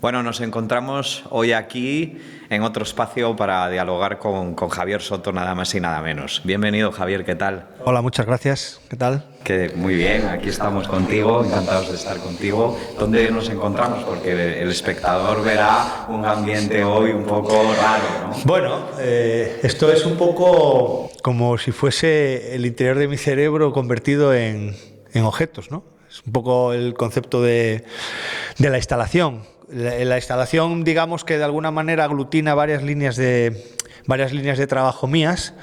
Bueno, nos encontramos hoy aquí en otro espacio para dialogar con Javier Soto, nada más y nada menos. Bienvenido, Javier, ¿qué tal? Hola, muchas gracias. ¿Qué tal? Muy bien, aquí estamos contigo, encantados de estar contigo. ¿Dónde nos encontramos? Porque el espectador verá un ambiente hoy un poco raro, ¿no? Bueno, esto es un poco como si fuese el interior de mi cerebro convertido en objetos, ¿no? Es un poco el concepto de la instalación. La instalación, digamos que de alguna manera aglutina varias líneas de trabajo mías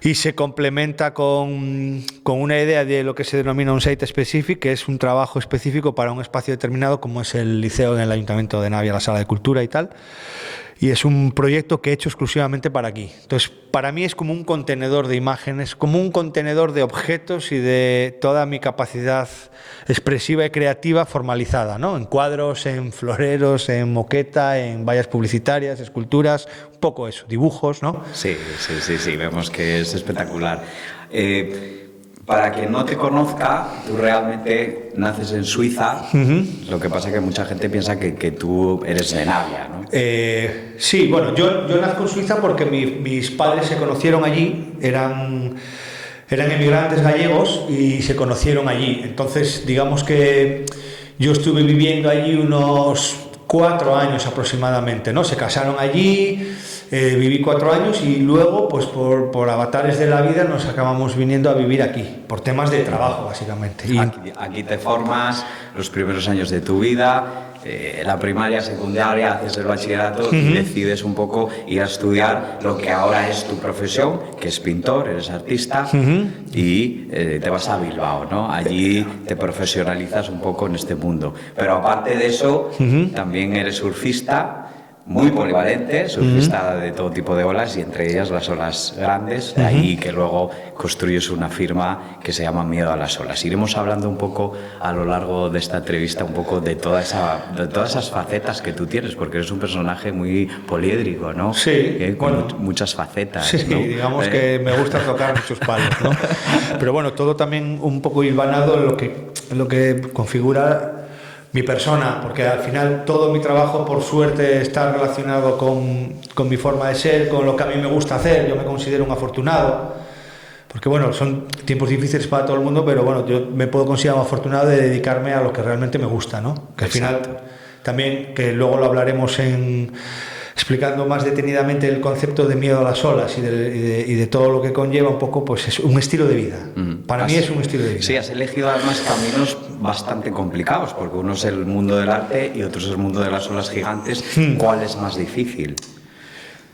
y se complementa con una idea de lo que se denomina un site specific, que es un trabajo específico para un espacio determinado, como es el liceo en el Ayuntamiento de Navia, la Sala de Cultura y tal. Y es un proyecto que he hecho exclusivamente para aquí. Entonces, para mí es como un contenedor de imágenes, como un contenedor de objetos y de toda mi capacidad expresiva y creativa formalizada, ¿no? En cuadros, en floreros, en moqueta, en vallas publicitarias, esculturas, un poco eso, dibujos, ¿no? Sí, vemos que es espectacular. Para quien no te conozca, tú realmente naces en Suiza. Lo que pasa es que mucha gente piensa que tú eres de Navia, ¿no? Sí, bueno, yo nazco en Suiza porque mis padres se conocieron allí, eran emigrantes gallegos y se conocieron allí. Entonces, digamos que yo estuve viviendo allí unos 4 años aproximadamente, ¿no? Se casaron allí, viví 4 años y luego, pues por avatares de la vida, nos acabamos viniendo a vivir aquí, por temas de trabajo, básicamente. Aquí te formas los primeros años de tu vida, la primaria, secundaria, haces el bachillerato y decides un poco ir a estudiar lo que ahora es tu profesión, que es pintor, eres artista, y te vas a Bilbao, ¿no? Allí te profesionalizas un poco en este mundo. Pero aparte de eso, también eres surfista, muy polivalente, surfista de todo tipo de olas y entre ellas las olas grandes, de ahí que luego construyes una firma que se llama Miedo a las Olas. Iremos hablando un poco a lo largo de esta entrevista un poco de todas esas facetas que tú tienes, porque eres un personaje muy poliédrico, ¿no? Sí, con muchas facetas. Sí, ¿no? digamos que me gusta tocar muchos palos, ¿no? Pero bueno, todo también un poco hilvanado en lo que configura mi persona, porque al final todo mi trabajo, por suerte, está relacionado con mi forma de ser, con lo que a mí me gusta hacer. Yo me considero un afortunado, porque bueno, son tiempos difíciles para todo el mundo, pero bueno, yo me puedo considerar un afortunado de dedicarme a lo que realmente me gusta, ¿no? Que al final también, que luego lo hablaremos explicando más detenidamente el concepto de miedo a las olas y de todo lo que conlleva un poco, pues es un estilo de vida. Para mí es un estilo de vida. Sí, has elegido además caminos bastante complicados, porque uno es el mundo del arte y otro es el mundo de las olas gigantes. ¿Cuál es más difícil?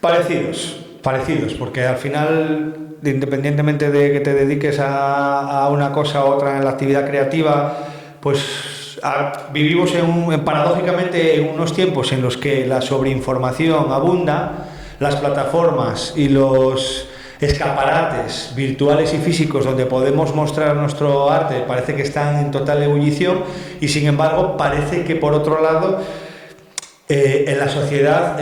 Parecidos, porque al final, independientemente de que te dediques a una cosa u otra en la actividad creativa, pues vivimos paradójicamente en unos tiempos en los que la sobreinformación abunda, las plataformas y los escaparates virtuales y físicos donde podemos mostrar nuestro arte parece que están en total ebullición y sin embargo parece que por otro lado en la sociedad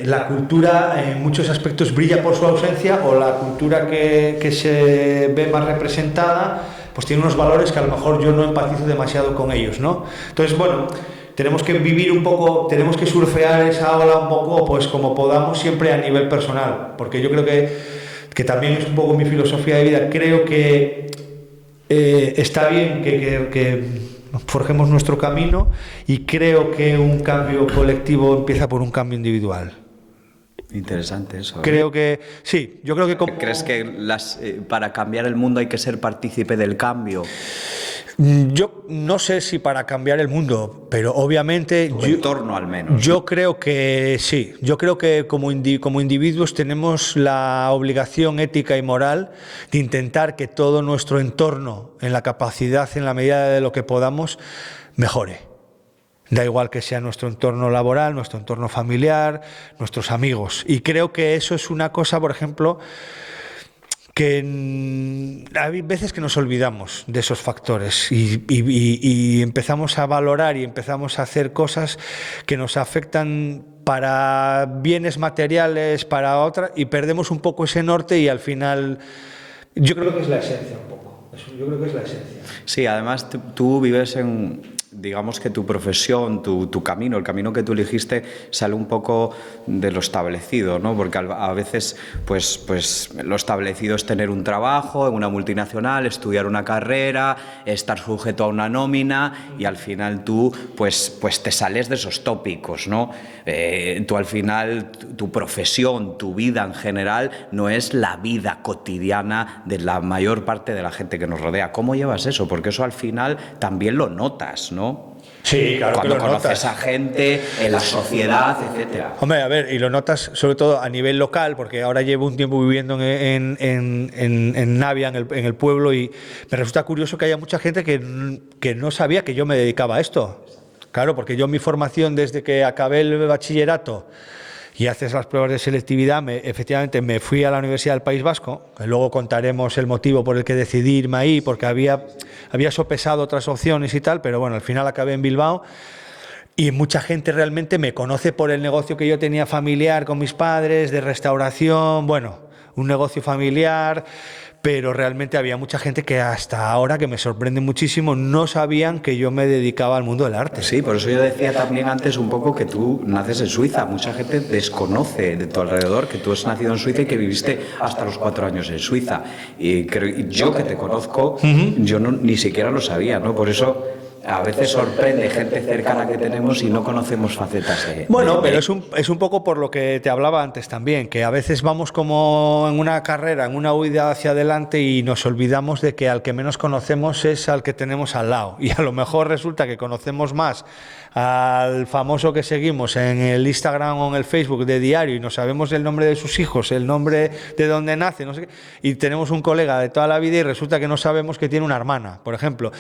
la cultura en muchos aspectos brilla por su ausencia, o la cultura que se ve más representada pues tiene unos valores que a lo mejor yo no empatizo demasiado con ellos, ¿no? Entonces, bueno, tenemos que vivir un poco, tenemos que surfear esa ola un poco pues como podamos, siempre a nivel personal, porque yo creo que también es un poco mi filosofía de vida. Creo que está bien que forjemos nuestro camino, y creo que un cambio colectivo empieza por un cambio individual. Interesante eso. Creo que sí, yo creo que ¿Crees que para cambiar el mundo hay que ser partícipe del cambio? Yo no sé si para cambiar el mundo, pero obviamente tu entorno al menos. Yo creo que sí. Yo creo que como individuos tenemos la obligación ética y moral de intentar que todo nuestro entorno, en la capacidad, en la medida de lo que podamos, mejore. Da igual que sea nuestro entorno laboral, nuestro entorno familiar, nuestros amigos. Y creo que eso es una cosa, por ejemplo, que hay veces que nos olvidamos de esos factores y empezamos a valorar y empezamos a hacer cosas que nos afectan para bienes materiales, para otras, y perdemos un poco ese norte, y al final yo creo que es la esencia un poco. Yo creo que es la esencia. Sí, además tú vives en digamos que tu profesión, tu camino, el camino que tú elegiste sale un poco de lo establecido, ¿no? Porque a veces pues lo establecido es tener un trabajo en una multinacional, estudiar una carrera, estar sujeto a una nómina y al final tú pues te sales de esos tópicos, ¿no? Tú al final, tu profesión, tu vida en general no es la vida cotidiana de la mayor parte de la gente que nos rodea. ¿Cómo llevas eso? Porque eso al final también lo notas, ¿no? Sí, claro. Cuando que lo conoces notas a gente, en la sociedad, etcétera. Hombre, a ver, y lo notas sobre todo a nivel local, porque ahora llevo un tiempo viviendo en Navia, en el pueblo, y me resulta curioso que haya mucha gente que no sabía que yo me dedicaba a esto. Claro, porque yo mi formación desde que acabé el bachillerato y haces las pruebas de selectividad, efectivamente me fui a la Universidad del País Vasco, que luego contaremos el motivo por el que decidí irme ahí, porque había sopesado otras opciones y tal, pero bueno, al final acabé en Bilbao y mucha gente realmente me conoce por el negocio que yo tenía familiar con mis padres, de restauración, bueno, un negocio familiar, pero realmente había mucha gente que hasta ahora, que me sorprende muchísimo, no sabían que yo me dedicaba al mundo del arte. Sí, por eso yo decía también antes un poco que tú naces en Suiza. Mucha gente desconoce de tu alrededor que tú has nacido en Suiza y que viviste hasta los 4 años en Suiza. Y yo que te conozco, yo ni siquiera lo sabía, ¿no? Por eso a veces sorprende gente cercana que tenemos y no conocemos facetas de... Bueno, pero es un poco por lo que te hablaba antes también, que a veces vamos como en una carrera, en una huida hacia adelante y nos olvidamos de que al que menos conocemos es al que tenemos al lado. Y a lo mejor resulta que conocemos más al famoso que seguimos en el Instagram o en el Facebook de diario y no sabemos el nombre de sus hijos, el nombre de dónde nace, no sé qué, y tenemos un colega de toda la vida y resulta que no sabemos que tiene una hermana, por ejemplo.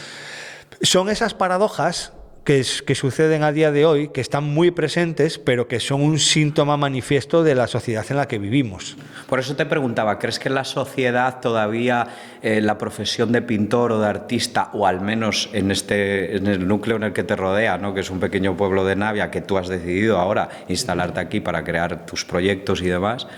Son esas paradojas que suceden a día de hoy, que están muy presentes, pero que son un síntoma manifiesto de la sociedad en la que vivimos. Por eso te preguntaba, ¿crees que en la sociedad todavía la profesión de pintor o de artista, o al menos en el núcleo en el que te rodea, ¿no? Que es un pequeño pueblo de Navia, que tú has decidido ahora instalarte aquí para crear tus proyectos y demás,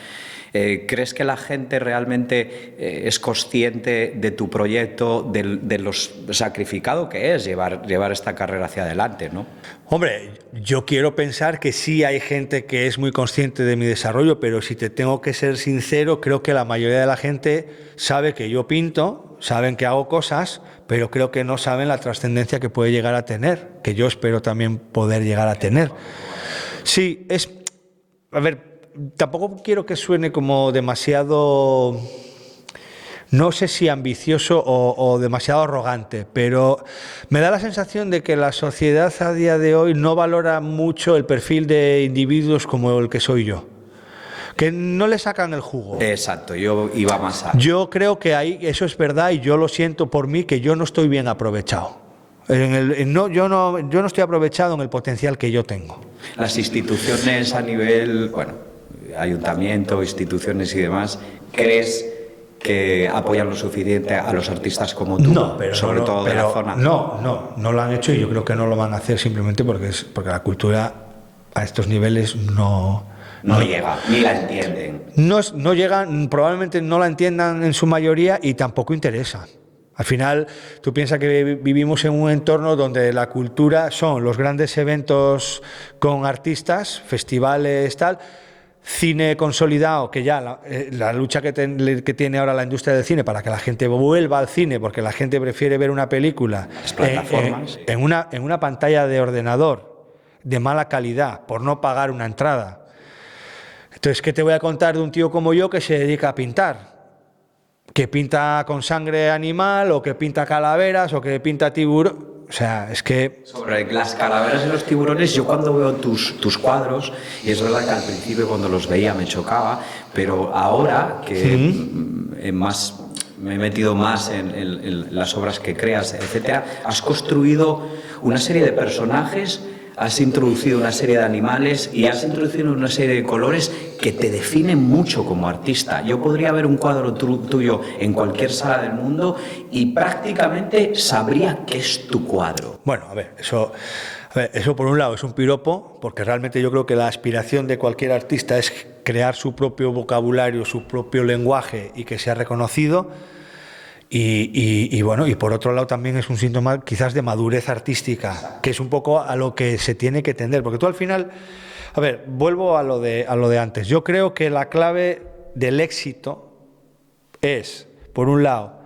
¿crees que la gente realmente es consciente de tu proyecto, de lo sacrificado que es llevar esta carrera hacia adelante, ¿no? Hombre, yo quiero pensar que sí hay gente que es muy consciente de mi desarrollo, pero si te tengo que ser sincero, creo que la mayoría de la gente sabe que yo pinto, saben que hago cosas, pero creo que no saben la trascendencia que puede llegar a tener, que yo espero también poder llegar a tener. Sí, a ver, tampoco quiero que suene como demasiado, no sé si ambicioso o demasiado arrogante, pero me da la sensación de que la sociedad a día de hoy no valora mucho el perfil de individuos como el que soy yo, que no le sacan el jugo. Exacto, yo iba más allá. Yo creo que ahí eso es verdad y yo lo siento por mí, que yo no estoy bien aprovechado. Yo no estoy aprovechado en el potencial que yo tengo. Las instituciones a nivel, ayuntamiento, instituciones y demás, ¿crees que apoyan lo suficiente a los artistas como tú? No, pero sobre todo de la zona. No lo han hecho y yo creo que no lo van a hacer simplemente porque la cultura a estos niveles no llega, ni la entienden. No llegan, probablemente no la entiendan en su mayoría y tampoco interesa. Al final, tú piensas que vivimos en un entorno donde la cultura son los grandes eventos con artistas, festivales, tal, cine consolidado, que ya la lucha que tiene ahora la industria del cine para que la gente vuelva al cine, porque la gente prefiere ver una película en una pantalla de ordenador de mala calidad por no pagar una entrada. Entonces, ¿qué te voy a contar de un tío como yo que se dedica a pintar? Que pinta con sangre animal, o que pinta calaveras, o que pinta tiburón. O sea, es que... Sobre las calaveras y los tiburones, yo cuando veo tus cuadros, y es verdad que al principio cuando los veía me chocaba, pero ahora que más me he metido más en las obras que creas, etcétera, has construido una serie de personajes, has introducido una serie de animales y has introducido una serie de colores que te definen mucho como artista. Yo podría ver un cuadro tuyo en cualquier sala del mundo y prácticamente sabría qué es tu cuadro. Bueno, a ver, eso por un lado es un piropo, porque realmente yo creo que la aspiración de cualquier artista es crear su propio vocabulario, su propio lenguaje y que sea reconocido. Y bueno, y por otro lado también es un síntoma quizás de madurez artística, que es un poco a lo que se tiene que tender, porque tú al final, a ver, vuelvo a lo de antes. Yo creo que la clave del éxito es, por un lado,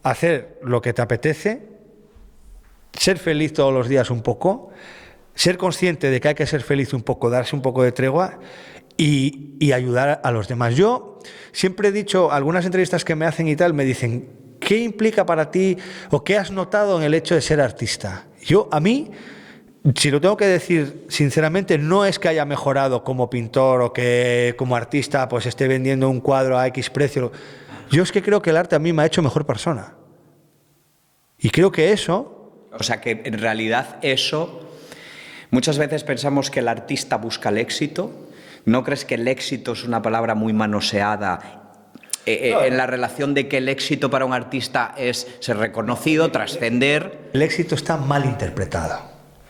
hacer lo que te apetece, ser feliz todos los días un poco, ser consciente de que hay que ser feliz un poco, darse un poco de tregua y ayudar a los demás. Yo siempre he dicho, algunas entrevistas que me hacen y tal, me dicen, ¿qué implica para ti o qué has notado en el hecho de ser artista? A mí, si lo tengo que decir sinceramente, no es que haya mejorado como pintor o que como artista pues esté vendiendo un cuadro a X precio. Yo es que creo que el arte a mí me ha hecho mejor persona. Y creo que eso... O sea, que en realidad eso... Muchas veces pensamos que el artista busca el éxito. ¿No crees que el éxito es una palabra muy manoseada en la relación de que el éxito para un artista es ser reconocido, trascender? El éxito está mal interpretado.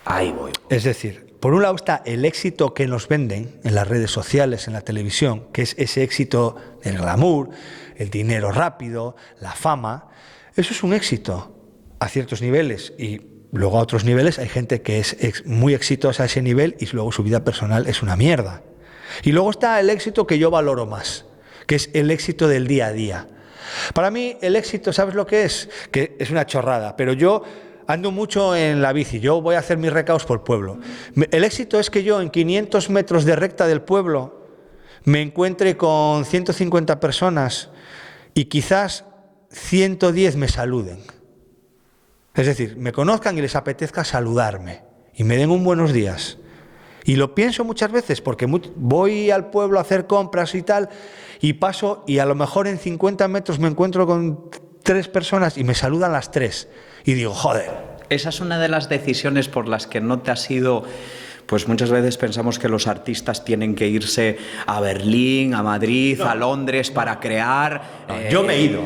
Ahí voy. Es decir, por un lado está el éxito que nos venden en las redes sociales, en la televisión, que es ese éxito del glamour, el dinero rápido, la fama. Eso es un éxito a ciertos niveles, y luego a otros niveles hay gente que es muy exitosa a ese nivel y luego su vida personal es una mierda. Y luego está el éxito que yo valoro más, que es el éxito del día a día. Para mí el éxito, ¿sabes lo que es? Que es una chorrada, pero yo ando mucho en la bici, yo voy a hacer mis recados por el pueblo. El éxito es que yo en 500 metros de recta del pueblo me encuentre con 150 personas y quizás 110 me saluden. Es decir, me conozcan y les apetezca saludarme y me den un buenos días. Y lo pienso muchas veces porque voy al pueblo a hacer compras y tal, y paso y a lo mejor en 50 metros me encuentro con 3 personas y me saludan las 3. Y digo, joder. Esa es una de las decisiones por las que no te has ido. Pues muchas veces pensamos que los artistas tienen que irse a Berlín, a Madrid, a Londres para crear. Yo me he ido.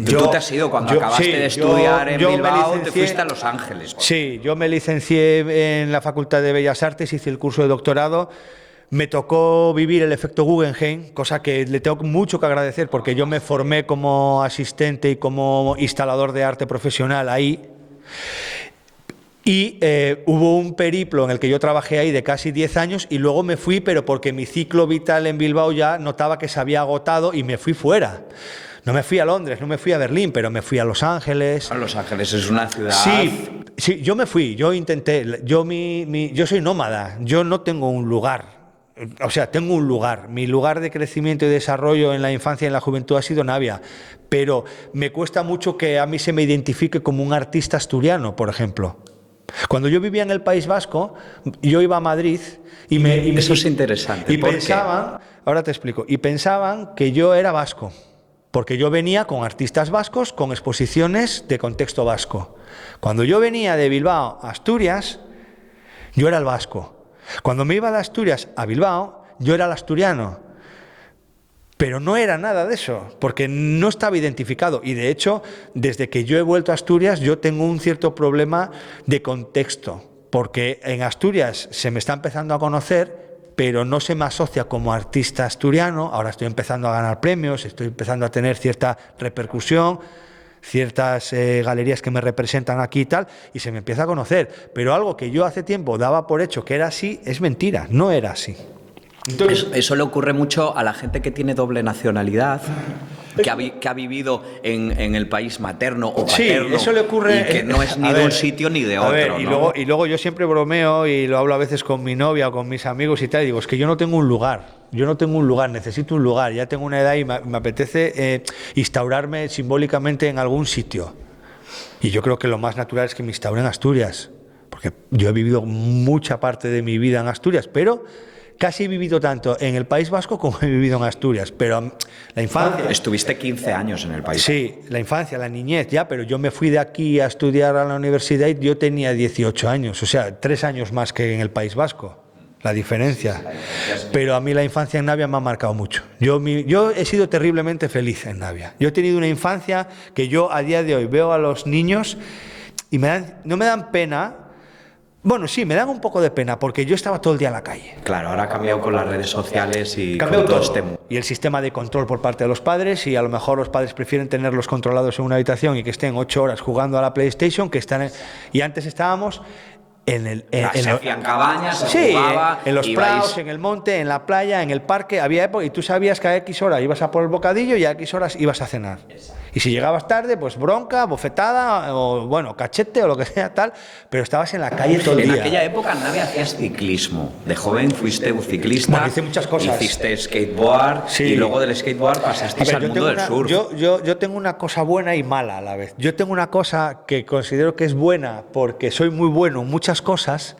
Tú te has ido cuando acabaste de estudiar en Bilbao, te fuiste a Los Ángeles. Sí, yo me licencié en la Facultad de Bellas Artes, hice el curso de doctorado. Me tocó vivir el efecto Guggenheim, cosa que le tengo mucho que agradecer porque yo me formé como asistente y como instalador de arte profesional ahí. Y hubo un periplo en el que yo trabajé ahí de casi 10 años y luego me fui, pero porque mi ciclo vital en Bilbao ya notaba que se había agotado y me fui fuera. No me fui a Londres, no me fui a Berlín, pero me fui a Los Ángeles. Los Ángeles es una ciudad... Sí, yo me fui, yo intenté, yo soy nómada, yo no tengo un lugar. O sea, tengo un lugar. Mi lugar de crecimiento y desarrollo en la infancia y en la juventud ha sido Navia, pero me cuesta mucho que a mí se me identifique como un artista asturiano, por ejemplo. Cuando yo vivía en el País Vasco, yo iba a Madrid y eso es interesante. Y pensaban, ahora te explico, y pensaban que yo era vasco, porque yo venía con artistas vascos, con exposiciones de contexto vasco. Cuando yo venía de Bilbao a Asturias, yo era el vasco. Cuando me iba de Asturias a Bilbao, yo era el asturiano. Pero no era nada de eso, porque no estaba identificado. Y de hecho, desde que yo he vuelto a Asturias, yo tengo un cierto problema de contexto, porque en Asturias se me está empezando a conocer, pero no se me asocia como artista asturiano. Ahora estoy empezando a ganar premios, estoy empezando a tener cierta repercusión, ciertas galerías que me representan aquí y tal, y se me empieza a conocer. Pero algo que yo hace tiempo daba por hecho que era así, es mentira, no era así. Entonces, eso le ocurre mucho a la gente que tiene doble nacionalidad, que ha vivido en el país materno o paterno, sí, eso le ocurre, y que no es ni de un sitio ni de otro. Ver, y luego yo siempre bromeo y lo hablo a veces con mi novia o con mis amigos y tal, y digo, es que yo no tengo un lugar, necesito un lugar, ya tengo una edad y me apetece instaurarme simbólicamente en algún sitio. Y yo creo que lo más natural es que me instaure en Asturias, porque yo he vivido mucha parte de mi vida en Asturias, pero casi he vivido tanto en el País Vasco como he vivido en Asturias, pero la infancia... Estuviste 15 años en el País Vasco. Sí, la infancia, la niñez, ya, pero yo me fui de aquí a estudiar a la universidad y yo tenía 18 años, o sea, 3 años más que en el País Vasco, la diferencia. Pero a mí la infancia en Navia me ha marcado mucho. Yo he sido terriblemente feliz en Navia. Yo he tenido una infancia que yo a día de hoy veo a los niños y no me dan pena, Bueno, sí, me dan un poco de pena porque yo estaba todo el día en la calle. Claro, ahora ha cambiado con las redes sociales y Cambió con todo todo. este mundo. Y el sistema de control por parte de los padres, y a lo mejor los padres prefieren tenerlos controlados en una habitación y que estén 8 horas jugando a la PlayStation, que están y antes estábamos Se hacían cabañas, se sí, jugaba, en los ibais- prados, en el monte, en la playa, en el parque, había época, y tú sabías que a X horas ibas a por el bocadillo y a X horas ibas a cenar. Y si llegabas tarde, pues bronca, bofetada, o bueno, cachete o lo que sea, tal, pero estabas en la calle todo el En día. aquella época nadie hacías ciclismo. De joven fuiste un ciclista. Bueno, hice muchas cosas. Hiciste skateboard Sí. y luego del skateboard pasaste A ver, al mundo del surf. yo tengo una cosa buena y mala a la vez. Yo tengo una cosa que considero que es buena porque soy muy bueno en muchas cosas,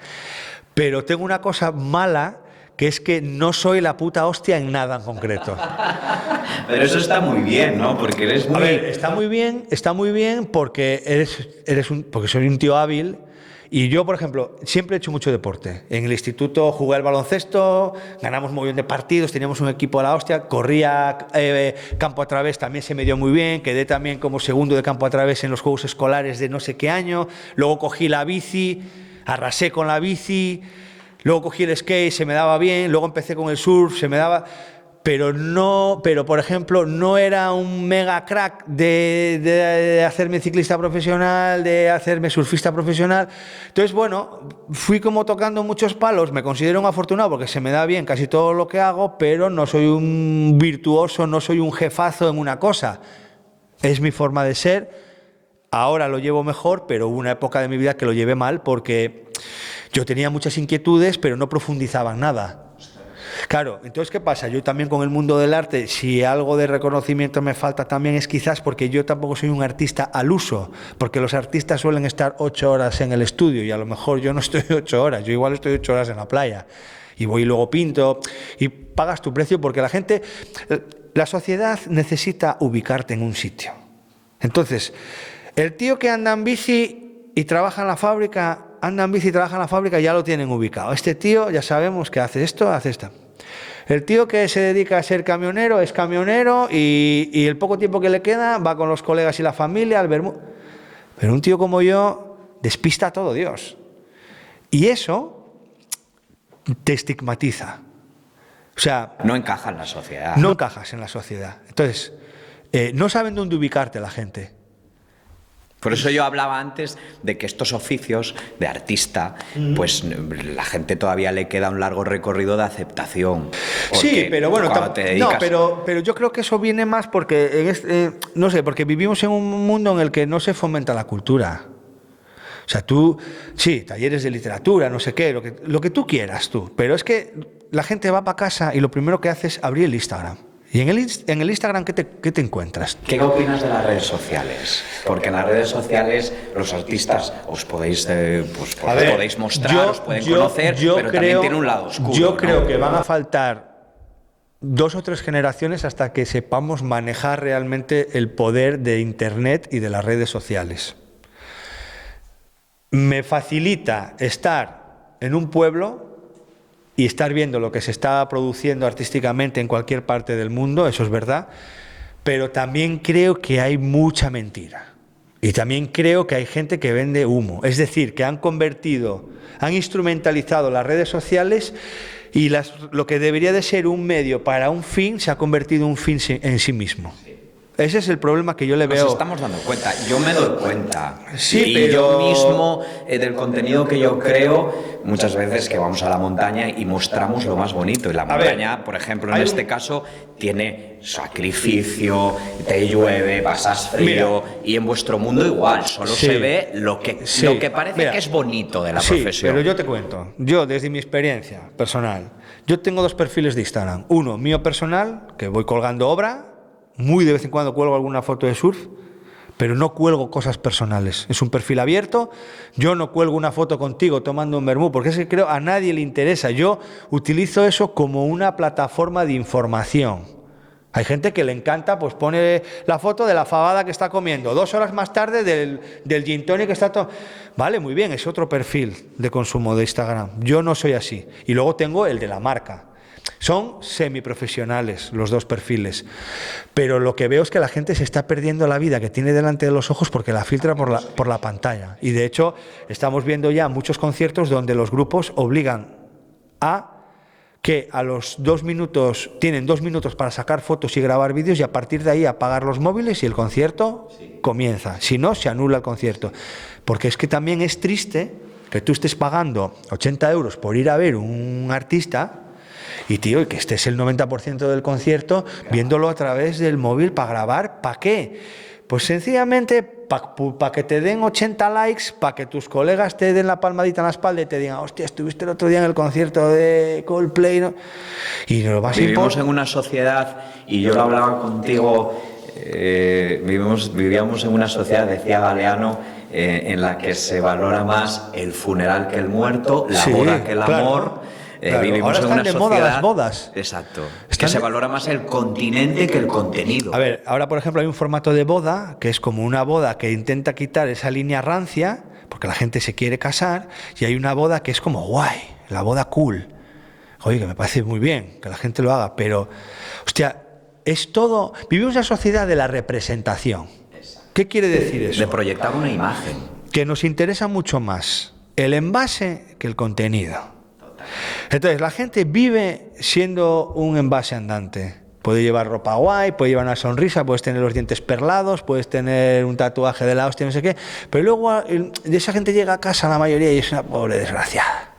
pero tengo una cosa mala que es que no soy la puta hostia en nada en concreto. Pero eso está muy bien, ¿no? Porque eres muy... A ver, está muy bien porque porque soy un tío hábil. Y yo, por ejemplo, siempre he hecho mucho deporte. En el instituto jugué al baloncesto, ganamos un montón de partidos, teníamos un equipo a la hostia, corría campo a través, también se me dio muy bien, quedé también como segundo de campo a través en los juegos escolares de no sé qué año, luego cogí la bici, arrasé con la bici, luego cogí el skate, se me daba bien, luego empecé con el surf, se me daba... Pero por ejemplo, no era un mega crack de hacerme ciclista profesional, de hacerme surfista profesional. Entonces, bueno, fui como tocando muchos palos. Me considero un afortunado porque se me da bien casi todo lo que hago, pero no soy un virtuoso, no soy un jefazo en una cosa. Es mi forma de ser. Ahora lo llevo mejor, pero hubo una época de mi vida que lo llevé mal porque yo tenía muchas inquietudes, pero no profundizaba en nada. Claro, entonces, ¿qué pasa? Yo también con el mundo del arte, si algo de reconocimiento me falta también es quizás porque yo tampoco soy un artista al uso, porque los artistas suelen estar 8 horas en el estudio y a lo mejor yo no estoy 8 horas, yo igual estoy 8 horas en la playa y voy y luego pinto y pagas tu precio porque la sociedad necesita ubicarte en un sitio. Entonces, el tío que anda en bici y trabaja en la fábrica, ya lo tienen ubicado. Este tío ya sabemos que hace esto, hace esto. El tío que se dedica a ser camionero es camionero y el poco tiempo que le queda va con los colegas y la familia al vermú. Pero un tío como yo despista a todo Dios. Y eso te estigmatiza. O sea, no encaja en la sociedad. No encajas en la sociedad. Entonces, no saben dónde ubicarte la gente. Por eso yo hablaba antes de que estos oficios de artista, pues la gente todavía le queda un largo recorrido de aceptación. Sí, pero bueno, dedicas... pero yo creo que eso viene más porque, no sé, porque vivimos en un mundo en el que no se fomenta la cultura. O sea, sí, talleres de literatura, no sé qué, lo que tú quieras tú, pero es que la gente va para casa y lo primero que hace es abrir el Instagram. ¿Y en el Instagram qué te encuentras? ¿Qué opinas de las redes sociales? Porque en las redes sociales los artistas os podéis, podéis mostrar, os pueden conocer, pero también tiene un lado oscuro. Yo creo que van a faltar 2 o 3 generaciones hasta que sepamos manejar realmente el poder de Internet y de las redes sociales. Me facilita estar en un pueblo y estar viendo lo que se está produciendo artísticamente en cualquier parte del mundo, eso es verdad, pero también creo que hay mucha mentira. Y también creo que hay gente que vende humo. Es decir, que han instrumentalizado las redes sociales y lo que debería de ser un medio para un fin se ha convertido en un fin en sí mismo. Ese es el problema que yo le veo. Nos estamos dando cuenta, yo me doy cuenta. Sí, y pero yo mismo, del contenido que yo creo, muchas veces que vamos a la montaña y mostramos lo más bonito. Y la montaña, por ejemplo, en este caso, tiene sacrificio, te llueve, pasas frío, y en vuestro mundo igual, solo se ve lo que parece que es bonito de la profesión. Pero yo te cuento, yo desde mi experiencia personal, yo tengo 2 perfiles de Instagram. Uno, mío personal, que voy colgando obra, muy de vez en cuando cuelgo alguna foto de surf, pero no cuelgo cosas personales. Es un perfil abierto. Yo no cuelgo una foto contigo tomando un vermú, porque es que creo a nadie le interesa. Yo utilizo eso como una plataforma de información. Hay gente que le encanta, pues pone la foto de la fabada que está comiendo, 2 horas más tarde del gin tonic que está todo. Vale, muy bien, es otro perfil de consumo de Instagram. Yo no soy así. Y luego tengo el de la marca. Son semiprofesionales los dos perfiles, pero lo que veo es que la gente se está perdiendo la vida que tiene delante de los ojos porque la filtra por la pantalla. Y de hecho estamos viendo ya muchos conciertos donde los grupos obligan a que a los 2 minutos, tienen 2 minutos para sacar fotos y grabar vídeos, y a partir de ahí apagar los móviles y el concierto comienza. Si no, se anula el concierto. Porque es que también es triste que tú estés pagando 80 euros por ir a ver un artista y, tío, y que estés el 90% del concierto viéndolo a través del móvil para grabar. ¿Para qué? Pues sencillamente para que te den 80 likes, para que tus colegas te den la palmadita en la espalda y te digan, hostia, estuviste el otro día en el concierto de Coldplay, ¿no? Y lo vas Vivimos en una sociedad, y yo lo hablaba contigo, vivíamos en una sociedad, decía Galeano, en la que se valora más el funeral que el muerto, la boda que el amor. Claro. Vivimos Ahora en una están de sociedad, moda las bodas. Exacto. Que se valora más el continente que el contenido. A ver, ahora por ejemplo hay un formato de boda que es como una boda que intenta quitar esa línea rancia, porque la gente se quiere casar, y hay una boda que es como guay, la boda cool. Oye, que me parece muy bien que la gente lo haga, pero, hostia, es todo. Vivimos en una sociedad de la representación. ¿Qué quiere decir eso? De proyectar una imagen. Que nos interesa mucho más el envase que el contenido. Entonces, la gente vive siendo un envase andante. Puede llevar ropa guay, puede llevar una sonrisa, puedes tener los dientes perlados, puedes tener un tatuaje de la hostia, no sé qué, pero luego de esa gente llega a casa la mayoría y es una pobre desgraciada.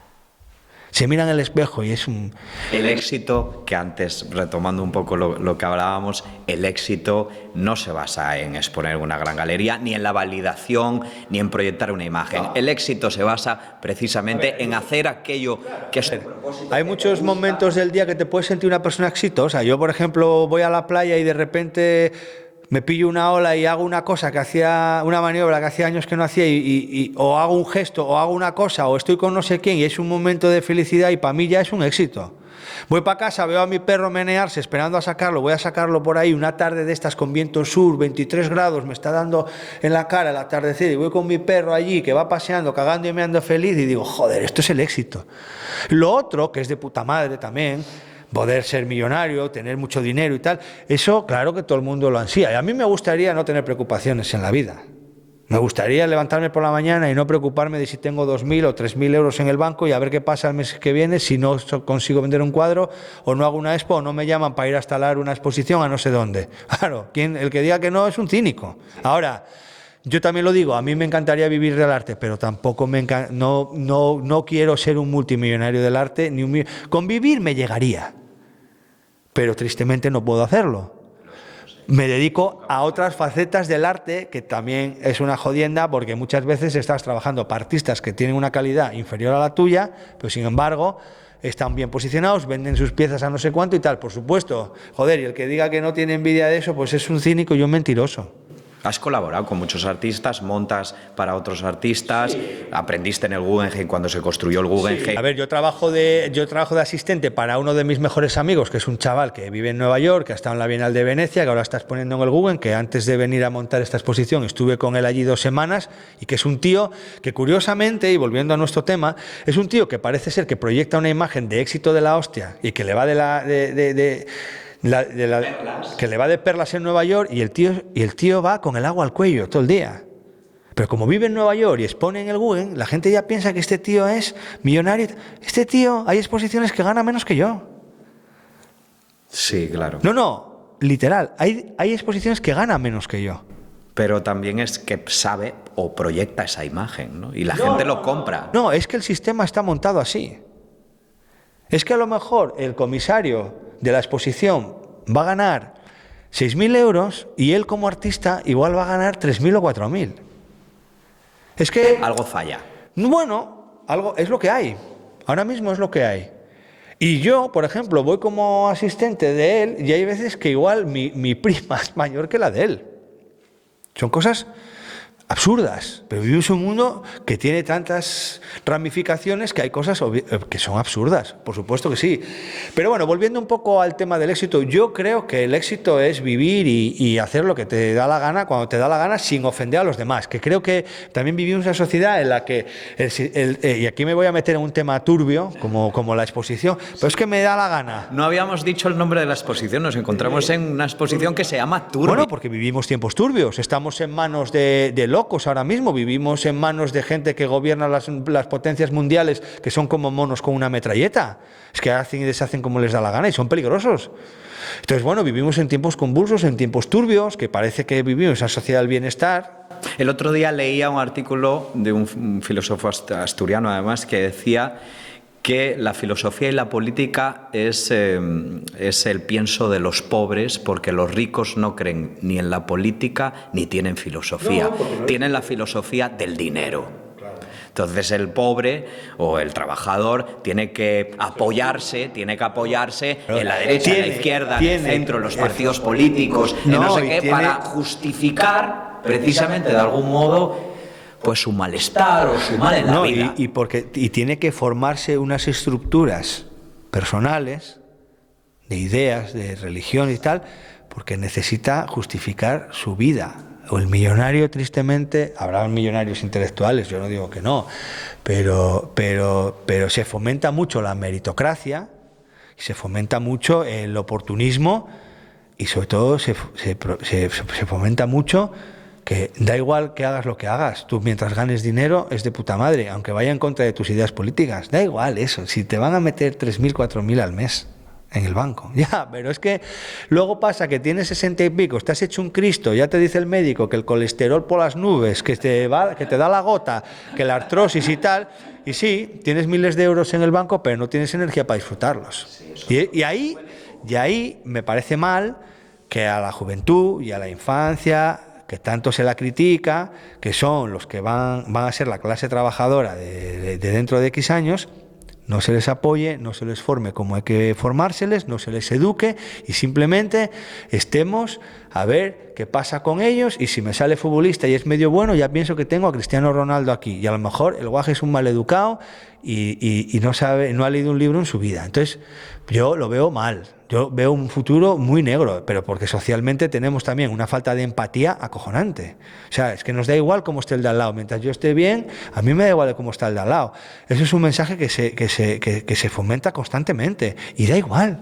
Se mira en el espejo y es un... El éxito, que antes, retomando un poco lo que hablábamos, el éxito no se basa en exponer una gran galería, ni en la validación, ni en proyectar una imagen. El éxito se basa precisamente en hacer aquello que es... Hay muchos momentos del día que te puedes sentir una persona exitosa. Yo, por ejemplo, voy a la playa y de repente me pillo una ola y hago una cosa que hacía, una maniobra que hacía años que no hacía, o hago un gesto, o hago una cosa, o estoy con no sé quién y es un momento de felicidad y para mí ya es un éxito. Voy para casa, veo a mi perro menearse esperando a sacarlo, voy a sacarlo por ahí, una tarde de estas con viento sur, 23 grados, me está dando en la cara el atardecer y voy con mi perro allí que va paseando, cagando y meando feliz y digo, joder, esto es el éxito. Lo otro, que es de puta madre también, poder ser millonario, tener mucho dinero y tal, eso claro que todo el mundo lo ansía. Y a mí me gustaría no tener preocupaciones en la vida. Me gustaría levantarme por la mañana y no preocuparme de si tengo 2.000 o 3.000 euros en el banco y a ver qué pasa el mes que viene si no consigo vender un cuadro o no hago una expo o no me llaman para ir a instalar una exposición a no sé dónde. Claro, el que diga que no es un cínico. Ahora, yo también lo digo, a mí me encantaría vivir del arte, pero tampoco no quiero ser un multimillonario del arte. Con vivir me llegaría, pero tristemente no puedo hacerlo. Me dedico a otras facetas del arte, que también es una jodienda, porque muchas veces estás trabajando para artistas que tienen una calidad inferior a la tuya, pero sin embargo están bien posicionados, venden sus piezas a no sé cuánto y tal. Por supuesto, joder, y el que diga que no tiene envidia de eso, pues es un cínico y un mentiroso. Has colaborado con muchos artistas, montas para otros artistas, sí. Aprendiste en el Guggenheim cuando se construyó el Guggenheim. Sí. A ver, yo trabajo de asistente para uno de mis mejores amigos, que es un chaval que vive en Nueva York, que ha estado en la Bienal de Venecia, que ahora está exponiendo en el Guggenheim, que antes de venir a montar esta exposición estuve con él allí 2 semanas, y que es un tío que curiosamente, y volviendo a nuestro tema, es un tío que parece ser que proyecta una imagen de éxito de la hostia y que le va que le va de perlas en Nueva York y el tío va con el agua al cuello todo el día. Pero como vive en Nueva York y expone en el Guggenheim, la gente ya piensa que este tío es millonario. Este tío, hay exposiciones que gana menos que yo. Sí, claro. No, literal, hay exposiciones que gana menos que yo. Pero también es que sabe o proyecta esa imagen, ¿no? Y la gente lo compra. No, es que el sistema está montado así. Es que a lo mejor el comisario de la exposición va a ganar 6.000 euros y él como artista igual va a ganar 3.000 o 4.000. Es que... Algo falla. Bueno, algo es lo que hay. Ahora mismo es lo que hay. Y yo, por ejemplo, voy como asistente de él y hay veces que igual mi prima es mayor que la de él. Son cosas... absurdas, pero vivimos en un mundo que tiene tantas ramificaciones que hay cosas que son absurdas, por supuesto que sí. Pero bueno, volviendo un poco al tema del éxito, yo creo que el éxito es vivir y hacer lo que te da la gana, cuando te da la gana, sin ofender a los demás, que creo que también vivimos en una sociedad en la que, y aquí me voy a meter en un tema turbio, como la exposición, pero es que me da la gana. No habíamos dicho el nombre de la exposición, nos encontramos en una exposición que se llama Turbio. Bueno, porque vivimos tiempos turbios, estamos en manos de locos ahora mismo, vivimos en manos de gente que gobierna las potencias mundiales, que son como monos con una metralleta, es que hacen y deshacen como les da la gana y son peligrosos. Entonces, bueno, vivimos en tiempos convulsos, en tiempos turbios, que parece que vivimos en esa sociedad del bienestar. El otro día leía un artículo de un filósofo asturiano, además, que decía que la filosofía y la política es el pienso de los pobres, porque los ricos no creen ni en la política ni tienen filosofía. Tienen la filosofía del dinero. Entonces el pobre o el trabajador tiene que apoyarse en la derecha, en la izquierda, en el centro, en los partidos políticos, en no sé qué, para justificar precisamente de algún modo pues su malestar o su mal en la vida. Y tiene que formarse unas estructuras personales, de ideas, de religión y tal, porque necesita justificar su vida. O el millonario, tristemente, habrá millonarios intelectuales, yo no digo que no, pero se fomenta mucho la meritocracia, se fomenta mucho el oportunismo y sobre todo se fomenta mucho que da igual que hagas lo que hagas, tú mientras ganes dinero es de puta madre, aunque vaya en contra de tus ideas políticas, da igual eso, si te van a meter 3.000, 4.000 al mes en el banco, ya, pero es que luego pasa que tienes 60 y pico, estás hecho un Cristo, ya te dice el médico que el colesterol por las nubes, que te da la gota, que la artrosis y tal, y sí, tienes miles de euros en el banco, pero no tienes energía para disfrutarlos. Y ahí me parece mal que a la juventud y a la infancia, que tanto se la critica, que son los que van a ser la clase trabajadora de dentro de X años, no se les apoye, no se les forme como hay que formárseles, no se les eduque y simplemente estemos a ver qué pasa con ellos, y si me sale futbolista y es medio bueno, ya pienso que tengo a Cristiano Ronaldo aquí, y a lo mejor el guaje es un maleducado y no ha leído un libro en su vida. Entonces yo lo veo mal, yo veo un futuro muy negro, pero porque socialmente tenemos también una falta de empatía acojonante. O sea, es que nos da igual cómo esté el de al lado, mientras yo esté bien, a mí me da igual cómo está el de al lado. Eso es un mensaje que se fomenta constantemente, y da igual.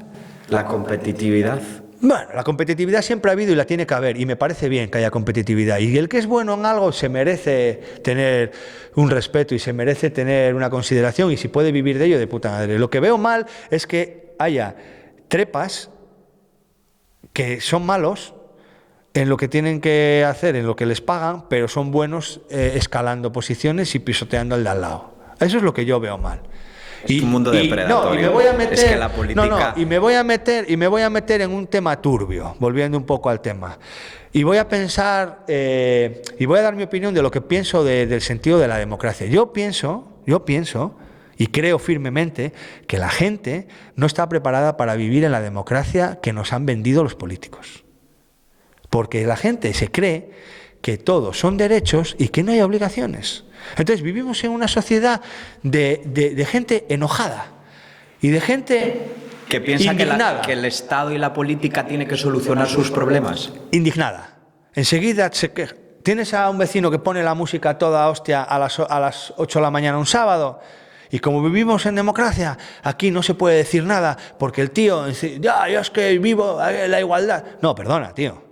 La competitividad. Bueno, la competitividad siempre ha habido y la tiene que haber, y me parece bien que haya competitividad, y el que es bueno en algo se merece tener un respeto y se merece tener una consideración, y si puede vivir de ello, de puta madre. Lo que veo mal es que haya trepas que son malos en lo que tienen que hacer, en lo que les pagan, pero son buenos escalando posiciones y pisoteando al de al lado. Eso es lo que yo veo mal. Es un mundo depredatorio. No, y me voy a meter, es que la política... y me voy a meter en un tema turbio, volviendo un poco al tema. Y voy a pensar, y voy a dar mi opinión de lo que pienso del sentido de la democracia. Yo pienso, y creo firmemente, que la gente no está preparada para vivir en la democracia que nos han vendido los políticos. Porque la gente se cree que todos son derechos y que no hay obligaciones. Entonces vivimos en una sociedad de gente enojada y de gente que piensa indignada, que el Estado y la política tienen que solucionar sus problemas. Indignada. Enseguida se queja. Tienes a un vecino que pone la música toda hostia a las 8 de la mañana un sábado, y como vivimos en democracia, aquí no se puede decir nada porque el tío, ya, yo es que vivo la igualdad. No, perdona, tío.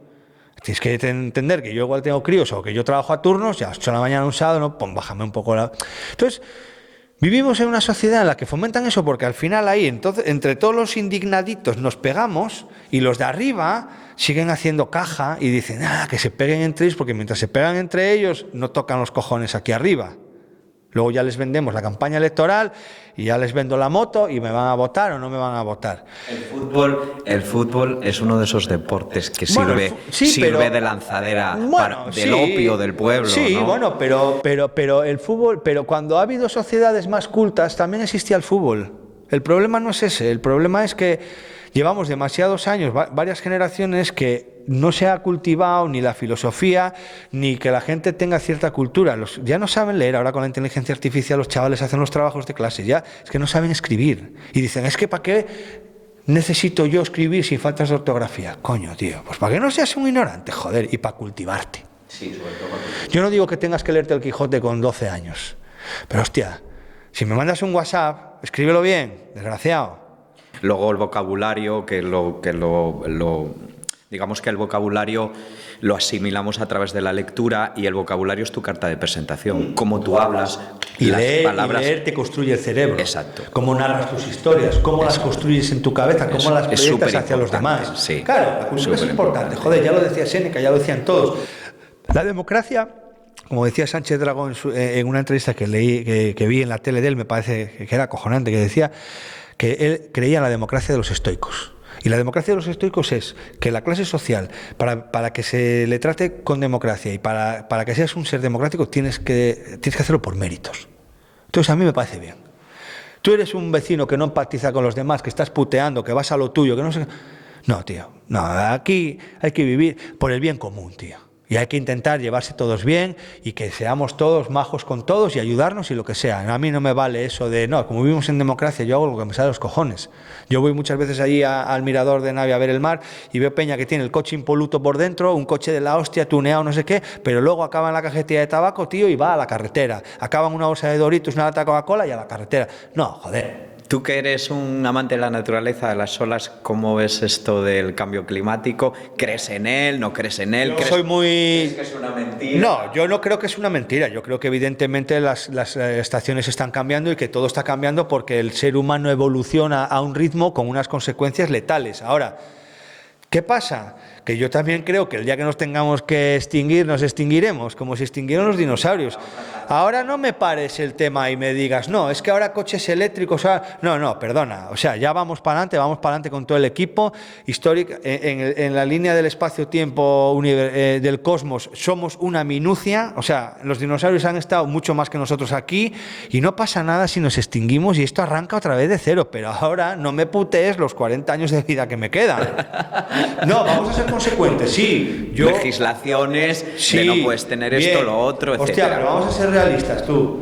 Tienes que entender que yo igual tengo críos o que yo trabajo a turnos, ya a las 8 de la mañana un sábado, no, pues bájame un poco la... Entonces, vivimos en una sociedad en la que fomentan eso, porque al final ahí, entonces, entre todos los indignaditos nos pegamos, y los de arriba siguen haciendo caja y dicen, que se peguen entre ellos, porque mientras se pegan entre ellos no tocan los cojones aquí arriba. Luego ya les vendemos la campaña electoral y ya les vendo la moto y me van a votar o no me van a votar. El fútbol es uno de esos deportes que sirve de lanzadera del opio del pueblo. Sí, ¿no? Bueno, pero el fútbol, pero cuando ha habido sociedades más cultas también existía el fútbol. El problema no es ese, el problema es que llevamos demasiados años, varias generaciones que no se ha cultivado ni la filosofía, ni que la gente tenga cierta cultura. Ya no saben leer, ahora con la inteligencia artificial los chavales hacen los trabajos de clase, ya es que no saben escribir. Y dicen, es que ¿para qué necesito yo escribir sin faltas de ortografía? Coño, tío, pues para que no seas un ignorante, joder, y para cultivarte. Sí, sobre todo. Yo no digo que tengas que leerte el Quijote con 12 años, pero hostia, si me mandas un WhatsApp, escríbelo bien, desgraciado. Luego el vocabulario, digamos que el vocabulario lo asimilamos a través de la lectura y el vocabulario es tu carta de presentación. Cómo tú hablas, y las palabras. Y leer te construye el cerebro. Exacto. Cómo narras tus historias, cómo las construyes en tu cabeza, cómo las proyectas hacia los demás. Sí. Claro, la cultura es importante. Joder, ya lo decía Séneca, ya lo decían todos. La democracia, como decía Sánchez Dragó en una entrevista que leí, que vi en la tele de él, me parece que era acojonante, que decía que él creía en la democracia de los estoicos. Y la democracia de los estoicos es que la clase social, para que se le trate con democracia y para que seas un ser democrático, tienes que hacerlo por méritos. Entonces a mí me parece bien. Tú eres un vecino que no empatiza con los demás, que estás puteando, que vas a lo tuyo, que no sé... No, tío, no, aquí hay que vivir por el bien común, tío. Y hay que intentar llevarse todos bien y que seamos todos majos con todos y ayudarnos y lo que sea. A mí no me vale eso de, no, como vivimos en democracia, yo hago lo que me sale de los cojones. Yo voy muchas veces allí al mirador de Navia a ver el mar y veo peña que tiene el coche impoluto por dentro, un coche de la hostia, tuneado, no sé qué, pero luego acaba en la cajetilla de tabaco, tío, y va a la carretera. Acaba en una bolsa de Doritos, una lata de Coca-Cola y a la carretera. No, joder. Tú que eres un amante de la naturaleza, de las olas, ¿cómo ves esto del cambio climático? ¿Crees en él? ¿No crees en él? Yo soy muy... ¿Crees que es una mentira? No, yo no creo que es una mentira. Yo creo que evidentemente las estaciones están cambiando y que todo está cambiando porque el ser humano evoluciona a un ritmo con unas consecuencias letales. Ahora, ¿qué pasa? Que yo también creo que el día que nos tengamos que extinguir, nos extinguiremos, como se extinguieron los dinosaurios. Ahora no me pares el tema y me digas, no, es que ahora coches eléctricos... No, perdona, o sea, ya vamos para adelante con todo el equipo histórico. En la línea del espacio-tiempo del cosmos somos una minucia, o sea, los dinosaurios han estado mucho más que nosotros aquí y no pasa nada si nos extinguimos y esto arranca otra vez de cero, pero ahora no me putees los 40 años de vida que me quedan. No, vamos a ser consecuentes, sí. Legislaciones, sí, de no puedes tener bien, esto, lo otro, etc. Hostia, pero vamos a ser realistas, tú.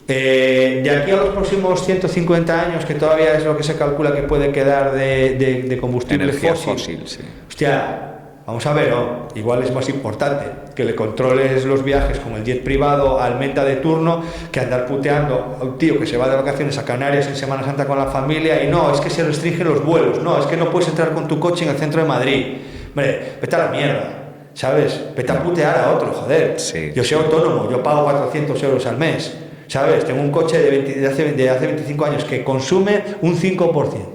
De aquí a los próximos 150 años, que todavía es lo que se calcula que puede quedar de combustible fósil, sí. Hostia, vamos a ver, ¿no? Igual es más importante que le controles los viajes con el jet privado al menta de turno que andar puteando a un tío que se va de vacaciones a Canarias en Semana Santa con la familia y no, es que se restringen los vuelos, no, es que no puedes entrar con tu coche en el centro de Madrid. Hombre, vete a la mierda, ¿sabes? Vete a putear a otro, joder. Sí. Yo soy autónomo, yo pago 400 euros al mes, ¿sabes? Tengo un coche de hace 25 años que consume un 5%.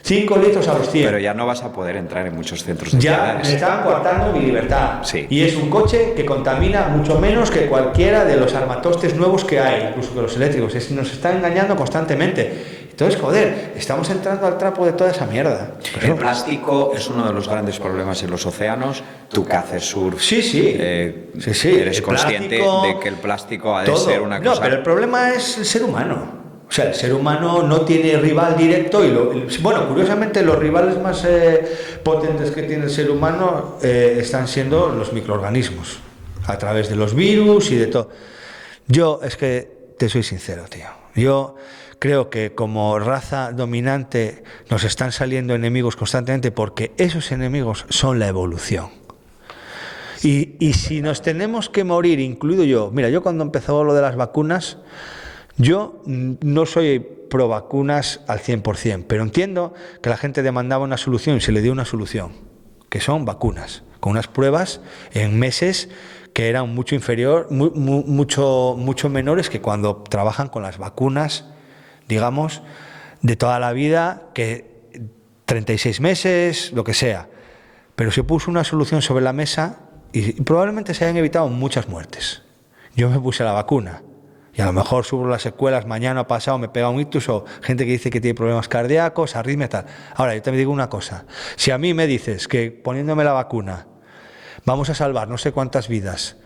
5 litros a los 100. Pero ya no vas a poder entrar en muchos centros de ya ciudades. Me están coartando mi libertad. Sí. Y es un coche que contamina mucho menos que cualquiera de los armatostes nuevos que hay, incluso que los eléctricos. Nos están engañando constantemente. Entonces, joder, estamos entrando al trapo de toda esa mierda. El plástico es uno de los grandes problemas en los océanos. Tú que haces surf. Sí. Eres consciente de que el plástico ha de ser una cosa... No, pero el problema es el ser humano. O sea, el ser humano no tiene rival directo bueno, curiosamente los rivales más potentes que tiene el ser humano están siendo los microorganismos, a través de los virus y de todo. Yo, es que te soy sincero, tío. Yo creo que como raza dominante nos están saliendo enemigos constantemente porque esos enemigos son la evolución. Y si nos tenemos que morir, incluido yo, mira, yo cuando empezó lo de las vacunas, yo no soy pro vacunas al 100%, pero entiendo que la gente demandaba una solución y se le dio una solución, que son vacunas, con unas pruebas en meses que eran mucho menores que cuando trabajan con las vacunas, digamos, de toda la vida, que 36 meses, lo que sea. Pero se puso una solución sobre la mesa y probablemente se hayan evitado muchas muertes. Yo me puse la vacuna. Y a lo mejor sufro las secuelas, mañana o pasado me pega un ictus o gente que dice que tiene problemas cardíacos, arritmia, tal. Ahora, yo te digo una cosa. Si a mí me dices que poniéndome la vacuna vamos a salvar no sé cuántas vidas,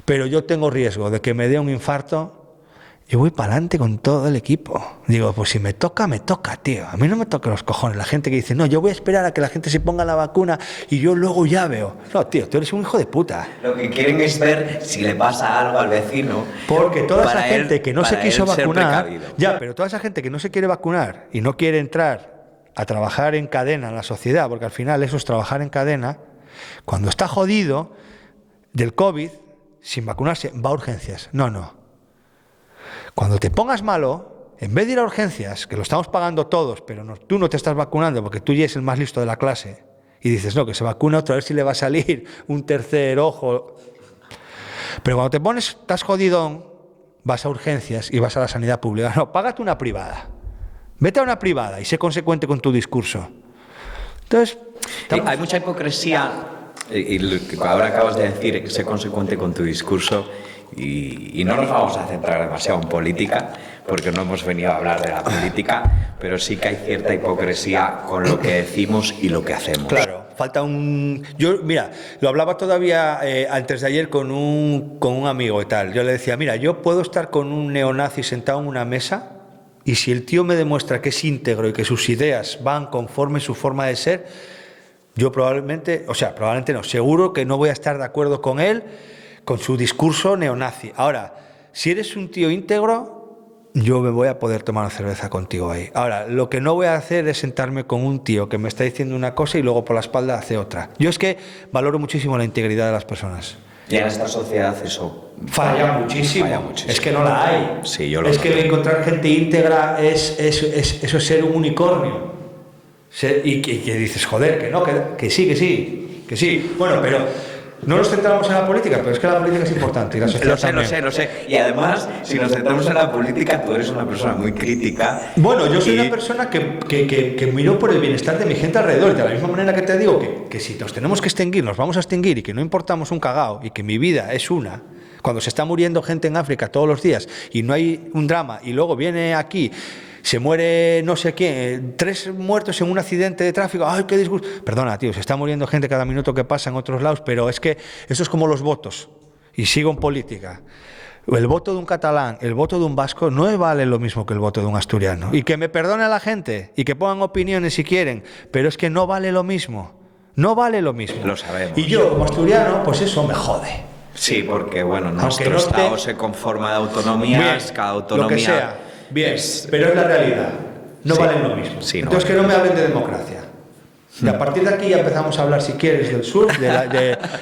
pero yo tengo riesgo de que me dé un infarto, yo voy para adelante con todo el equipo. Digo, pues si me toca, tío. A mí no me toca los cojones. La gente que dice, no, yo voy a esperar a que la gente se ponga la vacuna y yo luego ya veo. No, tío, tú eres un hijo de puta. Lo que quieren es ver si le pasa algo al vecino. Porque toda esa gente que no se quiso vacunar, ya, pero toda esa gente que no se quiere vacunar y no quiere entrar a trabajar en cadena en la sociedad, porque al final eso es trabajar en cadena, cuando está jodido del COVID, sin vacunarse, va a urgencias. No. Cuando te pongas malo, en vez de ir a urgencias, que lo estamos pagando todos, pero tú no te estás vacunando porque tú ya eres el más listo de la clase, y dices, no, que se vacuna otro, a ver si le va a salir un tercer ojo. Pero cuando te pones, estás jodidón, vas a urgencias y vas a la sanidad pública. No, págate una privada. Vete a una privada y sé consecuente con tu discurso. Entonces, hay mucha hipocresía, y ahora acabas de decir que sé consecuente con tu discurso, y no nos vamos a centrar demasiado en política, porque no hemos venido a hablar de la política, pero sí que hay cierta hipocresía con lo que decimos y lo que hacemos. Claro, falta un... Yo, mira, lo hablaba todavía antes de ayer con un amigo y tal. Yo le decía, mira, yo puedo estar con un neonazi sentado en una mesa y si el tío me demuestra que es íntegro y que sus ideas van conforme su forma de ser, yo probablemente no, seguro que no voy a estar de acuerdo con él, con su discurso neonazi. Ahora, si eres un tío íntegro, yo me voy a poder tomar una cerveza contigo ahí. Ahora, lo que no voy a hacer es sentarme con un tío que me está diciendo una cosa y luego por la espalda hace otra. Yo es que valoro muchísimo la integridad de las personas. Y en esta sociedad eso falla muchísimo. Es que no la hay. Sí, yo es que encontrar gente íntegra es eso, es ser un unicornio. Y que dices, joder, que no, que sí. Bueno, pero... No nos centramos en la política, pero es que la política es importante y la sociedad lo sé. Y además, si nos centramos en la política, tú eres una persona muy crítica. Bueno, yo soy una persona que miro por el bienestar de mi gente alrededor. Y de la misma manera que te digo que si nos tenemos que extinguir, nos vamos a extinguir y que no importamos un cagao y que mi vida es una... Cuando se está muriendo gente en África todos los días y no hay un drama y luego viene aquí... Se muere no sé quién, 3 muertos en un accidente de tráfico, ¡ay, qué disgusto! Perdona, tío, se está muriendo gente cada minuto que pasa en otros lados, pero es que eso es como los votos, y sigo en política. El voto de un catalán, el voto de un vasco no vale lo mismo que el voto de un asturiano. Y que me perdone a la gente, y que pongan opiniones si quieren, pero es que no vale lo mismo. No vale lo mismo. Lo sabemos. Y yo, como asturiano, pues eso me jode. Sí, porque, bueno, nuestro Estado se conforma de autonomías, cada autonomía... Lo que sea. Bien, pero es la realidad. No valen lo mismo. Sí, entonces, que no me hablen de democracia. Y a partir de aquí ya empezamos a hablar, si quieres, del sur.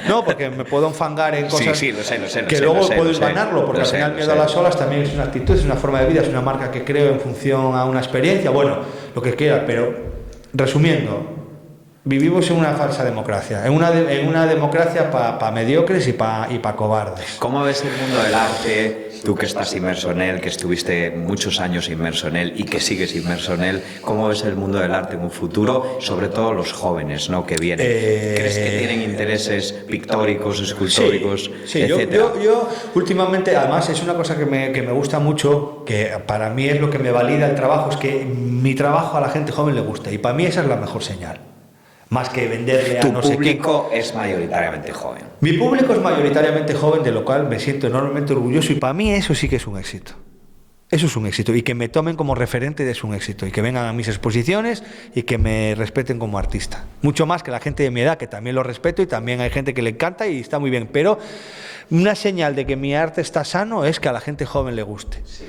No, porque me puedo enfangar en cosas que luego puedo ganarlo, porque al final el miedo a las olas también es una actitud, es una forma de vida, es una marca que creo en función a una experiencia. Bueno, lo que quiera, pero resumiendo, vivimos en una falsa democracia, en una democracia para mediocres y para cobardes. ¿Cómo ves el mundo del arte? Tú que estás inmerso en él, que estuviste muchos años inmerso en él y que sigues inmerso en él, ¿cómo ves el mundo del arte en un futuro? Sobre todo los jóvenes, ¿no?, que vienen. ¿Crees que tienen intereses pictóricos, escultóricos, sí, etcétera? Yo últimamente, además es una cosa que me gusta mucho, que para mí es lo que me valida el trabajo, es que mi trabajo a la gente joven le gusta y para mí esa es la mejor señal. Más que venderle a no sé quién. Tu público es mayoritariamente joven. Mi público es mayoritariamente joven, de lo cual me siento enormemente orgulloso y para mí eso sí que es un éxito. Eso es un éxito y que me tomen como referente es un éxito y que vengan a mis exposiciones y que me respeten como artista. Mucho más que la gente de mi edad, que también lo respeto y también hay gente que le encanta y está muy bien. Pero una señal de que mi arte está sano es que a la gente joven le guste. Sí,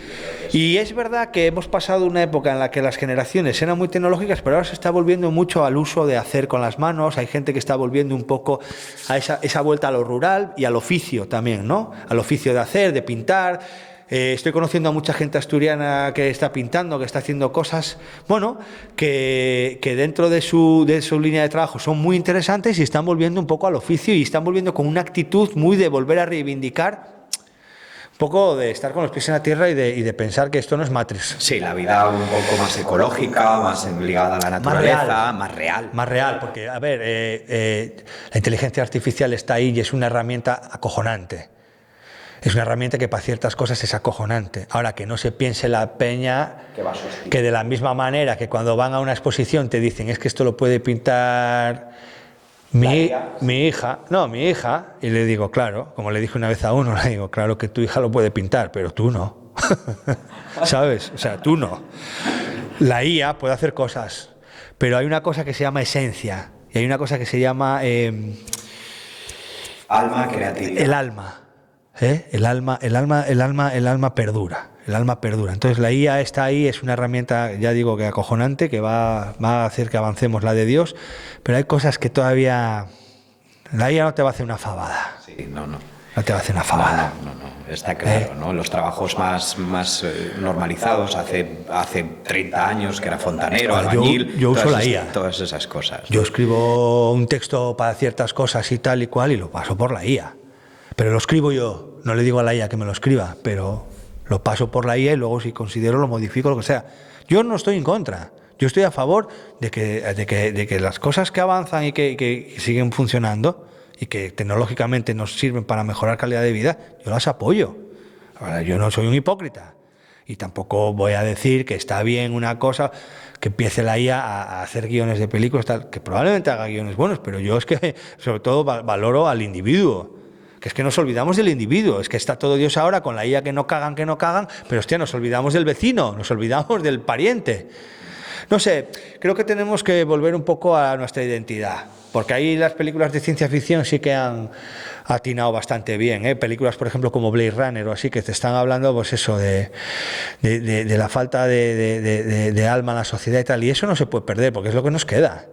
y es verdad que hemos pasado una época en la que las generaciones eran muy tecnológicas, pero ahora se está volviendo mucho al uso de hacer con las manos. Hay gente que está volviendo un poco a esa vuelta a lo rural y al oficio también, ¿no? Al oficio de hacer, de pintar. Estoy conociendo a mucha gente asturiana que está pintando, que está haciendo cosas, bueno, que dentro de su línea de trabajo son muy interesantes y están volviendo un poco al oficio y están volviendo con una actitud muy de volver a reivindicar, un poco de estar con los pies en la tierra y de pensar que esto no es Matrix. Sí, la vida un poco más ecológica, más ligada a la naturaleza, más real. Más real, porque, a ver, la inteligencia artificial está ahí y es una herramienta acojonante. Es una herramienta que para ciertas cosas es acojonante. Ahora, que no se piense la peña que de la misma manera que cuando van a una exposición te dicen es que esto lo puede pintar Mi hija, y le digo, claro, como le dije una vez a uno, le digo, claro que tu hija lo puede pintar, pero tú no. ¿Sabes? O sea, tú no. La IA puede hacer cosas, pero hay una cosa que se llama esencia y hay una cosa que se llama alma creativa. El alma. El alma perdura. El alma perdura. Entonces la IA está ahí, es una herramienta, ya digo, que acojonante, que va a hacer que avancemos la de Dios, pero hay cosas que todavía... La IA no te va a hacer una fabada. Sí, no. No te va a hacer una fabada. No, está claro, ¿no? Los trabajos más normalizados hace 30 años, que era fontanero, albañil... Yo uso la IA. Todas esas cosas. Yo escribo un texto para ciertas cosas y tal y cual y lo paso por la IA. Pero lo escribo yo, no le digo a la IA que me lo escriba, pero... Lo paso por la IA y luego si considero lo modifico, lo que sea. Yo no estoy en contra. Yo estoy a favor de que las cosas que avanzan y que siguen funcionando y que tecnológicamente nos sirven para mejorar calidad de vida, yo las apoyo. Ahora, yo no soy un hipócrita. Y tampoco voy a decir que está bien una cosa, que empiece la IA a hacer guiones de películas, tal, que probablemente haga guiones buenos, pero yo es que sobre todo valoro al individuo. Que es que nos olvidamos del individuo, es que está todo Dios ahora con la IA que no cagan, pero hostia, nos olvidamos del vecino, nos olvidamos del pariente. No sé, creo que tenemos que volver un poco a nuestra identidad, porque ahí las películas de ciencia ficción sí que han atinado bastante bien, ¿eh? Películas, por ejemplo, como Blade Runner o así, que te están hablando, pues eso, de la falta de alma en la sociedad y tal, y eso no se puede perder, porque es lo que nos queda.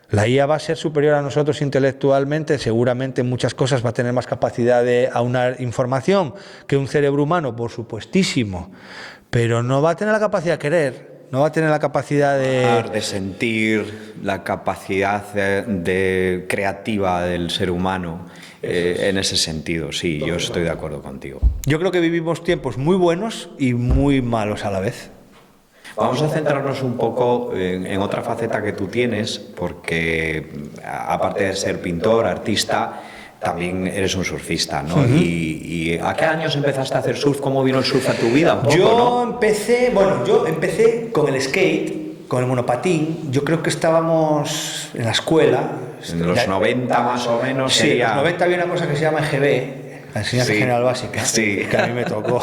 La IA va a ser superior a nosotros intelectualmente, seguramente en muchas cosas va a tener más capacidad de aunar información que un cerebro humano, por supuestísimo, pero no va a tener la capacidad de querer, no va a tener la capacidad de sentir, la capacidad de creativa del ser humano. En ese sentido, sí, yo estoy de acuerdo contigo. Yo creo que vivimos tiempos muy buenos y muy malos a la vez. Vamos a centrarnos un poco en otra faceta que tú tienes, porque aparte de ser pintor, artista, también eres un surfista, ¿no? Uh-huh. ¿Y a qué años empezaste a hacer surf? ¿Cómo vino el surf a tu vida? Yo empecé con el skate, con el monopatín. Yo creo que estábamos en la escuela. En los 90 más o menos. Sí, en los 90 había una cosa que se llama EGB, la enseñanza general básica, que a mí me tocó.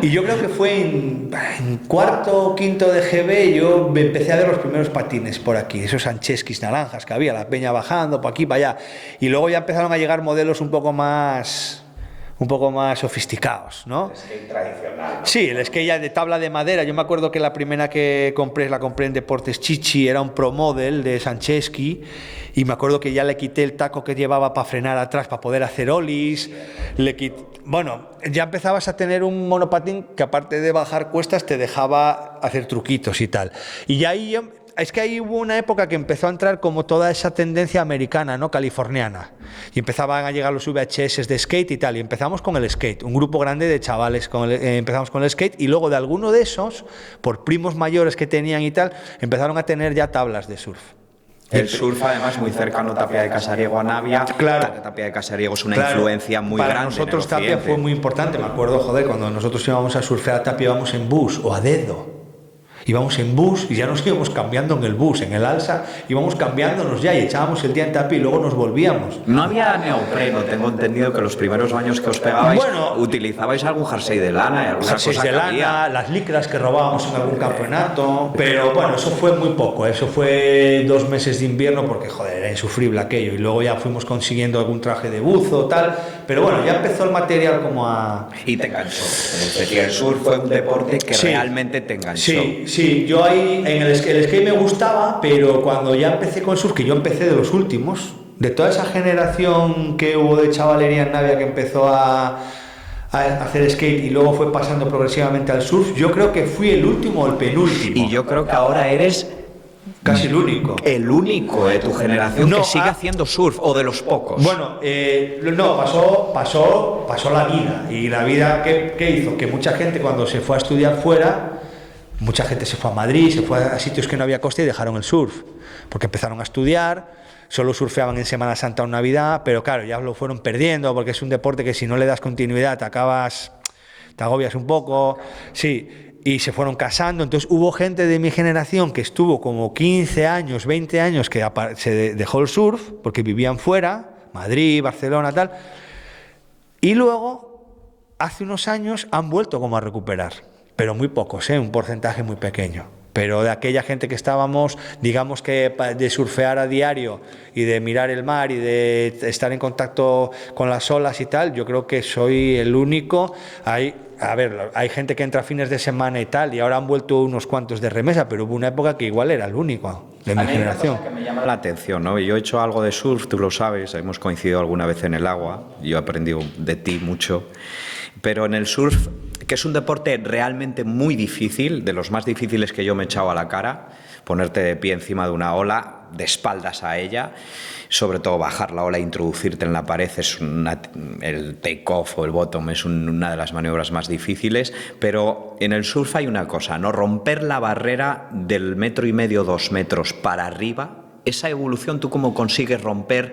Y yo creo que fue en cuarto o quinto de GB yo me empecé a ver los primeros patines por aquí, esos Sancheskis naranjas que había, la peña bajando por aquí, para allá. Y luego ya empezaron a llegar modelos un poco más sofisticados, ¿no? El skate tradicional, ¿no? Sí, el skate ya de tabla de madera. Yo me acuerdo que la primera que compré, la compré en Deportes Chichi, era un Pro Model de Sancheski, y me acuerdo que ya le quité el taco que llevaba para frenar atrás, para poder hacer olis. Bueno, ya empezabas a tener un monopatín que aparte de bajar cuestas te dejaba hacer truquitos y tal. Y ya ahí es que ahí hubo una época que empezó a entrar como toda esa tendencia americana, ¿no? Californiana. Y empezaban a llegar los VHS de skate y tal. Y empezamos con el skate, un grupo grande de chavales. Empezamos con el skate y luego de alguno de esos, por primos mayores que tenían y tal, empezaron a tener ya tablas de surf. El surf, además, muy cercano a Tapia de Casariego, a Navia. Claro. Tapia de Casariego es una influencia muy grande. Para nosotros Tapia fue muy importante. Me acuerdo, cuando nosotros íbamos a surfear a Tapia, íbamos en bus o a dedo. Íbamos en bus y ya nos íbamos cambiando en el bus, en el alza, íbamos cambiándonos ya y echábamos el día en Tapia y luego nos volvíamos. No había neopreno, tengo entendido que los primeros baños que os pegabais, utilizabais algún jersey de lana y alguna jersey cosa de lana, las licras que robábamos en algún campeonato, pero bueno, eso fue muy poco, eso fue 2 meses de invierno porque joder, era insufrible aquello, y luego ya fuimos consiguiendo algún traje de buzo, tal, pero bueno, ya empezó el material como a... Y te enganchó, es decir, el surf fue un deporte que realmente te enganchó. Sí, yo ahí en el skate me gustaba, pero cuando ya empecé con el surf, que yo empecé de los últimos, de toda esa generación que hubo de chavalería en Navia que empezó a hacer skate y luego fue pasando progresivamente al surf, yo creo que fui el último o el penúltimo. Y yo creo que ahora eres casi el único. El único de tu generación que sigue haciendo surf, o de los pocos. Bueno, pasó la vida. Y la vida, ¿qué hizo? Que mucha gente cuando se fue a estudiar fuera, mucha gente se fue a Madrid, se fue a sitios que no había coste y dejaron el surf. Porque empezaron a estudiar, solo surfeaban en Semana Santa o Navidad, pero claro, ya lo fueron perdiendo porque es un deporte que si no le das continuidad te agobias un poco. Sí. y se fueron casando. Entonces hubo gente de mi generación que estuvo como 15 años, 20 años que se dejó el surf porque vivían fuera, Madrid, Barcelona, tal, y luego hace unos años han vuelto como a recuperar, pero muy pocos, un porcentaje muy pequeño. Pero de aquella gente que estábamos, digamos que de surfear a diario y de mirar el mar y de estar en contacto con las olas y tal, yo creo que soy el único. Hay gente que entra fines de semana y tal, y ahora han vuelto unos cuantos de remesa, pero hubo una época que igual era el único de mi generación. Hay una cosa que me llama la atención, ¿no? Yo he hecho algo de surf, tú lo sabes, hemos coincidido alguna vez en el agua, yo he aprendido de ti mucho, pero en el surf, que es un deporte realmente muy difícil, de los más difíciles que yo me he echado a la cara, ponerte de pie encima de una ola, de espaldas a ella, sobre todo bajar la ola e introducirte en la pared, el take-off o el bottom es una de las maniobras más difíciles, pero en el surf hay una cosa, ¿no? Romper la barrera del 1,5 metros, 2 metros para arriba. Esa evolución, ¿tú cómo consigues romper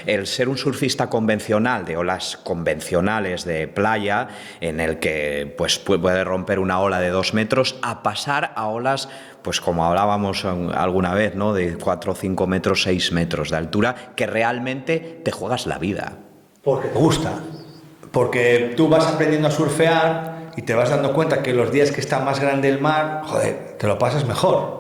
el ser un surfista convencional, de olas convencionales de playa, en el que pues, puede romper una ola de 2 metros, a pasar a olas, pues como hablábamos alguna vez, ¿no? De 4, 5 metros, 6 metros de altura, que realmente te juegas la vida? Porque te gusta. Porque tú vas aprendiendo a surfear y te vas dando cuenta que los días que está más grande el mar, joder, te lo pasas mejor.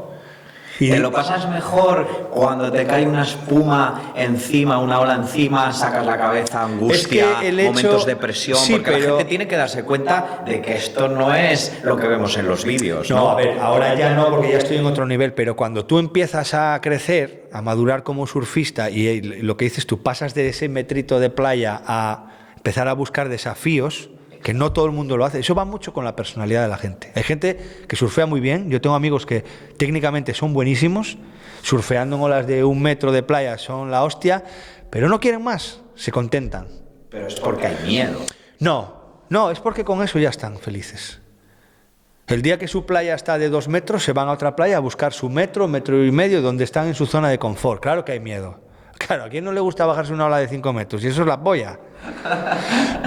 Y te lo pasas mejor cuando te cae una espuma encima, una ola encima, sacas la cabeza, angustia, momentos de presión, sí, porque la gente tiene que darse cuenta de que esto no es lo que vemos en los vídeos. No, a ver, ahora ya no, porque ya estoy en otro nivel, pero cuando tú empiezas a crecer, a madurar como surfista, y lo que dices tú, pasas de ese metrito de playa a empezar a buscar desafíos, que no todo el mundo lo hace. Eso va mucho con la personalidad de la gente. Hay gente que surfea muy bien. Yo tengo amigos que técnicamente son buenísimos, surfeando en olas de 1 metro de playa son la hostia, pero no quieren más, se contentan. Pero es porque hay miedo. No, es porque con eso ya están felices. El día que su playa está de 2 metros, se van a otra playa a buscar su metro, 1,5 metros, donde están en su zona de confort. Claro que hay miedo. Claro, ¿a quién no le gusta bajarse una ola de 5 metros? Y eso es la polla.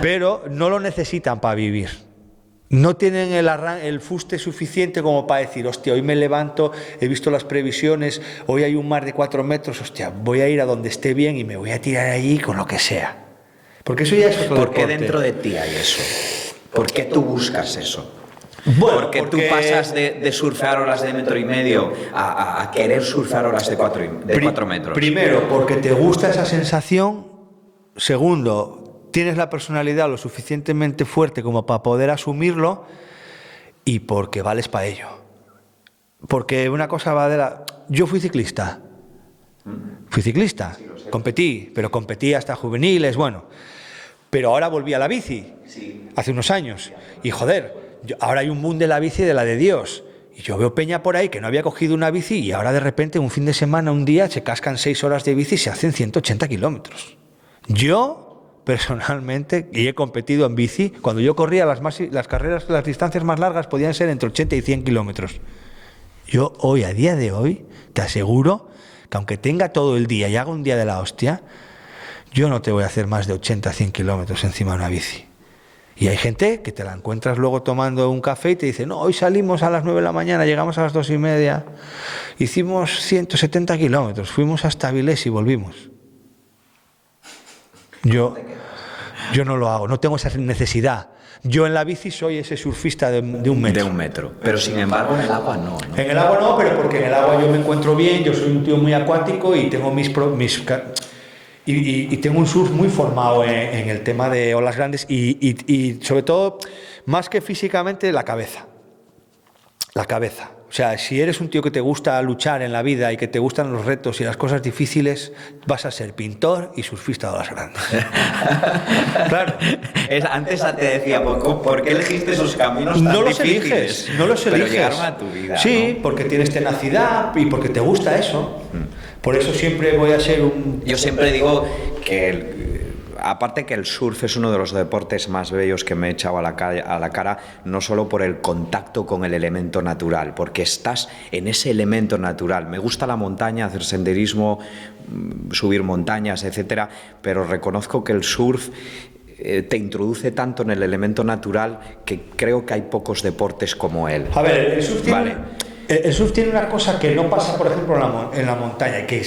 Pero no lo necesitan para vivir. No tienen el fuste suficiente como para decir, hostia, hoy me levanto, he visto las previsiones, hoy hay un mar de 4 metros, hostia, voy a ir a donde esté bien y me voy a tirar allí con lo que sea. Porque eso ya es otro deporte. ¿Por qué dentro de ti hay eso? ¿Por qué tú buscas eso? Bueno, porque tú pasas de surfear olas de 1,5 metros a querer surfear olas de 4 metros. Primero, porque te gusta esa sensación. Segundo, tienes la personalidad lo suficientemente fuerte como para poder asumirlo, y porque vales para ello. Porque una cosa va de la... Yo fui ciclista, competí, pero competí hasta juveniles, bueno. Pero ahora volví a la bici, hace unos años, y joder... Ahora hay un boom de la bici de la de Dios. Y yo veo peña por ahí que no había cogido una bici y ahora de repente un fin de semana, un día, se cascan 6 horas de bici y se hacen 180 kilómetros. Yo, personalmente, y he competido en bici, cuando yo corría las carreras, las distancias más largas podían ser entre 80 y 100 kilómetros. Yo hoy, a día de hoy, te aseguro que aunque tenga todo el día y haga un día de la hostia, yo no te voy a hacer más de 80 100 kilómetros encima de una bici. Y hay gente que te la encuentras luego tomando un café y te dice, no, hoy salimos a las 9 de la mañana, llegamos a las 2:30, hicimos 170 kilómetros, fuimos hasta Avilés y volvimos. Yo no lo hago, no tengo esa necesidad. Yo en la bici soy ese surfista de 1 metro. De 1 metro. Pero sin embargo en el agua no. En el agua no, pero porque en el agua yo me encuentro bien, yo soy un tío muy acuático y tengo y tengo un surf muy formado en el tema de olas grandes y sobre todo, más que físicamente, la cabeza. La cabeza. O sea, si eres un tío que te gusta luchar en la vida y que te gustan los retos y las cosas difíciles, vas a ser pintor y surfista de olas grandes. Claro. Antes te decía, ¿por qué elegiste esos caminos tan difíciles? No los eliges. Pero llegaron a tu vida. Sí, ¿no? Porque tienes tenacidad y porque te gusta eso. Por eso siempre voy a ser un... Yo siempre digo que, aparte que el surf es uno de los deportes más bellos que me he echado a la cara, no solo por el contacto con el elemento natural, porque estás en ese elemento natural. Me gusta la montaña, hacer senderismo, subir montañas, etcétera, pero reconozco que el surf te introduce tanto en el elemento natural que creo que hay pocos deportes como él. A ver, el surf tiene una cosa que no pasa, por ejemplo, en la montaña, que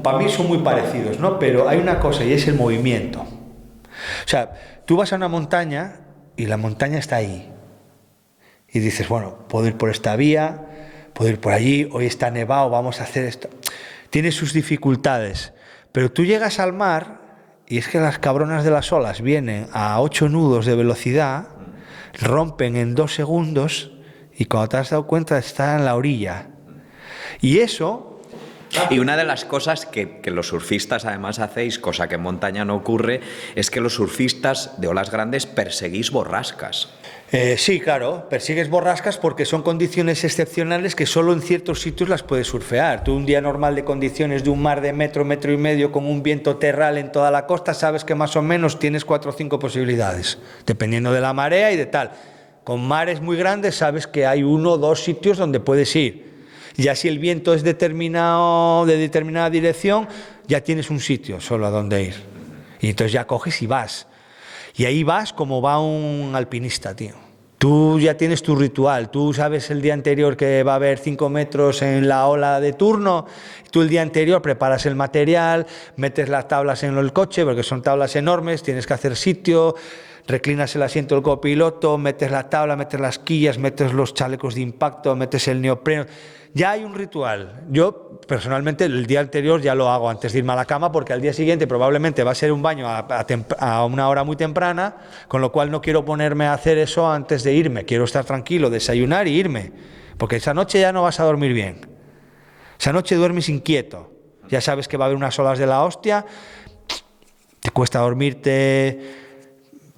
para mí son muy parecidos, ¿no? Pero hay una cosa y es el movimiento. O sea, tú vas a una montaña y la montaña está ahí. Y dices, bueno, puedo ir por esta vía, puedo ir por allí, hoy está nevado, vamos a hacer esto. Tiene sus dificultades, pero tú llegas al mar y es que las cabronas de las olas vienen a 8 nudos de velocidad, rompen en 2 segundos y cuando te has dado cuenta está en la orilla. Y eso... Y una de las cosas que los surfistas además hacéis, cosa que en montaña no ocurre, es que los surfistas de olas grandes perseguís borrascas. Sí, claro, persigues borrascas porque son condiciones excepcionales que solo en ciertos sitios las puedes surfear. Tú un día normal de condiciones de un mar de metro y medio con un viento terral en toda la costa, sabes que más o menos tienes 4 o 5 posibilidades, dependiendo de la marea y de tal. Con mares muy grandes sabes que hay 1 o 2 sitios donde puedes ir. Ya si el viento es de determinada dirección, ya tienes un sitio solo a donde ir. Y entonces ya coges y vas. Y ahí vas como va un alpinista, tío. Tú ya tienes tu ritual. Tú sabes el día anterior que va a haber 5 metros en la ola de turno. Tú el día anterior preparas el material, metes las tablas en el coche, porque son tablas enormes, tienes que hacer sitio, reclinas el asiento del copiloto, metes la tabla, metes las quillas, metes los chalecos de impacto, metes el neopreno. Ya hay un ritual. Yo, personalmente, el día anterior ya lo hago antes de irme a la cama, porque al día siguiente probablemente va a ser un baño a una hora muy temprana, con lo cual no quiero ponerme a hacer eso antes de irme. Quiero estar tranquilo, desayunar y irme, porque esa noche ya no vas a dormir bien. Esa noche duermes inquieto. Ya sabes que va a haber unas olas de la hostia, te cuesta dormirte,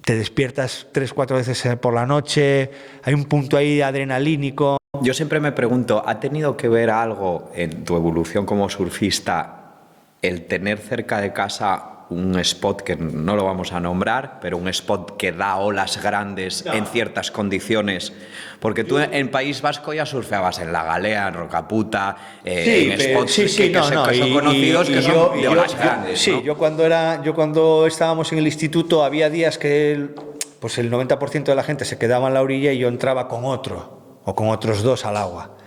te despiertas 3 o 4 veces por la noche, hay un punto ahí adrenalínico. Yo siempre me pregunto, ¿ha tenido que ver algo en tu evolución como surfista el tener cerca de casa un spot que no lo vamos a nombrar, pero un spot que da olas grandes en ciertas condiciones? Porque tú en País Vasco ya surfeabas en La Galea, en Rocaputa, en spots que son conocidos, que son de olas grandes. Sí, ¿no? Yo cuando estábamos en el instituto había días que el 90% de la gente se quedaba en la orilla y yo entraba con otro o con otros 2 al agua.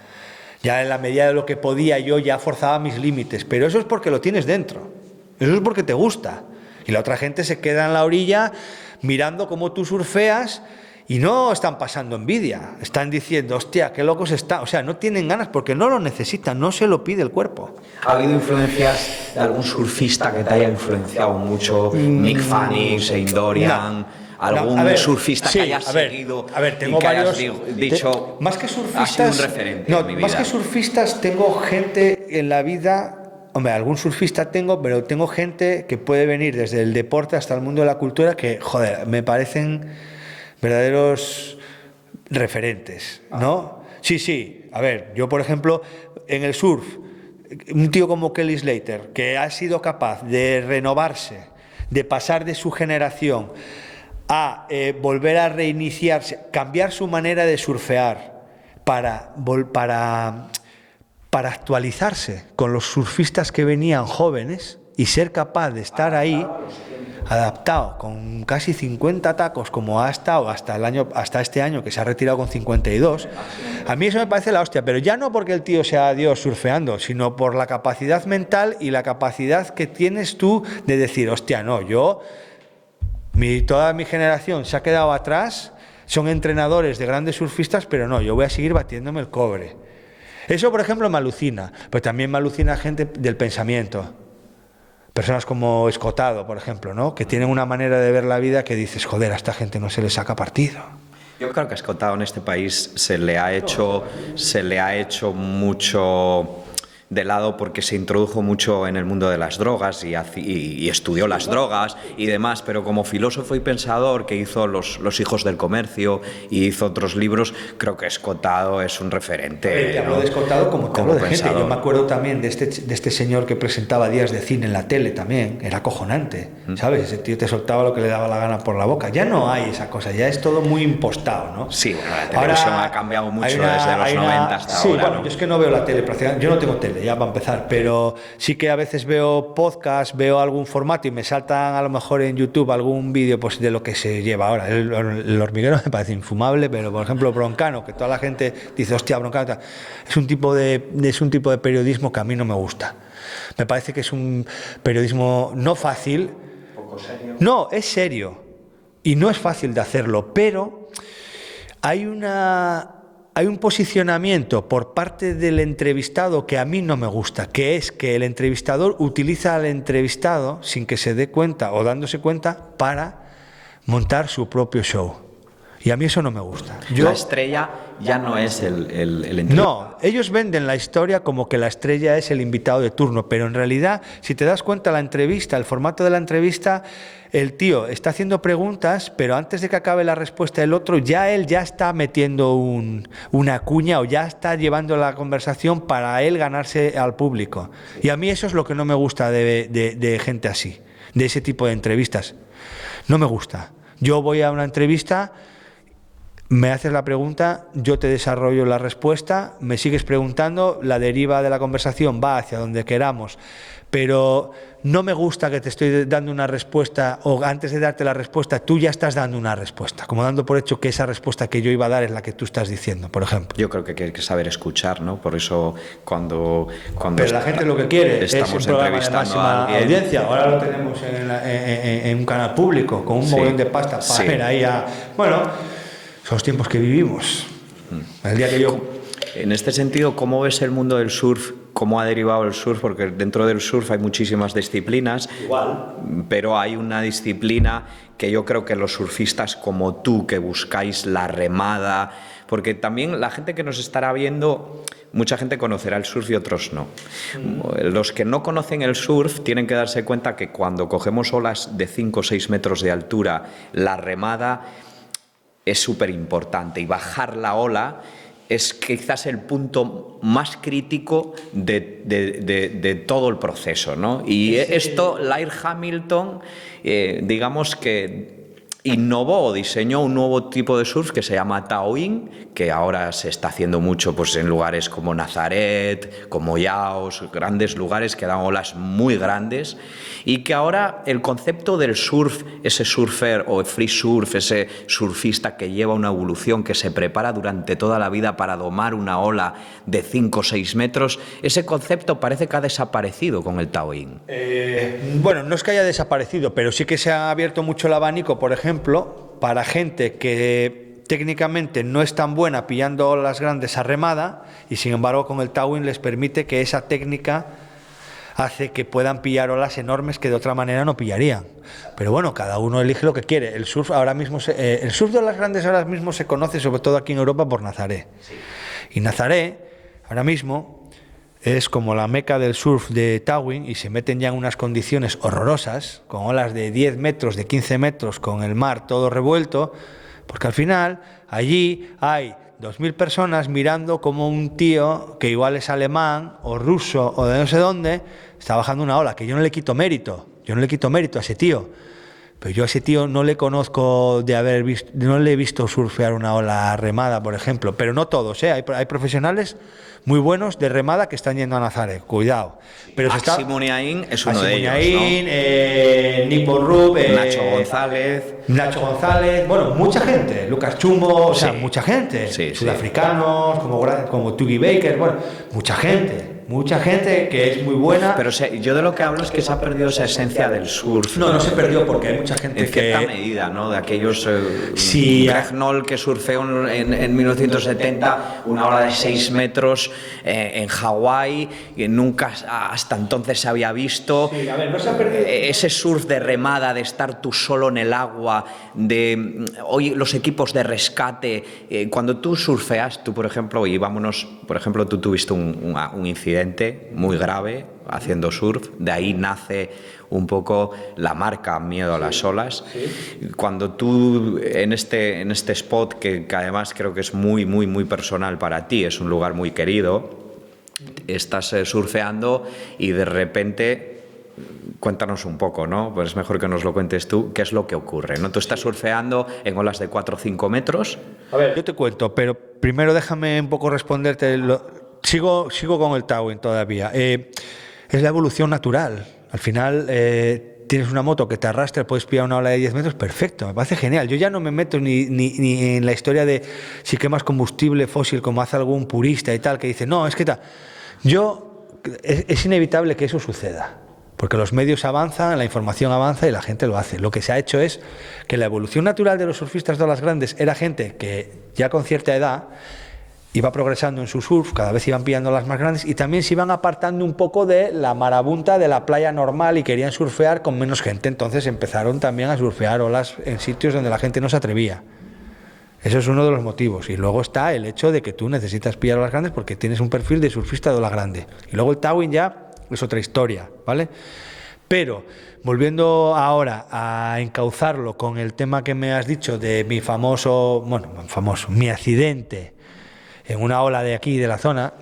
Ya en la medida de lo que podía yo ya forzaba mis límites, pero eso es porque lo tienes dentro, eso es porque te gusta. Y la otra gente se queda en la orilla mirando cómo tú surfeas y no están pasando envidia, están diciendo, hostia, qué locos están, o sea, no tienen ganas porque no lo necesitan, no se lo pide el cuerpo. ¿Ha habido influencias de algún surfista que te haya influenciado mucho? Mick Fanning, Shane Dorian... ¿Algún surfista que hayas seguido? Tengo varios. Dicho, más que surfistas, ha sido un referente en mi vida. Más que surfistas, tengo gente en la vida. Hombre, algún surfista tengo, pero tengo gente que puede venir desde el deporte hasta el mundo de la cultura que, joder, me parecen verdaderos referentes, ¿no? Sí. A ver, yo, por ejemplo, en el surf, un tío como Kelly Slater, que ha sido capaz de renovarse, de pasar de su generación a volver a reiniciarse, cambiar su manera de surfear para actualizarse con los surfistas que venían jóvenes y ser capaz de estar ahí adaptado con casi 50 tacos como ha estado hasta este año, que se ha retirado con 52. A mí eso me parece la hostia, pero ya no porque el tío sea Dios surfeando, sino por la capacidad mental y la capacidad que tienes tú de decir, hostia, no, toda mi generación se ha quedado atrás, son entrenadores de grandes surfistas, pero no, yo voy a seguir batiéndome el cobre. Eso, por ejemplo, me alucina, pero también me alucina gente del pensamiento. Personas como Escotado, por ejemplo, ¿no? Que tienen una manera de ver la vida que dices, joder, a esta gente no se le saca partido. Yo creo que a Escotado en este país se le ha hecho mucho de lado porque se introdujo mucho en el mundo de las drogas y estudió las drogas y demás, pero como filósofo y pensador que hizo los Hijos del Comercio y hizo otros libros, creo que Escotado es un referente. Te hablo de Escotado como te hablo de gente. Yo me acuerdo también de este señor que presentaba días de cine en la tele también, era acojonante, ¿sabes? Ese tío te soltaba lo que le daba la gana por la boca. Ya no hay esa cosa, ya es todo muy impostado, ¿no? Sí, bueno, la televisión ha cambiado mucho desde los 90 hasta ahora. Sí, bueno, ¿no? Yo es que no veo la tele, yo no tengo tele. ya va a empezar, pero sí que a veces veo podcast, veo algún formato y me saltan a lo mejor en YouTube algún vídeo pues, de lo que se lleva ahora. El hormiguero me parece infumable, pero por ejemplo Broncano, que toda la gente dice, hostia, Broncano, es un tipo de periodismo que a mí no me gusta. Me parece que es un periodismo no fácil. ¿Poco serio? No, es serio y no es fácil de hacerlo, pero hay un posicionamiento por parte del entrevistado que a mí no me gusta, que es que el entrevistador utiliza al entrevistado sin que se dé cuenta o dándose cuenta para montar su propio show. Y a mí eso no me gusta. La estrella ya no es el entrevistado. No, ellos venden la historia como que la estrella es el invitado de turno, pero en realidad, si te das cuenta, la entrevista, el formato de la entrevista, el tío está haciendo preguntas, pero antes de que acabe la respuesta del otro, él ya está metiendo una cuña o ya está llevando la conversación para él ganarse al público. Y a mí eso es lo que no me gusta de gente así, de ese tipo de entrevistas. No me gusta. Yo voy a una entrevista, me haces la pregunta, yo te desarrollo la respuesta, me sigues preguntando, la deriva de la conversación va hacia donde queramos, pero no me gusta que te estoy dando una respuesta o antes de darte la respuesta tú ya estás dando una respuesta, como dando por hecho que esa respuesta que yo iba a dar es la que tú estás diciendo, por ejemplo. Yo creo que hay que saber escuchar, ¿no? Por eso cuando pero la gente lo que quiere es un programa de máxima a audiencia. Ahora lo tenemos en un canal público con un montón de pasta para ver ahí a... Bueno, son los tiempos que vivimos. El día que yo... En este sentido, ¿cómo ves el mundo del surf? ¿Cómo ha derivado el surf? Porque dentro del surf hay muchísimas disciplinas. Igual. Pero hay una disciplina que yo creo que los surfistas como tú, que buscáis la remada, porque también la gente que nos estará viendo, mucha gente conocerá el surf y otros no. Los que no conocen el surf tienen que darse cuenta que cuando cogemos olas de 5 o 6 metros de altura, la remada es súper importante y bajar la ola es quizás el punto más crítico de todo el proceso, ¿no? Y esto, Laird Hamilton, digamos que innovó o diseñó un nuevo tipo de surf que se llama towing, que ahora se está haciendo mucho pues, en lugares como Nazaret, como Yaos, grandes lugares que dan olas muy grandes, y que ahora el concepto del surf, ese surfer o free surf, ese surfista que lleva una evolución, que se prepara durante toda la vida para domar una ola de 5 o 6 metros, ese concepto parece que ha desaparecido con el towing. Bueno, no es que haya desaparecido, pero sí que se ha abierto mucho el abanico, por ejemplo, para gente que técnicamente no es tan buena pillando olas grandes a remada y sin embargo con el towing les permite que esa técnica hace que puedan pillar olas enormes que de otra manera no pillarían. Pero bueno, cada uno elige lo que quiere. El surf ahora mismo, el surf de las grandes ahora mismo se conoce sobre todo aquí en Europa por Nazaret. Sí. Y Nazaret ahora mismo es como la meca del surf de towing y se meten ya en unas condiciones horrorosas, con olas de 10 metros, de 15 metros, con el mar todo revuelto, porque al final allí hay 2.000 personas mirando como un tío que igual es alemán o ruso o de no sé dónde está bajando una ola, que yo no le quito mérito a ese tío, pero yo a ese tío no le conozco de haber visto, no le he visto surfear una ola remada, por ejemplo, pero no todos, hay profesionales muy buenos de remada que están yendo a Nazaret, cuidado. Pero Axi Muniain es uno de ellos, ¿no? Nick Borrup, Nacho González, bueno, mucha gente, Lucas Chumbo, o sea, mucha gente, sudafricanos, como Tuggy Baker, bueno, mucha gente que es muy buena. Pero yo de lo que hablo es que se ha perdido esa esencia del surf. No se perdió porque hay mucha gente en cierta medida, ¿no? De aquellos Greg Knoll que surfeó en 1970 una ola de 6 metros en Hawái, que nunca hasta entonces se había visto. Sí, a ver, no se ha perdido. Ese surf de remada, de estar tú solo en el agua, de hoy los equipos de rescate. Cuando tú surfeas, tú por ejemplo, tú tuviste un incidente muy grave haciendo surf, de ahí nace un poco la marca Miedo a las Olas. Sí. Cuando tú en este spot, que además creo que es muy, muy, muy personal para ti, es un lugar muy querido, estás surfeando y de repente... Cuéntanos un poco, ¿no? Pues es mejor que nos lo cuentes tú, qué es lo que ocurre, ¿no? Tú estás surfeando en olas de 4 o 5 metros. A ver, yo te cuento, pero primero déjame un poco responderte sigo con el Tawin todavía. Es la evolución natural. Al final tienes una moto que te arrastra, puedes pillar una ola de 10 metros, perfecto, me parece genial. Yo ya no me meto ni en la historia de si quemas combustible fósil como hace algún purista y tal, que dice, no, es que tal. Es inevitable que eso suceda, porque los medios avanzan, la información avanza y la gente lo hace. Lo que se ha hecho es que la evolución natural de los surfistas de olas grandes era gente que ya con cierta edad iba progresando en su surf, cada vez iban pillando las más grandes y también se iban apartando un poco de la marabunta de la playa normal y querían surfear con menos gente. Entonces empezaron también a surfear olas en sitios donde la gente no se atrevía. Eso es uno de los motivos. Y luego está el hecho de que tú necesitas pillar olas grandes porque tienes un perfil de surfista de ola grande. Y luego el Tawin ya es otra historia, ¿vale? Pero volviendo ahora a encauzarlo con el tema que me has dicho de mi mi accidente en una ola de aquí, de la zona,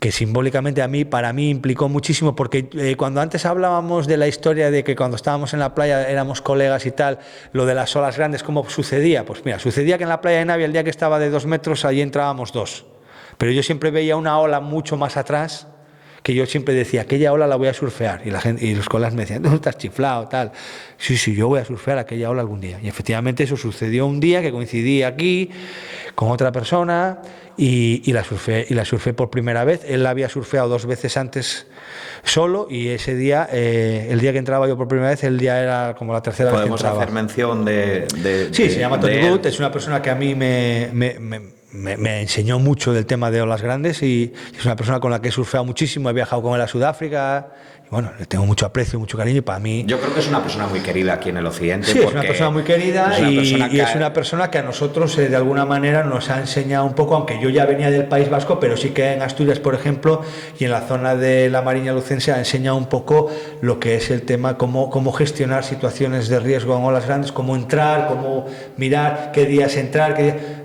que simbólicamente para mí implicó muchísimo, porque cuando antes hablábamos de la historia de que cuando estábamos en la playa éramos colegas y tal, lo de las olas grandes, ¿cómo sucedía? Pues mira, sucedía que en la playa de Navia, el día que estaba de 2 metros, allí entrábamos 2. Pero yo siempre veía una ola mucho más atrás, que yo siempre decía, aquella ola la voy a surfear, y la gente y los colegas me decían, no, estás chiflado, tal. Sí, yo voy a surfear aquella ola algún día. Y efectivamente eso sucedió un día que coincidí aquí con otra persona y la surfé por primera vez. Él la había surfeado 2 veces antes solo, y ese día, el día que entraba yo por primera vez, el día era como la tercera vez que entraba. ¿Podemos hacer mención de Sí, se llama Tony Wood, es una persona que a mí me enseñó mucho del tema de olas grandes y es una persona con la que he surfeado muchísimo, he viajado con él a Sudáfrica y bueno, le tengo mucho aprecio, mucho cariño y para mí... Yo creo que es una persona muy querida aquí en el occidente. Sí, es una persona muy querida y es una persona que a nosotros de alguna manera nos ha enseñado un poco, aunque yo ya venía del País Vasco, pero sí que en Asturias, por ejemplo, y en la zona de la Mariña Lucense ha enseñado un poco lo que es el tema, cómo gestionar situaciones de riesgo en olas grandes, cómo entrar, cómo mirar, qué días entrar,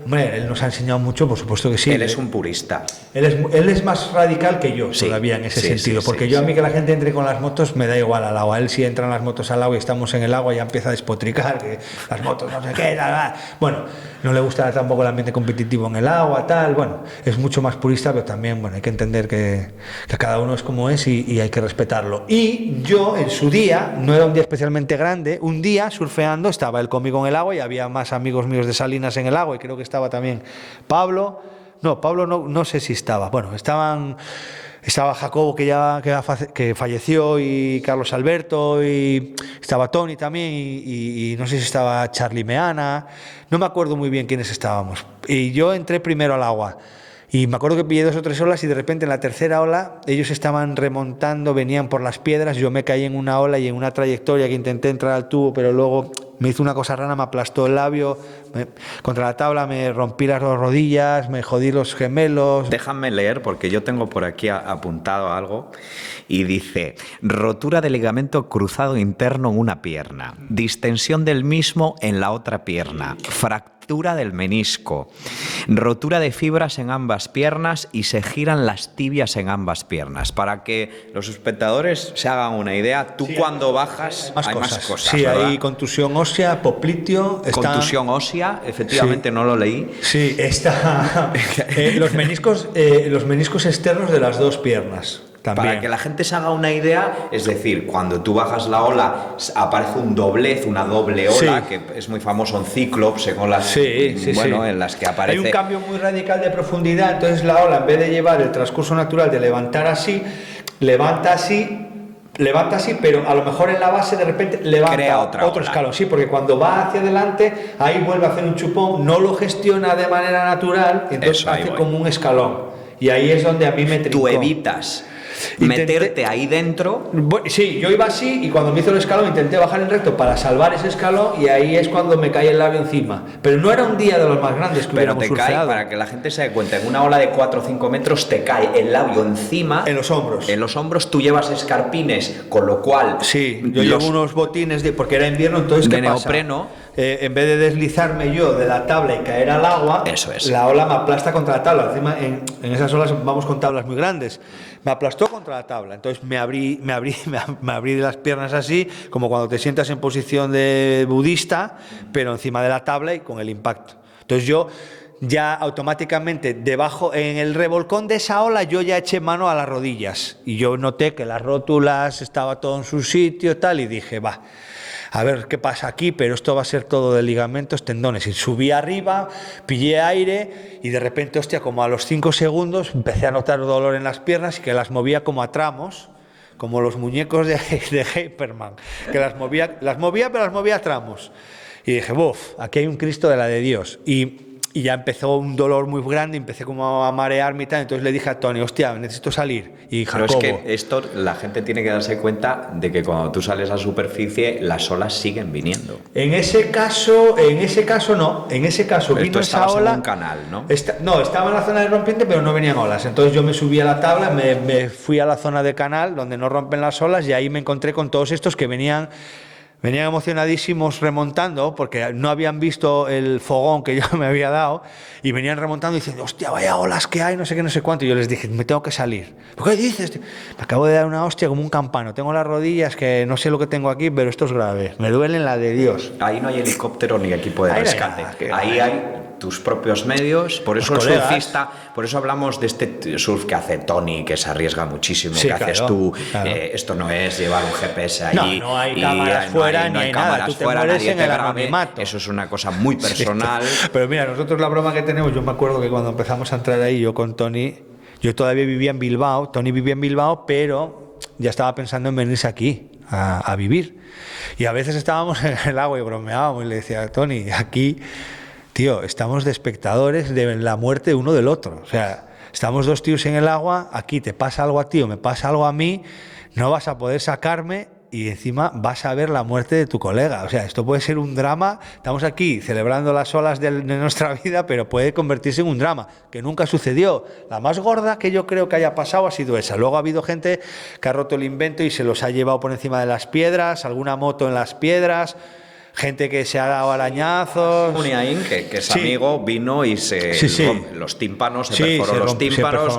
Hombre, él nos ha enseñado mucho, por supuesto que sí. Él es un purista. Él es más radical que yo, sí, todavía en ese sentido, porque yo a mí que la gente entre con las motos me da igual al agua. Él si entran las motos al agua y estamos en el agua ya empieza a despotricar, que las motos no sé qué, tal. Bueno, no le gusta tampoco el ambiente competitivo en el agua, tal. Bueno, es mucho más purista, pero también, bueno, hay que entender que cada uno es como es y hay que respetarlo. Y yo, en su día, no era un día especialmente grande, un día surfeando, estaba él conmigo en el agua y había más amigos míos de Salinas en el agua y creo que estaba también Pablo no sé si estaba, bueno, estaba Jacobo que falleció y Carlos Alberto y estaba Tony también y no sé si estaba Charlie Meana, no me acuerdo muy bien quiénes estábamos y yo entré primero al agua y me acuerdo que pillé 2 o 3 olas y de repente en la tercera ola ellos estaban remontando, venían por las piedras, yo me caí en una ola y en una trayectoria que intenté entrar al tubo pero luego me hizo una cosa rara, me aplastó el labio contra la tabla, me rompí las 2 rodillas, me jodí los gemelos. Déjame leer porque yo tengo por aquí apuntado algo y dice: rotura del ligamento cruzado interno en una pierna, distensión del mismo en la otra pierna, fractura del menisco, rotura de fibras en ambas piernas y se giran las tibias en ambas piernas. Para que los espectadores se hagan una idea, tú cuando bajas hay más cosas. Sí, ¿verdad? hay contusión ósea, popliteo. Contusión ósea, efectivamente no lo leí. Sí, está los meniscos externos de las 2 piernas. También. Para que la gente se haga una idea, es decir, cuando tú bajas la ola aparece un doblez, una doble ola, que es muy famoso en Cyclops, con las en las que aparece. Hay un cambio muy radical de profundidad, entonces la ola en vez de llevar el transcurso natural de levantar así, levanta así, pero a lo mejor en la base de repente levanta otro escalón, sí, porque cuando va hacia adelante, ahí vuelve a hacer un chupón, no lo gestiona de manera natural, entonces hace como un escalón. Y ahí es donde a mí me trincó. Tú evitas meterte ahí dentro. Sí, yo iba así y cuando me hizo el escalón intenté bajar en recto para salvar ese escalón y ahí es cuando me cae el labio encima. Pero no era un día de los más grandes que pero hubiéramos te surfeado. cae, para que la gente se dé cuenta, en una ola de 4 o 5 metros te cae el labio encima. En los hombros. En los hombros tú llevas escarpines, con lo cual... Sí, yo llevo unos botines porque era invierno, entonces ¿qué de pasa? Neopreno. En vez de deslizarme yo de la tabla y caer al agua, eso es. La ola me aplasta contra la tabla. Encima, en esas olas vamos con tablas muy grandes. Me aplastó contra la tabla. Entonces me abrí de las piernas así, como cuando te sientas en posición de budista, pero encima de la tabla y con el impacto. Entonces yo ya automáticamente debajo, en el revolcón de esa ola, yo ya eché mano a las rodillas y yo noté que las rótulas estaba todo en su sitio tal, y dije, va, a ver qué pasa aquí, pero esto va a ser todo de ligamentos, tendones. Y subí arriba, pillé aire y de repente, hostia, como a los 5 segundos empecé a notar dolor en las piernas y que las movía como a tramos, como los muñecos de Hyperman, que las movía, pero las movía a tramos. Y dije, buf, aquí hay un Cristo de la de Dios. Y ya empezó un dolor muy grande, empecé como a marearme y tal, entonces le dije a Tony, hostia, necesito salir. Y Jacobo... Pero es que esto, la gente tiene que darse cuenta de que cuando tú sales a superficie, las olas siguen viniendo. En ese caso no. En ese caso pero vino esa ola... en un canal, ¿no? No, estaba en la zona de rompiente, pero no venían olas. Entonces yo me subí a la tabla, me fui a la zona de canal, donde no rompen las olas, y ahí me encontré con todos estos que venían emocionadísimos remontando, porque no habían visto el fogón que yo me había dado, y venían remontando diciendo, hostia, vaya olas que hay, no sé qué, no sé cuánto. Y yo les dije, me tengo que salir. ¿Por qué dices? Me acabo de dar una hostia como un campano. Tengo las rodillas que no sé lo que tengo aquí, pero esto es grave. Me duelen la de Dios. Ahí no hay helicóptero ni equipo de rescate. Ahí hay tus propios medios, por eso el surfista, por eso hablamos de este surf que hace Tony, que se arriesga muchísimo, sí, que claro, haces tú, claro. Esto no es llevar un GPS allí, no hay cámaras fuera, no hay nada, tú te mueres en el anonimato. Eso es una cosa muy personal. Sí, pero mira, nosotros la broma que tenemos, yo me acuerdo que cuando empezamos a entrar ahí, yo con Tony, yo todavía vivía en Bilbao, Tony vivía en Bilbao, pero ya estaba pensando en venirse aquí a vivir, y a veces estábamos en el agua y bromeábamos y le decía, Tony, aquí... Tío, estamos de espectadores de la muerte uno del otro. O sea, estamos dos tíos en el agua, aquí te pasa algo a ti o me pasa algo a mí, no vas a poder sacarme y encima vas a ver la muerte de tu colega. O sea, esto puede ser un drama. Estamos aquí celebrando las olas de nuestra vida, pero puede convertirse en un drama, que nunca sucedió. La más gorda que yo creo que haya pasado ha sido esa. Luego ha habido gente que ha roto el invento y se los ha llevado por encima de las piedras, alguna moto en las piedras... Gente que se ha dado arañazos. Uniain, que es amigo, vino y se los tímpanos, se perforó los tímpanos,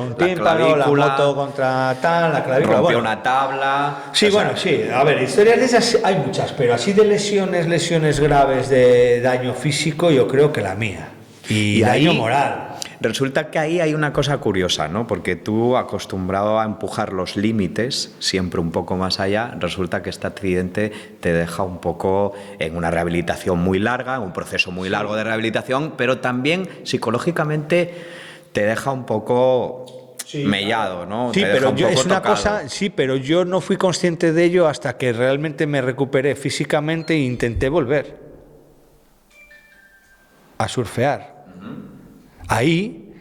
la moto contra tal, la clavícula. Rompió una tabla. Sí, bueno, sí. A ver, historias de esas hay muchas, pero así de lesiones graves de daño físico, yo creo que la mía. Y daño ahí, moral. Resulta que ahí hay una cosa curiosa, ¿no? Porque tú, acostumbrado a empujar los límites, siempre un poco más allá, resulta que este accidente te deja un poco en una rehabilitación muy larga, un proceso muy largo de rehabilitación, pero también psicológicamente te deja un poco mellado, ¿no? Sí, te pero deja es una tocado. cosa, sí, pero yo no fui consciente de ello hasta que realmente me recuperé físicamente e intenté volver a surfear. Ahí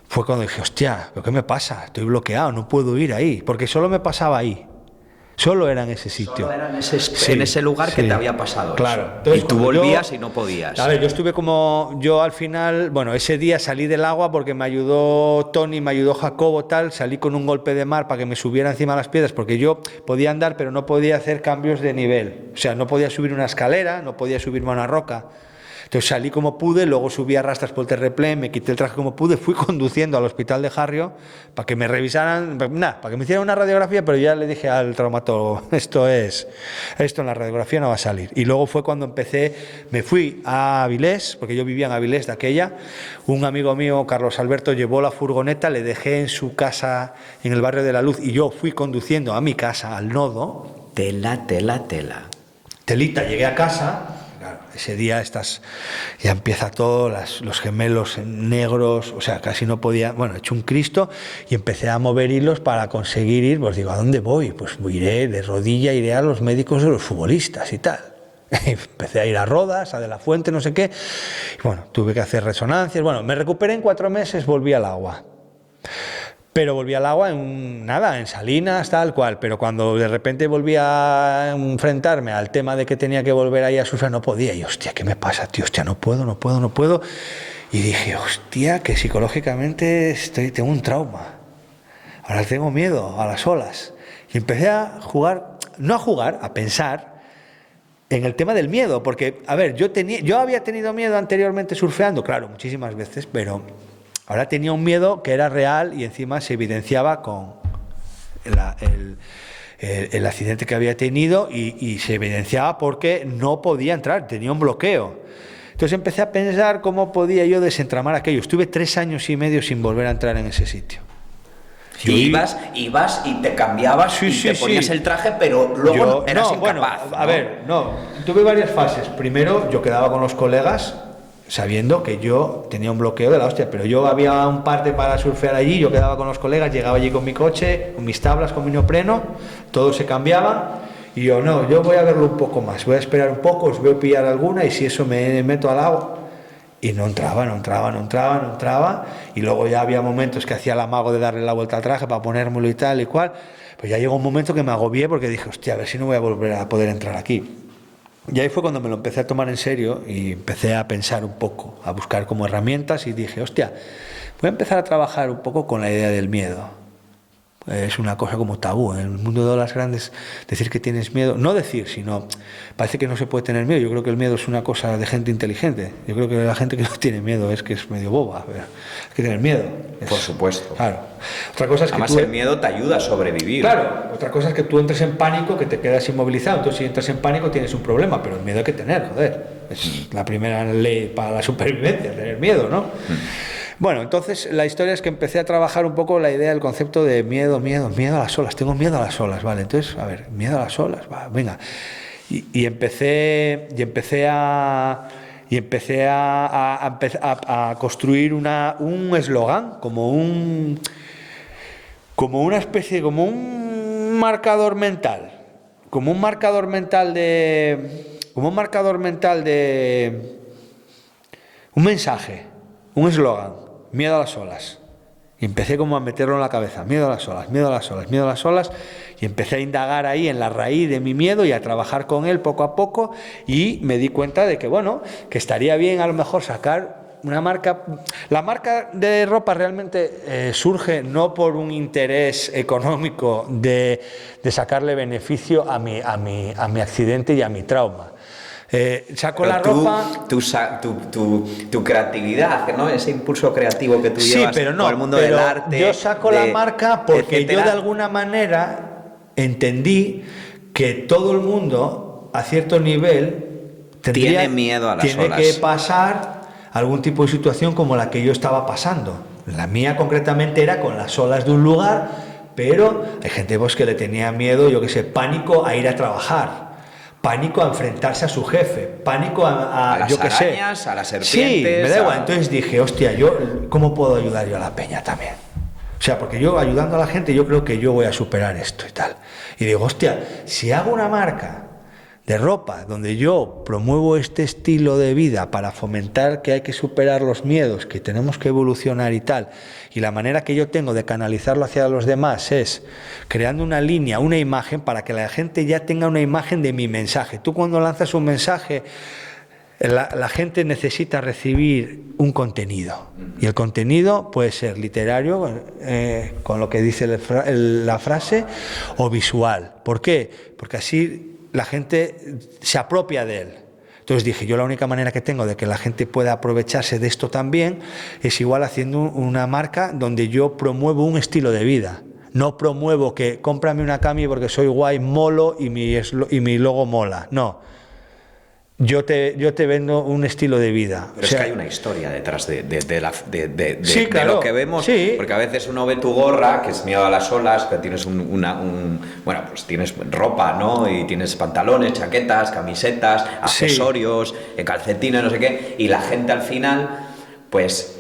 fue cuando dije, hostia, ¿pero qué me pasa? Estoy bloqueado, no puedo ir ahí, porque solo me pasaba ahí. Solo era en ese sitio. Solo era en ese lugar que te había pasado. Claro. Eso. Entonces, y tú volvías y no podías. A ver, yo al final, bueno, ese día salí del agua porque me ayudó Tony, me ayudó Jacobo, tal, salí con un golpe de mar para que me subiera encima de las piedras, porque yo podía andar, pero no podía hacer cambios de nivel. O sea, no podía subir una escalera, no podía subirme a una roca. Entonces salí como pude, luego subí a rastras por el terraplén, me quité el traje como pude, fui conduciendo al hospital de Harrio para que me revisaran, para que me hicieran una radiografía, pero ya le dije al traumatólogo, esto en la radiografía no va a salir. Y luego fue cuando me fui a Avilés, porque yo vivía en Avilés de aquella, un amigo mío, Carlos Alberto, llevó la furgoneta, le dejé en su casa en el barrio de la Luz y yo fui conduciendo a mi casa, al nodo. Telita, llegué a casa. Ese día ya empieza todo, los gemelos negros, o sea, casi no podía, bueno, he hecho un Cristo y empecé a mover hilos para conseguir ir, pues digo, ¿a dónde voy? Pues iré de rodilla, iré a los médicos de los futbolistas y tal. Empecé a ir a Rodas, a De la Fuente, no sé qué, y bueno, tuve que hacer resonancias, bueno, me recuperé en 4 meses, volví al agua. Pero volví al agua en Salinas, tal cual. Pero cuando de repente volví a enfrentarme al tema de que tenía que volver ahí a surfear, no podía. Y hostia, ¿qué me pasa, tío? Hostia, no puedo. Y dije, hostia, que psicológicamente tengo un trauma. Ahora tengo miedo a las olas. Y empecé a pensar en el tema del miedo. Porque, a ver, yo había tenido miedo anteriormente surfeando, claro, muchísimas veces, pero... Ahora tenía un miedo que era real y encima se evidenciaba con el accidente que había tenido y se evidenciaba porque no podía entrar, tenía un bloqueo. Entonces empecé a pensar cómo podía yo desentramar aquello. Estuve 3 años y medio sin volver a entrar en ese sitio. Ibas y te cambiabas y te ponías el traje, pero luego eras incapaz. Tuve varias fases. Primero, yo quedaba con los colegas sabiendo que yo tenía un bloqueo de la hostia, pero yo había un parte para surfear allí, yo quedaba con los colegas, llegaba allí con mi coche, con mis tablas, con mi neopreno, todo se cambiaba y yo voy a verlo un poco más, voy a esperar un poco, os voy a pillar alguna y si eso me meto al agua. Y no entraba, y luego ya había momentos que hacía el amago de darle la vuelta al traje para ponérmelo y tal y cual, pues ya llegó un momento que me agobié porque dije, hostia, a ver si no voy a volver a poder entrar aquí. Y ahí fue cuando me lo empecé a tomar en serio y empecé a pensar un poco, a buscar como herramientas y dije, hostia, voy a empezar a trabajar un poco con la idea del miedo. Es una cosa como tabú en el mundo de las grandes, decir que tienes miedo, no decir, sino parece que no se puede tener miedo. Yo creo que el miedo es una cosa de gente inteligente. Yo creo que la gente que no tiene miedo es que es medio boba. Hay que tener miedo. Por supuesto. Claro. Otra cosa es que además el miedo te ayuda a sobrevivir. Claro. Otra cosa es que tú entres en pánico, que te quedas inmovilizado. Entonces si entras en pánico tienes un problema, pero el miedo hay que tener, joder. Es la primera ley para la supervivencia, tener miedo, ¿no? Bueno, entonces la historia es que empecé a trabajar un poco la idea del concepto de miedo a las olas. Tengo miedo a las olas, ¿vale? Entonces, a ver, miedo a las olas, va, venga. Y empecé a construir un eslogan, como una especie, como un marcador mental, un mensaje, un eslogan. Miedo a las olas. Y empecé como a meterlo en la cabeza. Miedo a las olas, miedo a las olas, miedo a las olas. Y empecé a indagar ahí en la raíz de mi miedo y a trabajar con él poco a poco. Y me di cuenta de que, bueno, que estaría bien a lo mejor sacar una marca. La marca de ropa realmente surge no por un interés económico de sacarle beneficio a mi accidente y a mi trauma. Saco pero la ropa. Tu creatividad, ¿no? Ese impulso creativo que tú llevas pero no, por el mundo del arte. Yo saco la marca porque etcétera. Yo de alguna manera entendí que todo el mundo a cierto nivel tiene miedo a las olas. Tiene que pasar algún tipo de situación como la que yo estaba pasando. La mía concretamente era con las olas de un lugar, pero hay gente pues, que le tenía miedo, yo qué sé, pánico a ir a trabajar. Pánico a enfrentarse a su jefe, pánico a las yo qué sé. Arañas, a las serpientes. Sí, me da igual. Entonces dije, hostia, ¿cómo puedo ayudar yo a la peña también? O sea, porque yo ayudando a la gente, yo creo que yo voy a superar esto y tal. Y digo, hostia, si hago una marca de ropa donde yo promuevo este estilo de vida para fomentar que hay que superar los miedos, que tenemos que evolucionar y tal, y la manera que yo tengo de canalizarlo hacia los demás es creando una línea, una imagen, para que la gente ya tenga una imagen de mi mensaje. Tú cuando lanzas un mensaje, la gente necesita recibir un contenido, y el contenido puede ser literario, con lo que dice la frase, o visual. ¿Por qué? Porque así la gente se apropia de él. Entonces dije, yo la única manera que tengo de que la gente pueda aprovecharse de esto también es igual haciendo una marca donde yo promuevo un estilo de vida. No promuevo que cómprame una cami porque soy guay, molo y mi logo mola. No. Yo te vendo un estilo de vida. Pero es que hay una historia detrás de sí, claro, lo que vemos, sí. Porque a veces uno ve tu gorra, que es miedo a las olas, que tienes bueno, pues tienes ropa, ¿no? Y tienes pantalones, chaquetas, camisetas, accesorios, calcetines, no sé qué, y la gente al final, pues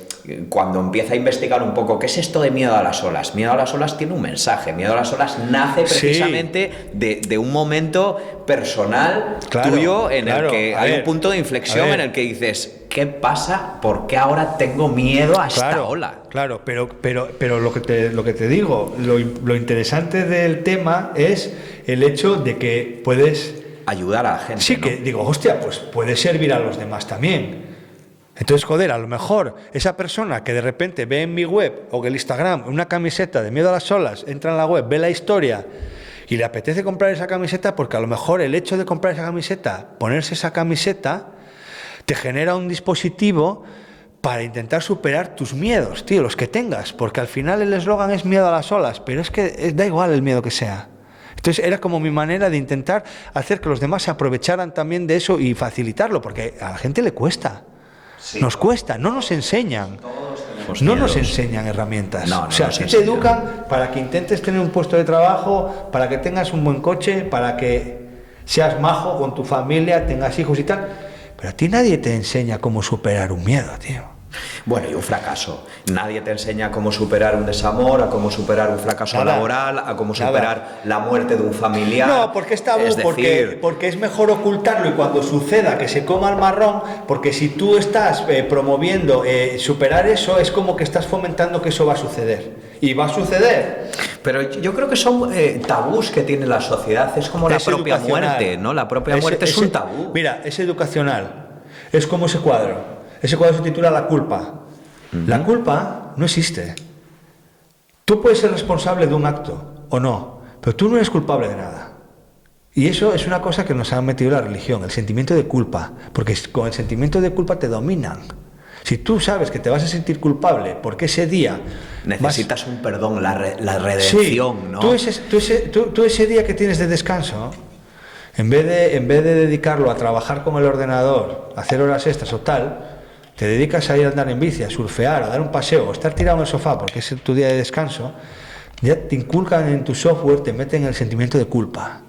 cuando empieza a investigar un poco qué es esto de miedo a las olas, miedo a las olas tiene un mensaje, miedo a las olas nace precisamente de un momento personal tuyo en el que hay un punto de inflexión en el que dices, ¿qué pasa? ¿Por qué ahora tengo miedo a esta ola? Claro, pero lo que te digo, lo interesante del tema es el hecho de que puedes ayudar a la gente. Sí, ¿no? que digo, hostia, pues puede servir a los demás también. Entonces, joder, a lo mejor esa persona que de repente ve en mi web o en el Instagram una camiseta de miedo a las olas, entra en la web, ve la historia y le apetece comprar esa camiseta porque a lo mejor el hecho de comprar esa camiseta, ponerse esa camiseta, te genera un dispositivo para intentar superar tus miedos, tío, los que tengas, porque al final el eslogan es miedo a las olas, pero es que da igual el miedo que sea. Entonces era como mi manera de intentar hacer que los demás se aprovecharan también de eso y facilitarlo, porque a la gente le cuesta. Sí. Nos cuesta, no nos enseñan. No nos enseñan herramientas. No, o sea, sí te educan para que intentes tener un puesto de trabajo, para que tengas un buen coche, para que seas majo con tu familia, tengas hijos y tal. Pero a ti nadie te enseña cómo superar un miedo, tío. Bueno, y un fracaso. Nadie te enseña cómo superar un desamor, a cómo superar un fracaso laboral, a cómo superar la muerte de un familiar. No, porque es tabú, porque es mejor ocultarlo y cuando suceda que se coma el marrón, porque si tú estás promoviendo superar eso, es como que estás fomentando que eso va a suceder. Y va a suceder. Pero yo creo que son tabús que tiene la sociedad. Es como la propia muerte, ¿no? La propia muerte es un tabú. Mira, es educacional. Es como ese cuadro. Ese cuadro se titula La culpa. La culpa no existe. Tú puedes ser responsable de un acto o no, pero tú no eres culpable de nada. Y eso es una cosa que nos ha metido la religión, el sentimiento de culpa, porque con el sentimiento de culpa te dominan. Si tú sabes que te vas a sentir culpable porque ese día... Necesitas un perdón, la redención, sí, ¿no? Tú ese día que tienes de descanso, en vez de dedicarlo a trabajar con el ordenador, a hacer horas extras o tal, te dedicas a ir a andar en bici, a surfear, a dar un paseo, o estar tirado en el sofá porque es tu día de descanso, ya te inculcan en tu software, te meten el sentimiento de culpa.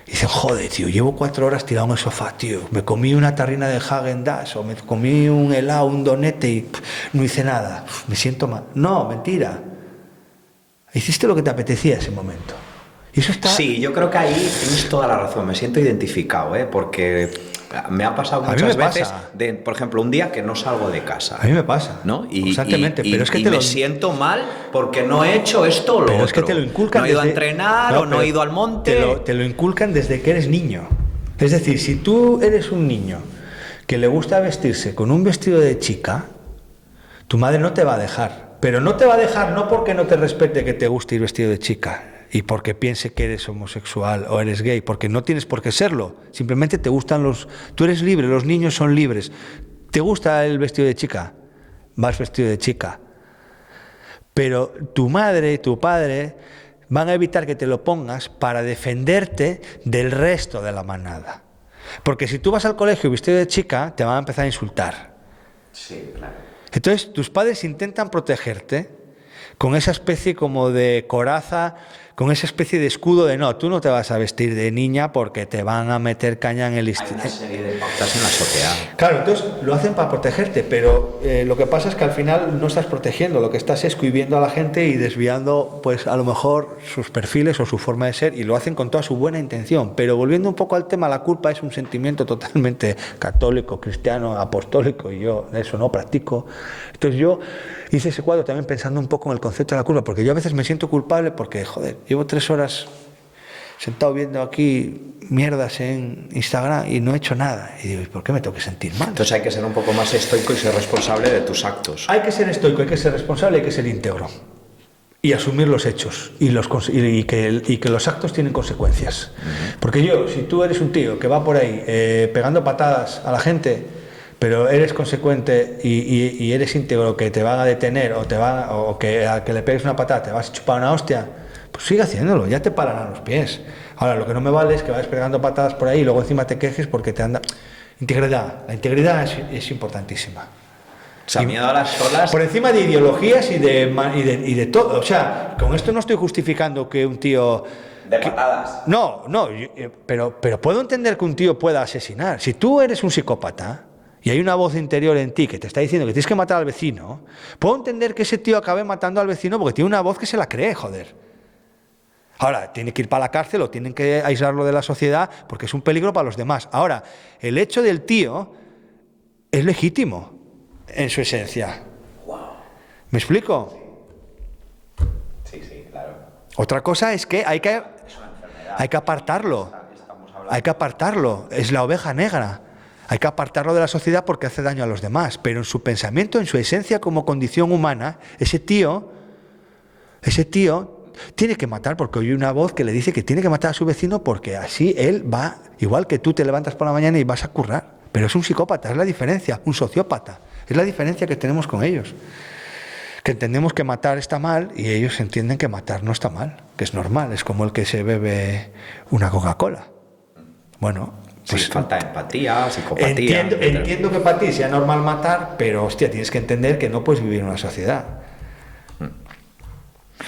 Y dicen, joder, tío, llevo 4 horas tirado en el sofá, tío. Me comí una tarrina de Häagen-Dazs o me comí un helado, un donete y no hice nada. Me siento mal. No, mentira. Hiciste lo que te apetecía ese momento. Y eso está... Sí, yo creo que ahí tienes toda la razón. Me siento identificado, porque me ha pasado muchas veces, por ejemplo, un día que no salgo de casa. A mí me pasa. ¿No? Constantemente. Pero es que me siento mal porque no he hecho esto o lo otro. Es que te lo inculcan. No he ido a entrenar o no he ido al monte. Te lo inculcan desde que eres niño. Es decir, si tú eres un niño que le gusta vestirse con un vestido de chica, tu madre no te va a dejar. Pero no te va a dejar no porque no te respete que te guste ir vestido de chica y porque piense que eres homosexual o eres gay, porque no tienes por qué serlo. Simplemente te gustan tú eres libre, los niños son libres. ¿Te gusta el vestido de chica? Vas vestido de chica. Pero tu madre y tu padre van a evitar que te lo pongas para defenderte del resto de la manada. Porque si tú vas al colegio vestido de chica, te van a empezar a insultar. Sí, claro. Entonces tus padres intentan protegerte con esa especie como de coraza, con esa especie de escudo de no, tú no te vas a vestir de niña porque te van a meter caña en el instituto. Hay una serie de pautas en la sociedad. Claro, entonces lo hacen para protegerte, pero lo que pasa es que al final no estás protegiendo, lo que estás es cohibiendo a la gente y desviando, pues a lo mejor sus perfiles o su forma de ser, y lo hacen con toda su buena intención. Pero volviendo un poco al tema, la culpa es un sentimiento totalmente católico, cristiano, apostólico, y yo eso no practico. Entonces yo hice ese cuadro también pensando un poco en el concepto de la culpa, porque yo a veces me siento culpable porque, joder, llevo 3 horas sentado viendo aquí mierdas en Instagram y no he hecho nada. Y digo, ¿por qué me tengo que sentir mal? Entonces hay que ser un poco más estoico y ser responsable de tus actos. Hay que ser estoico, hay que ser responsable, hay que ser íntegro. Y asumir los hechos y que los actos tienen consecuencias. Porque si tú eres un tío que va por ahí pegando patadas a la gente, pero eres consecuente y eres íntegro, que te van a detener o que a que le pegues una patada te vas a chupar una hostia, pues sigue haciéndolo, ya te pararán los pies. Ahora, lo que no me vale es que vayas pegando patadas por ahí y luego encima te quejes porque te anda... Integridad. La integridad es importantísima. O sea, miedo a las olas. Por encima de ideologías y de todo. O sea, con esto no estoy justificando que un tío... De patadas. No, pero puedo entender que un tío pueda asesinar. Si tú eres un psicópata y hay una voz interior en ti que te está diciendo que tienes que matar al vecino, puedo entender que ese tío acabe matando al vecino porque tiene una voz que se la cree, joder. Ahora, tiene que ir para la cárcel o tienen que aislarlo de la sociedad porque es un peligro para los demás. Ahora, el hecho del tío es legítimo en su esencia. Wow. ¿Me explico? Sí, claro. Otra cosa es que hay que apartarlo. Hay que apartarlo. Es la oveja negra. Hay que apartarlo de la sociedad porque hace daño a los demás. Pero en su pensamiento, en su esencia como condición humana, ese tío tiene que matar porque oye una voz que le dice que tiene que matar a su vecino porque así él va, igual que tú te levantas por la mañana y vas a currar. Pero es un psicópata, es la diferencia, un sociópata. Es la diferencia que tenemos con ellos. que entendemos que matar está mal y ellos entienden que matar no está mal, que es normal, es como el que se bebe una Coca-Cola. Bueno, pues sí, falta empatía, psicopatía. Entiendo que para ti sea normal matar, pero hostia, tienes que entender que no puedes vivir en una sociedad.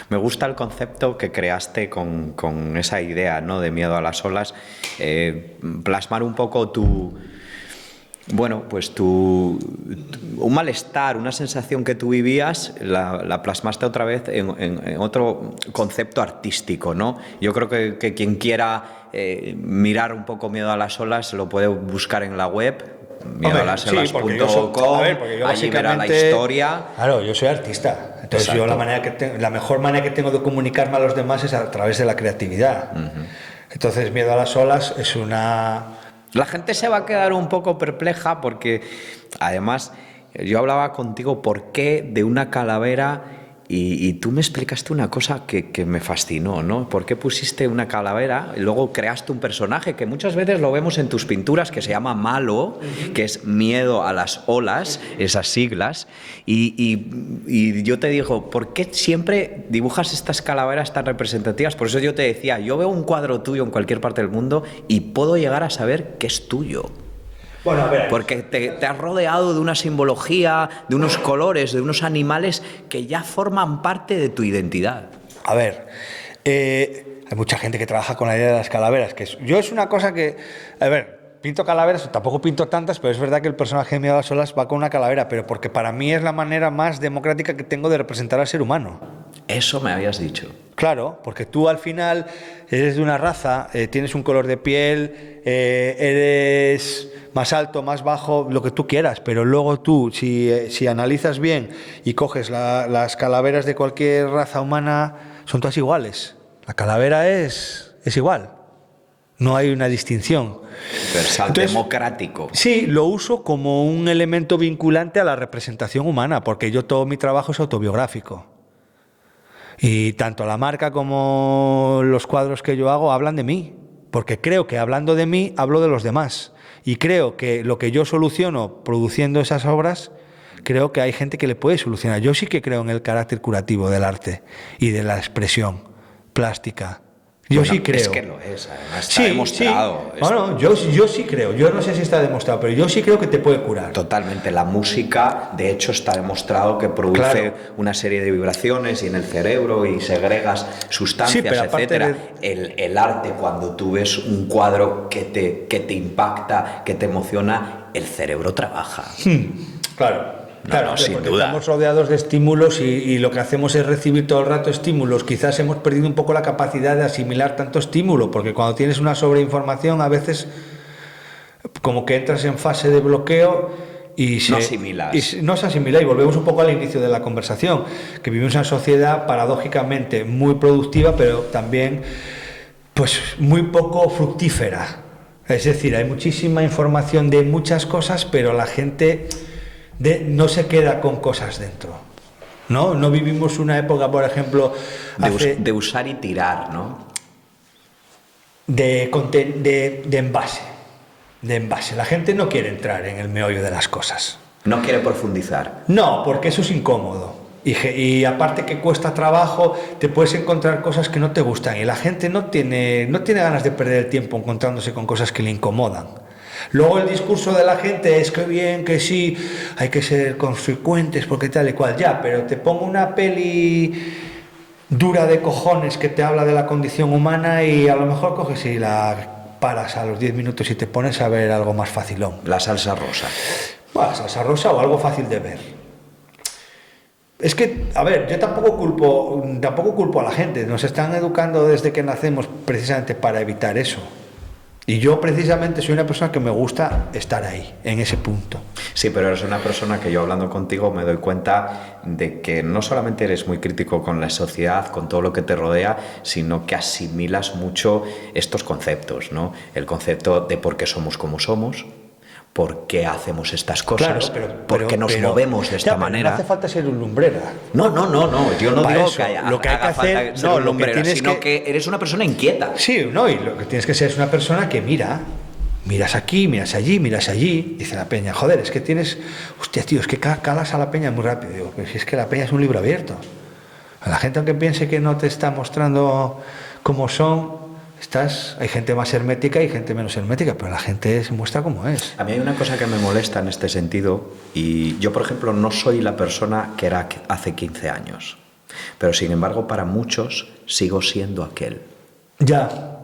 Me gusta el concepto que creaste con esa idea, ¿no?, de miedo a las olas, plasmar un poco un malestar, una sensación que tú vivías, la plasmaste otra vez en otro concepto artístico, ¿no? Yo creo que quien quiera mirar un poco Miedo a las olas lo puede buscar en la web, miedoalasolas.com, allí verá la historia. Claro, yo soy artista, entonces exacto, yo la mejor manera que tengo de comunicarme a los demás es a través de la creatividad. Entonces Miedo a las olas es una... La gente se va a quedar un poco perpleja porque, además, yo hablaba contigo por qué de una calavera y tú me explicaste una cosa que me fascinó, ¿no? ¿Por qué pusiste una calavera y luego creaste un personaje que muchas veces lo vemos en tus pinturas que se llama Malo, que es miedo a las olas, esas siglas, y yo te digo, ¿por qué siempre dibujas estas calaveras tan representativas? Por eso yo te decía, yo veo un cuadro tuyo en cualquier parte del mundo y puedo llegar a saber que es tuyo. Bueno, a ver, porque te has rodeado de una simbología, de unos colores, de unos animales que ya forman parte de tu identidad. A ver, hay mucha gente que trabaja con la idea de las calaveras, yo es una cosa que, a ver, pinto calaveras, tampoco pinto tantas, pero es verdad que el personaje de Miedo a las olas va con una calavera, pero porque para mí es la manera más democrática que tengo de representar al ser humano. Eso me habías dicho. Claro, porque tú al final eres de una raza, tienes un color de piel, eres más alto, más bajo, lo que tú quieras, pero luego tú, si analizas bien y coges las calaveras de cualquier raza humana, son todas iguales. La calavera es igual, no hay una distinción. Universal. Entonces, democrático. Sí, lo uso como un elemento vinculante a la representación humana, porque todo mi trabajo es autobiográfico. Y tanto la marca como los cuadros que yo hago hablan de mí, porque creo que hablando de mí hablo de los demás. Y creo que lo que yo soluciono produciendo esas obras, creo que hay gente que le puede solucionar. Yo sí que creo en el carácter curativo del arte y de la expresión plástica. Yo sí creo. Es que lo es, además está demostrado. Sí. Bueno, yo sí creo. Yo no sé si está demostrado, pero yo sí creo que te puede curar. Totalmente. La música, de hecho, está demostrado que produce una serie de vibraciones y en el cerebro y segregas sustancias, etcétera. El arte, cuando tú ves un cuadro que te impacta, que te emociona, el cerebro trabaja. Claro. No, sin duda. Estamos rodeados de estímulos y lo que hacemos es recibir todo el rato estímulos. Quizás hemos perdido un poco la capacidad de asimilar tanto estímulo, porque cuando tienes una sobreinformación a veces como que entras en fase de bloqueo y no se asimila, y volvemos un poco al inicio de la conversación, que vivimos en una sociedad paradójicamente muy productiva, pero también pues muy poco fructífera. Es decir, hay muchísima información de muchas cosas, pero la gente no se queda con cosas dentro. No vivimos una época, por ejemplo, de usar y tirar, ¿no? De envase. La gente no quiere entrar en el meollo de las cosas. No quiere profundizar. No, porque eso es incómodo. Y aparte que cuesta trabajo, te puedes encontrar cosas que no te gustan. Y la gente no tiene ganas de perder el tiempo encontrándose con cosas que le incomodan. Luego el discurso de la gente es que bien, que sí, hay que ser consecuentes porque tal y cual, ya, pero te pongo una peli dura de cojones que te habla de la condición humana y a lo mejor coges y la paras a los 10 minutos y te pones a ver algo más facilón. La salsa rosa. Bueno, salsa rosa o algo fácil de ver. Es que, a ver, yo tampoco culpo a la gente, nos están educando desde que nacemos precisamente para evitar eso. Y yo precisamente soy una persona que me gusta estar ahí, en ese punto. Sí, pero eres una persona que yo hablando contigo me doy cuenta de que no solamente eres muy crítico con la sociedad, con todo lo que te rodea, sino que asimilas mucho estos conceptos, ¿no? El concepto de por qué somos como somos, por qué hacemos estas cosas, por qué nos movemos de esta manera. No hace falta ser un lumbrera. No, yo no digo eso, que lo que hay que hacer, ser un lumbrera, sino que eres una persona inquieta. Sí, no, y lo que tienes que ser es una persona que mira miras aquí, miras allí, miras allí, dice la peña, joder, es que tienes, hostia, tío, es que calas a la peña muy rápido. Digo, pero si es que la peña es un libro abierto. A la gente, aunque piense que no te está mostrando cómo son, hay gente más hermética y gente menos hermética, pero la gente se muestra como es. A mí hay una cosa que me molesta en este sentido, y yo, por ejemplo, no soy la persona que era hace 15 años, pero sin embargo, para muchos sigo siendo aquel. Ya,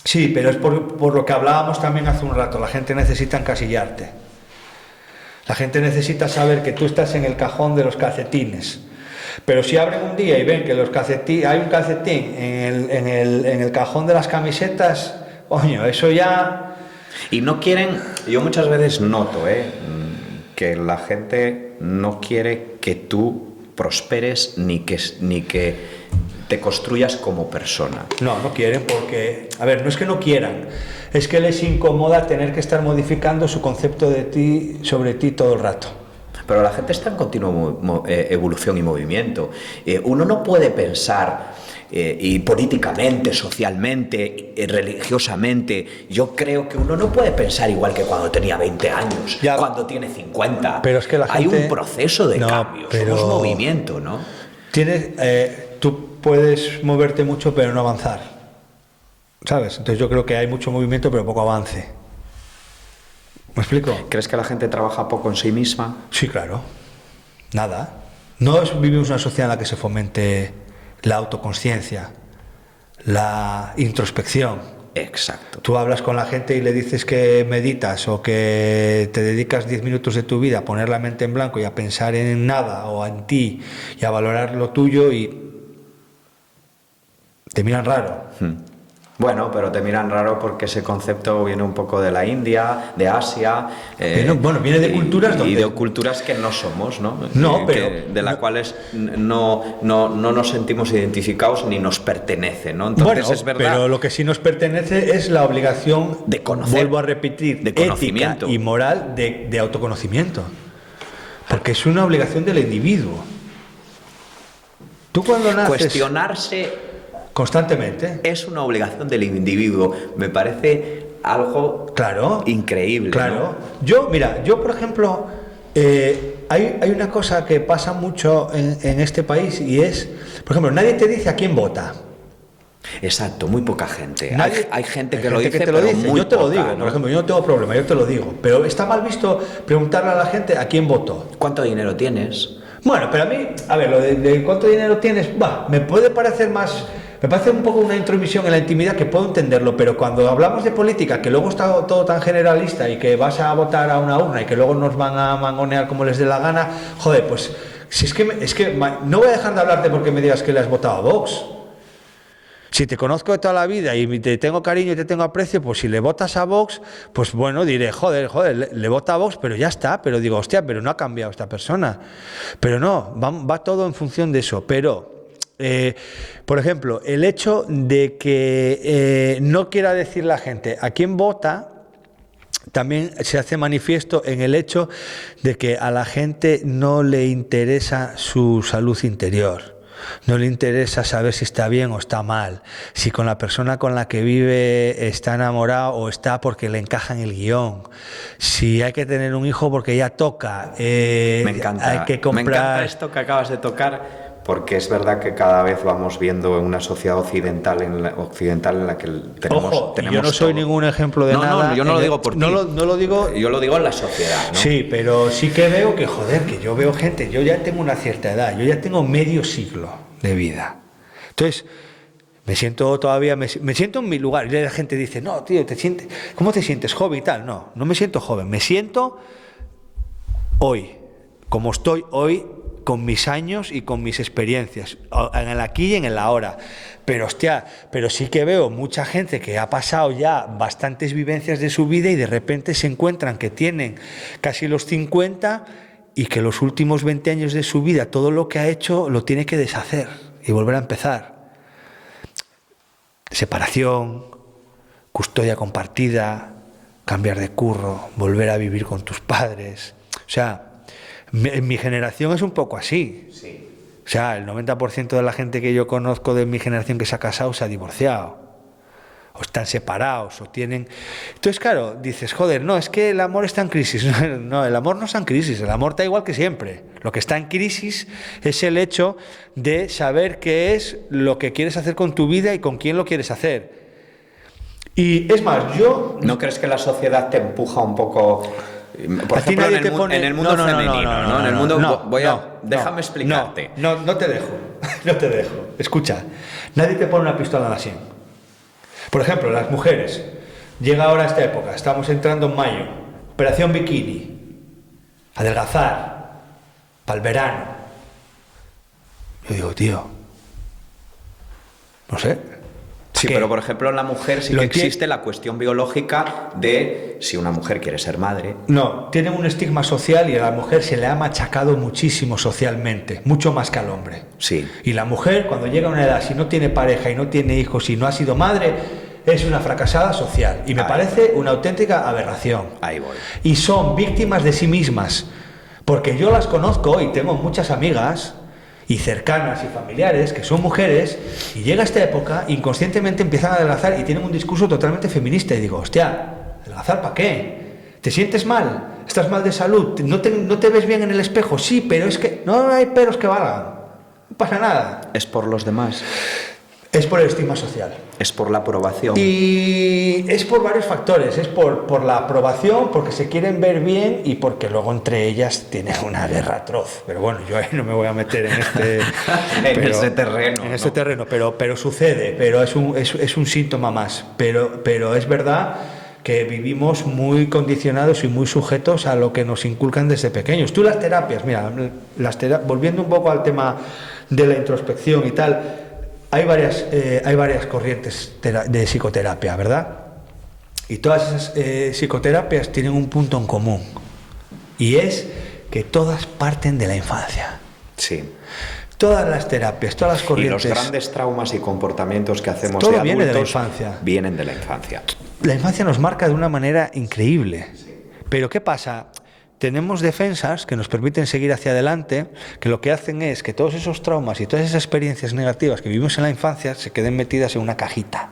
sí, pero es por lo que hablábamos también hace un rato, la gente necesita encasillarte. La gente necesita saber que tú estás en el cajón de los calcetines. Pero si abren un día y ven que hay un calcetín en el cajón de las camisetas, coño, eso ya... Y no quieren, yo muchas veces noto que la gente no quiere que tú prosperes ni que te construyas como persona. No quieren porque, a ver, no es que no quieran, es que les incomoda tener que estar modificando su concepto de ti, sobre ti todo el rato. Pero la gente está en continua evolución y movimiento. Uno no puede pensar, y políticamente, socialmente, religiosamente, yo creo que uno no puede pensar igual que cuando tenía 20 años, ya, cuando tiene 50. Pero es que la gente... Hay un proceso de cambio, somos movimiento, ¿no? Tú puedes moverte mucho pero no avanzar, ¿sabes? Entonces yo creo que hay mucho movimiento pero poco avance. ¿Me explico? ¿Crees que la gente trabaja poco en sí misma? Sí, claro. Nada. Vivimos una sociedad en la que se fomente la autoconsciencia, la introspección. Exacto. Tú hablas con la gente y le dices que meditas o que te dedicas 10 minutos de tu vida a poner la mente en blanco y a pensar en nada o en ti y a valorar lo tuyo y te miran raro. Bueno, pero te miran raro porque ese concepto viene un poco de la India, de Asia. Viene de culturas y de culturas que no somos, ¿no? De las cuales no nos sentimos identificados ni nos pertenece, ¿no? Entonces es verdad. Pero lo que sí nos pertenece es la obligación de conocer, vuelvo a repetir, de conocimiento ética y moral de autoconocimiento. Porque es una obligación del individuo. Tú cuando naces... Cuestionarse constantemente. Es una obligación del individuo. Me parece algo increíble. Claro. ¿No? Yo por ejemplo, hay una cosa que pasa mucho en este país y es, por ejemplo, nadie te dice a quién vota. Exacto, muy poca gente. Hay gente que hay lo gente dice, que te lo pero dice. muy yo te lo poca, digo, ¿no? por ejemplo, yo no tengo problema, yo te lo digo. Pero está mal visto preguntarle a la gente a quién votó. ¿Cuánto dinero tienes? Bueno, pero a mí, a ver, lo de cuánto dinero tienes, me puede parecer más... Me parece un poco una intromisión en la intimidad que puedo entenderlo, pero cuando hablamos de política, que luego está todo tan generalista y que vas a votar a una urna y que luego nos van a mangonear como les dé la gana, joder, pues si es que no voy a dejar de hablarte porque me digas que le has votado a Vox. Si te conozco de toda la vida y te tengo cariño y te tengo aprecio, pues si le votas a Vox, pues bueno, diré, joder, le vota a Vox, pero ya está, pero digo, hostia, pero no ha cambiado esta persona. Pero no, va todo en función de eso, pero... por ejemplo, el hecho de que no quiera decir la gente a quién vota también se hace manifiesto en el hecho de que a la gente no le interesa su salud interior, no le interesa saber si está bien o está mal, si con la persona con la que vive está enamorado o está porque le encaja en el guión, si hay que tener un hijo porque ya toca, me encanta, hay que comprar... Me encanta esto que acabas de tocar. Porque es verdad que cada vez vamos viendo en una sociedad occidental en la que tenemos... Ojo, yo no soy ningún ejemplo de nada. No, yo no lo digo por ti. No lo digo... Yo lo digo en la sociedad, ¿no? Sí, pero sí que veo que, joder, que yo veo gente, yo ya tengo una cierta edad, yo ya tengo medio siglo de vida. Entonces, me siento en mi lugar. Y la gente dice, no, tío, ¿cómo te sientes? ¿Joven y tal? No me siento joven, me siento hoy, como estoy hoy, con mis años y con mis experiencias, en el aquí y en el ahora. Pero hostia, sí que veo mucha gente que ha pasado ya bastantes vivencias de su vida y de repente se encuentran que tienen casi los 50 y que los últimos 20 años de su vida, todo lo que ha hecho lo tiene que deshacer y volver a empezar. Separación, custodia compartida, cambiar de curro, volver a vivir con tus padres. O sea, en mi generación es un poco así. Sí. O sea, el 90% de la gente que yo conozco de mi generación que se ha casado se ha divorciado. o están separados, o tienen... Entonces, claro, dices, joder, no, es que el amor está en crisis. No, el amor no está en crisis, el amor está igual que siempre. Lo que está en crisis es el hecho de saber qué es lo que quieres hacer con tu vida y con quién lo quieres hacer. Y es más, yo... ¿No crees que la sociedad te empuja un poco... Por ejemplo, en el mundo femenino, ¿no? En el mundo... Déjame explicarte. No te dejo. No te dejo. Escucha, nadie te pone una pistola en la sien. Por ejemplo, las mujeres. Llega ahora esta época, estamos entrando en mayo. Operación bikini. Adelgazar. Para el verano. Yo digo, tío... No sé... Sí, pero por ejemplo en la mujer sí que existe la cuestión biológica de si una mujer quiere ser madre. No, tienen un estigma social y a la mujer se le ha machacado muchísimo socialmente, mucho más que al hombre. Sí. Y la mujer cuando llega a una edad, si no tiene pareja y no tiene hijos y no ha sido madre, es una fracasada social. Y me parece una auténtica aberración. Ahí voy. Y son víctimas de sí mismas, porque yo las conozco y tengo muchas amigas... y cercanas y familiares que son mujeres y llega esta época inconscientemente empiezan a adelgazar y tienen un discurso totalmente feminista y digo, hostia, ¿adelgazar para qué? ¿Te sientes mal? ¿Estás mal de salud? ¿No te ves bien en el espejo? Sí, pero es que no hay peros que valgan, no pasa nada. Es por los demás. Es por el estigma social. Es por la aprobación. Y es por varios factores. Es por la aprobación, porque se quieren ver bien y porque luego entre ellas tienen una guerra atroz. Pero bueno, yo ahí no me voy a meter en ese terreno. En ese terreno, pero sucede, pero es un síntoma más. Pero es verdad que vivimos muy condicionados y muy sujetos a lo que nos inculcan desde pequeños. Tú las terapias, mira, volviendo un poco al tema de la introspección y tal... Hay varias corrientes de psicoterapia, ¿verdad? Y todas esas psicoterapias tienen un punto en común. Y es que todas parten de la infancia. Sí. Todas las terapias, todas las corrientes... Y los grandes traumas y comportamientos que hacemos todo de adultos viene de la infancia. Vienen de la infancia. La infancia nos marca de una manera increíble. Sí. Pero ¿qué pasa? Tenemos defensas que nos permiten seguir hacia adelante, que lo que hacen es que todos esos traumas y todas esas experiencias negativas que vivimos en la infancia se queden metidas en una cajita.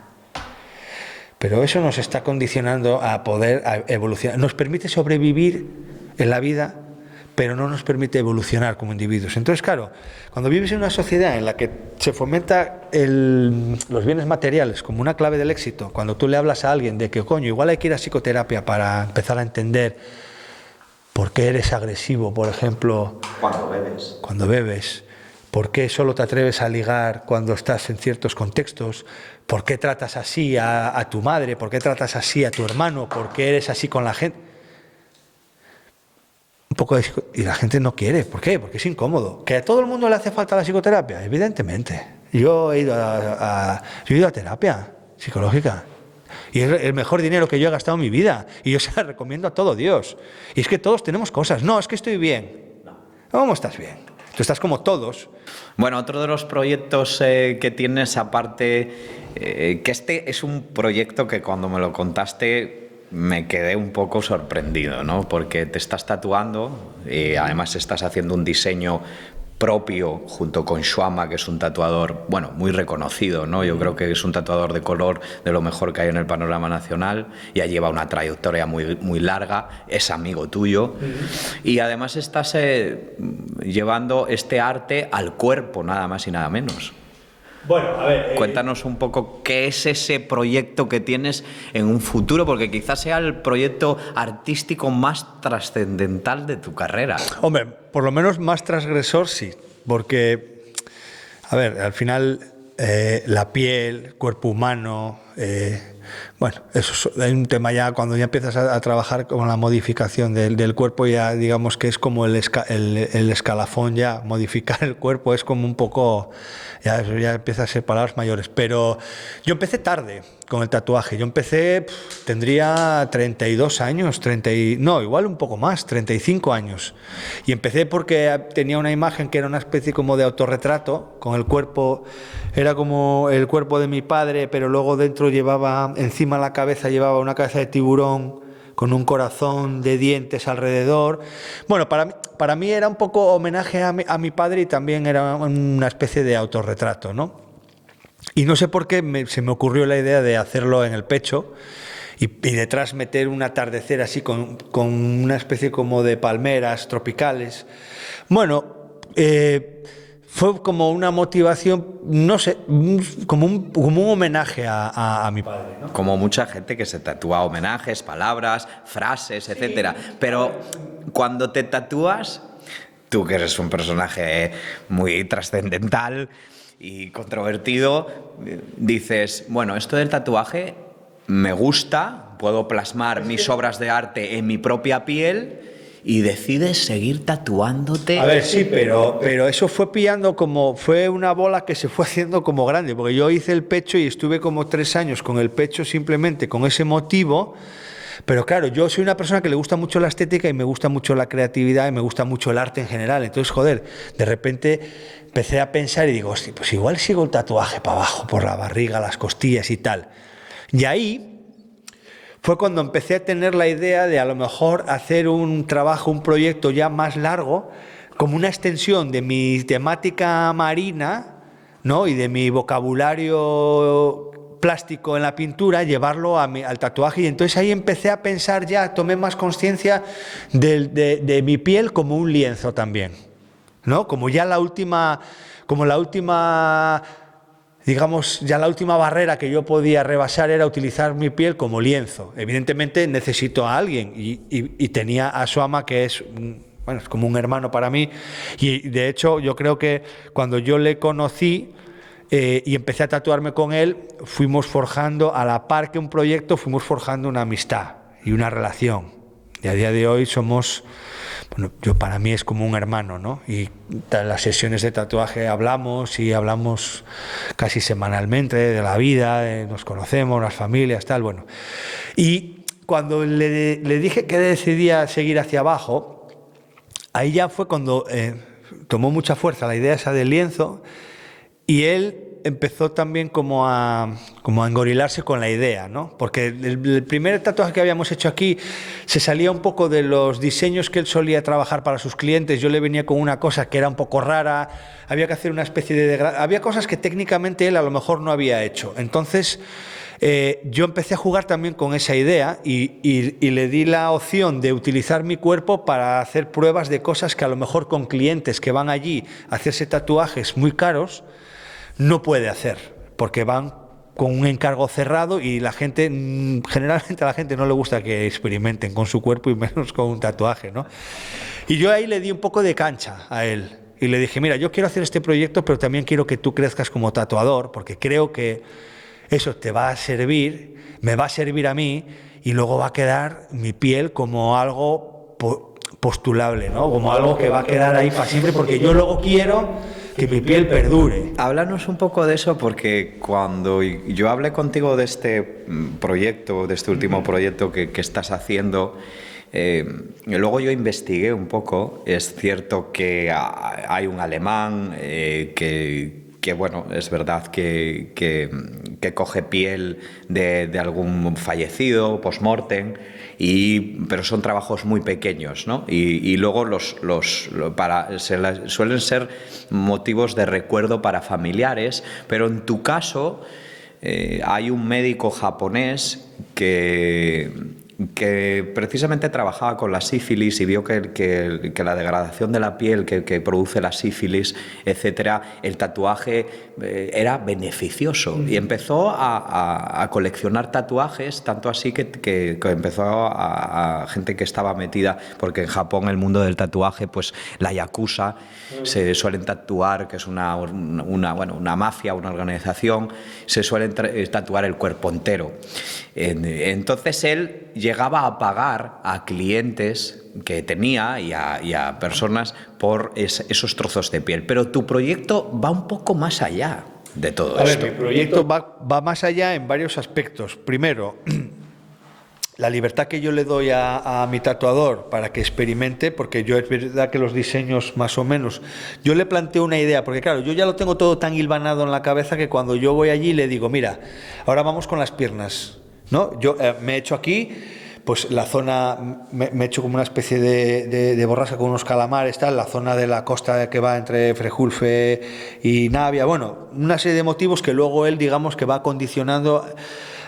Pero eso nos está condicionando a poder evolucionar. Nos permite sobrevivir en la vida, pero no nos permite evolucionar como individuos. Entonces, claro, cuando vives en una sociedad en la que se fomenta los bienes materiales como una clave del éxito, cuando tú le hablas a alguien de que, coño, igual hay que ir a psicoterapia para empezar a entender ¿por qué eres agresivo, por ejemplo? Cuando bebes. ¿Por qué solo te atreves a ligar cuando estás en ciertos contextos? ¿Por qué tratas así a tu madre? ¿Por qué tratas así a tu hermano? ¿Por qué eres así con la gente? Y la gente no quiere. ¿Por qué? Porque es incómodo. ¿Que a todo el mundo le hace falta la psicoterapia? Evidentemente. Yo he ido a terapia psicológica. Y es el mejor dinero que yo he gastado en mi vida. Y yo se la recomiendo a todo Dios. Y es que todos tenemos cosas. No, es que estoy bien. ¿Cómo estás bien? Tú estás como todos. Bueno, otro de los proyectos que tienes aparte, que este es un proyecto que cuando me lo contaste me quedé un poco sorprendido, ¿no? Porque te estás tatuando y además estás haciendo un diseño propio junto con Shuama, que es un tatuador, bueno, muy reconocido, ¿no? Yo creo que es un tatuador de color de lo mejor que hay en el panorama nacional, ya lleva una trayectoria muy, muy larga, es amigo tuyo, y además estás llevando este arte al cuerpo, nada más y nada menos. Bueno, a ver... Cuéntanos un poco qué es ese proyecto que tienes en un futuro, porque quizás sea el proyecto artístico más trascendental de tu carrera. Hombre, por lo menos más transgresor sí, porque, a ver, al final la piel, cuerpo humano, bueno, eso es un tema ya cuando ya empiezas a trabajar con la modificación del cuerpo, ya digamos que es como el escalafón ya, modificar el cuerpo es como un poco... Ya empieza a ser palabras mayores, pero yo empecé tarde con el tatuaje. Yo empecé, tendría 32 años, igual un poco más, 35 años. Y empecé porque tenía una imagen que era una especie como de autorretrato, con el cuerpo, era como el cuerpo de mi padre, pero luego dentro llevaba, encima de la cabeza llevaba una cabeza de tiburón, con un corazón de dientes alrededor. Bueno, para mí era un poco homenaje a mi padre y también era una especie de autorretrato, ¿no? Y no sé por qué se me ocurrió la idea de hacerlo en el pecho y detrás meter un atardecer así con una especie como de palmeras tropicales. Bueno, fue como una motivación, no sé, como un homenaje a mi padre, ¿no? Como mucha gente que se tatúa homenajes, palabras, frases, etcétera. Pero cuando te tatúas, tú que eres un personaje muy trascendental y controvertido, dices, bueno, esto del tatuaje me gusta, puedo plasmar mis obras de arte en mi propia piel, y decides seguir tatuándote. A ver, sí, pero eso fue pillando fue una bola que se fue haciendo como grande, porque yo hice el pecho y estuve como 3 años con el pecho simplemente con ese motivo. Pero claro, yo soy una persona que le gusta mucho la estética y me gusta mucho la creatividad y me gusta mucho el arte en general. Entonces, joder, de repente empecé a pensar y digo, hostia, pues igual sigo el tatuaje para abajo, por la barriga, las costillas y tal. Y ahí fue cuando empecé a tener la idea de a lo mejor hacer un trabajo, un proyecto ya más largo, como una extensión de mi temática marina, ¿no? Y de mi vocabulario plástico en la pintura, llevarlo al tatuaje. Y entonces ahí empecé a pensar ya, tomé más conciencia de mi piel como un lienzo también, ¿no? Como ya la última, digamos, ya la última barrera que yo podía rebasar era utilizar mi piel como lienzo. Evidentemente necesito a alguien y tenía a Suama, que es, bueno, es como un hermano para mí, y de hecho yo creo que cuando yo le conocí y empecé a tatuarme con él, fuimos forjando, a la par que un proyecto, fuimos forjando una amistad y una relación. Y a día de hoy somos, bueno, para mí es como un hermano, ¿no? Y en las sesiones de tatuaje hablamos casi semanalmente de la vida, nos conocemos, las familias, tal, bueno. Y cuando le dije que decidía seguir hacia abajo, ahí ya fue cuando tomó mucha fuerza la idea esa del lienzo y él empezó también como a engorilarse con la idea, ¿no? Porque el primer tatuaje que habíamos hecho aquí se salía un poco de los diseños que él solía trabajar para sus clientes. Yo le venía con una cosa que era un poco rara, había que hacer una especie de había cosas que técnicamente él a lo mejor no había hecho. Entonces yo empecé a jugar también con esa idea y le di la opción de utilizar mi cuerpo para hacer pruebas de cosas que a lo mejor con clientes que van allí a hacerse tatuajes muy caros no puede hacer, porque van con un encargo cerrado y la gente, generalmente a la gente no le gusta que experimenten con su cuerpo y menos con un tatuaje, ¿no? Y yo ahí le di un poco de cancha a él y le dije, mira, yo quiero hacer este proyecto, pero también quiero que tú crezcas como tatuador, porque creo que eso te va a servir, me va a servir a mí y luego va a quedar mi piel como algo postulable, ¿no? Como algo que va a quedar ahí para siempre, porque yo luego quiero que mi piel perdure. Háblanos un poco de eso, porque cuando yo hablé contigo de este proyecto, de este último proyecto que estás haciendo, luego yo investigué un poco. Es cierto que hay un alemán que bueno, es verdad que coge piel de algún fallecido, post-mortem, pero son trabajos muy pequeños, ¿no? Y luego suelen ser motivos de recuerdo para familiares, pero en tu caso hay un médico japonés que precisamente trabajaba con la sífilis y vio que la degradación de la piel que produce la sífilis, etcétera, el tatuaje era beneficioso y empezó a coleccionar tatuajes, tanto así que empezó a gente que estaba metida, porque en Japón el mundo del tatuaje, pues la yakuza se suelen tatuar, que es una mafia, una organización, se suelen tatuar el cuerpo entero. Entonces él llegaba a pagar a clientes que tenía y a personas por esos trozos de piel. Pero tu proyecto va un poco más allá de todo esto. Mi proyecto va más allá en varios aspectos. Primero, la libertad que yo le doy a mi tatuador para que experimente, porque yo es verdad que los diseños más o menos, yo le planteo una idea, porque claro, yo ya lo tengo todo tan hilvanado en la cabeza que cuando yo voy allí le digo, mira, ahora vamos con las piernas, ¿no? Yo me he hecho aquí, pues la zona, me he hecho como una especie de borrasca con unos calamares, tal, la zona de la costa que va entre Frejulfe y Navia, bueno, una serie de motivos que luego él, digamos, que va condicionando,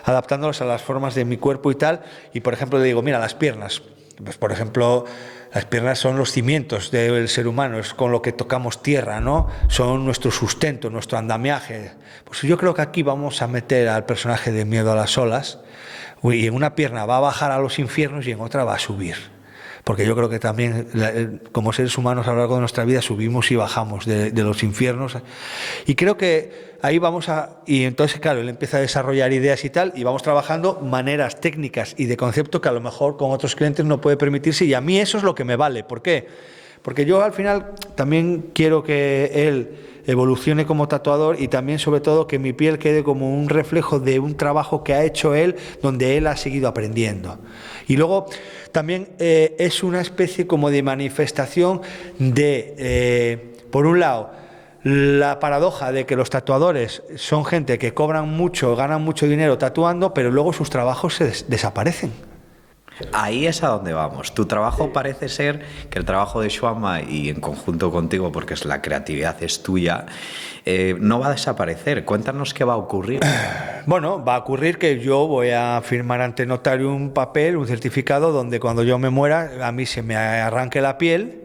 adaptándolos a las formas de mi cuerpo y tal, y por ejemplo le digo, mira, las piernas, pues por ejemplo, las piernas son los cimientos del ser humano, es con lo que tocamos tierra, ¿no? Son nuestro sustento, nuestro andamiaje. Pues yo creo que aquí vamos a meter al personaje de Miedo a las olas, y en una pierna va a bajar a los infiernos y en otra va a subir. Porque yo creo que también, como seres humanos a lo largo de nuestra vida, subimos y bajamos de los infiernos. Y creo que ahí vamos a... Y entonces, claro, él empieza a desarrollar ideas y tal, y vamos trabajando maneras técnicas y de concepto que a lo mejor con otros clientes no puede permitirse, y a mí eso es lo que me vale. ¿Por qué? Porque yo al final también quiero que él evolucione como tatuador, y también sobre todo que mi piel quede como un reflejo de un trabajo que ha hecho él, donde él ha seguido aprendiendo. Y luego también es una especie como de manifestación de, por un lado, la paradoja de que los tatuadores son gente que cobran mucho, ganan mucho dinero tatuando, pero luego sus trabajos desaparecen. Ahí es a donde vamos. Tu trabajo parece ser que el trabajo de Xuanma, y en conjunto contigo, porque la creatividad es tuya, no va a desaparecer. Cuéntanos qué va a ocurrir. Bueno, va a ocurrir que yo voy a firmar ante notario un papel, un certificado, donde cuando yo me muera a mí se me arranque la piel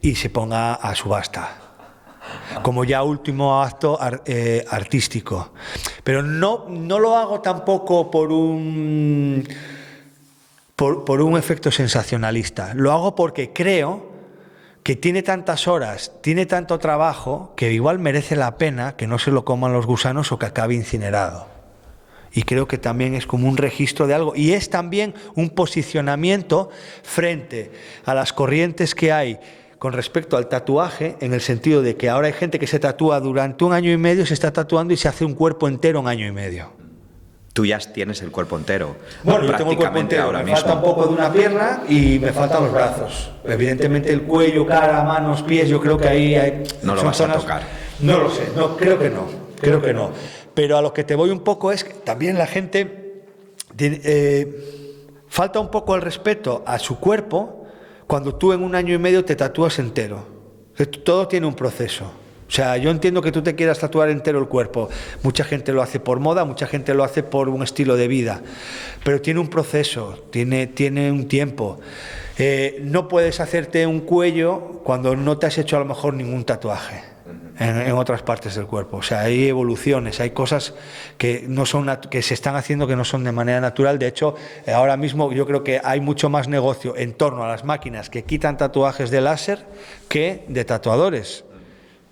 y se ponga a subasta, como ya último acto artístico. Pero no lo hago tampoco por un efecto sensacionalista. Lo hago porque creo que tiene tantas horas, tiene tanto trabajo, que igual merece la pena que no se lo coman los gusanos o que acabe incinerado. Y creo que también es como un registro de algo, y es también un posicionamiento frente a las corrientes que hay con respecto al tatuaje, en el sentido de que ahora hay gente que se tatúa durante 1 año y medio, se está tatuando y se hace un cuerpo entero en 1 año y medio. Tú ya tienes el cuerpo entero. Bueno, yo tengo el cuerpo entero, ahora me falta un poco de una pierna y me faltan los brazos. Evidentemente el cuello, cara, manos, pies, yo creo que ahí hay... No lo vas a tocar. No lo sé, no, creo que no. Pero a lo que te voy un poco es que también la gente falta un poco el respeto a su cuerpo cuando tú en 1 año y medio te tatúas entero. Todo tiene un proceso. O sea, yo entiendo que tú te quieras tatuar entero el cuerpo. Mucha gente lo hace por moda, mucha gente lo hace por un estilo de vida. Pero tiene un proceso, tiene un tiempo. No puedes hacerte un cuello cuando no te has hecho a lo mejor ningún tatuaje en otras partes del cuerpo. O sea, hay evoluciones, hay cosas que que se están haciendo que no son de manera natural. De hecho, ahora mismo yo creo que hay mucho más negocio en torno a las máquinas que quitan tatuajes de láser que de tatuadores.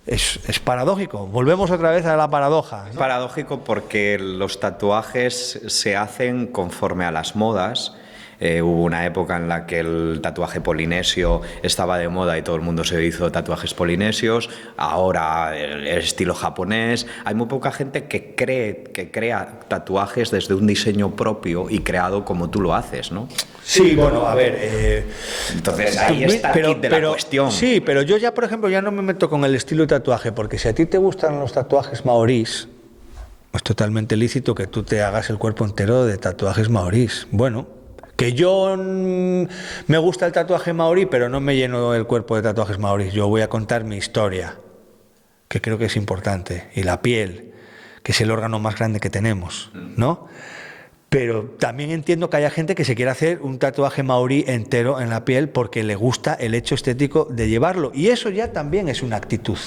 Es paradójico, volvemos otra vez a la paradoja, ¿no? Es paradójico porque los tatuajes se hacen conforme a las modas. Hubo una época en la que el tatuaje polinesio estaba de moda y todo el mundo se hizo tatuajes polinesios. Ahora el estilo japonés. Hay muy poca gente que crea tatuajes desde un diseño propio y creado como tú lo haces, ¿no? Sí, bueno, a ver... Entonces ahí está el kit de la cuestión. Sí, pero yo ya, por ejemplo, ya no me meto con el estilo de tatuaje, porque si a ti te gustan los tatuajes maorís, es totalmente lícito que tú te hagas el cuerpo entero de tatuajes maorís. Bueno, que yo me gusta el tatuaje maorí, pero no me lleno el cuerpo de tatuajes maorís. Yo voy a contar mi historia, que creo que es importante, y la piel, que es el órgano más grande que tenemos, ¿no? Pero también entiendo que haya gente que se quiera hacer un tatuaje maorí entero en la piel porque le gusta el hecho estético de llevarlo. Y eso ya también es una actitud.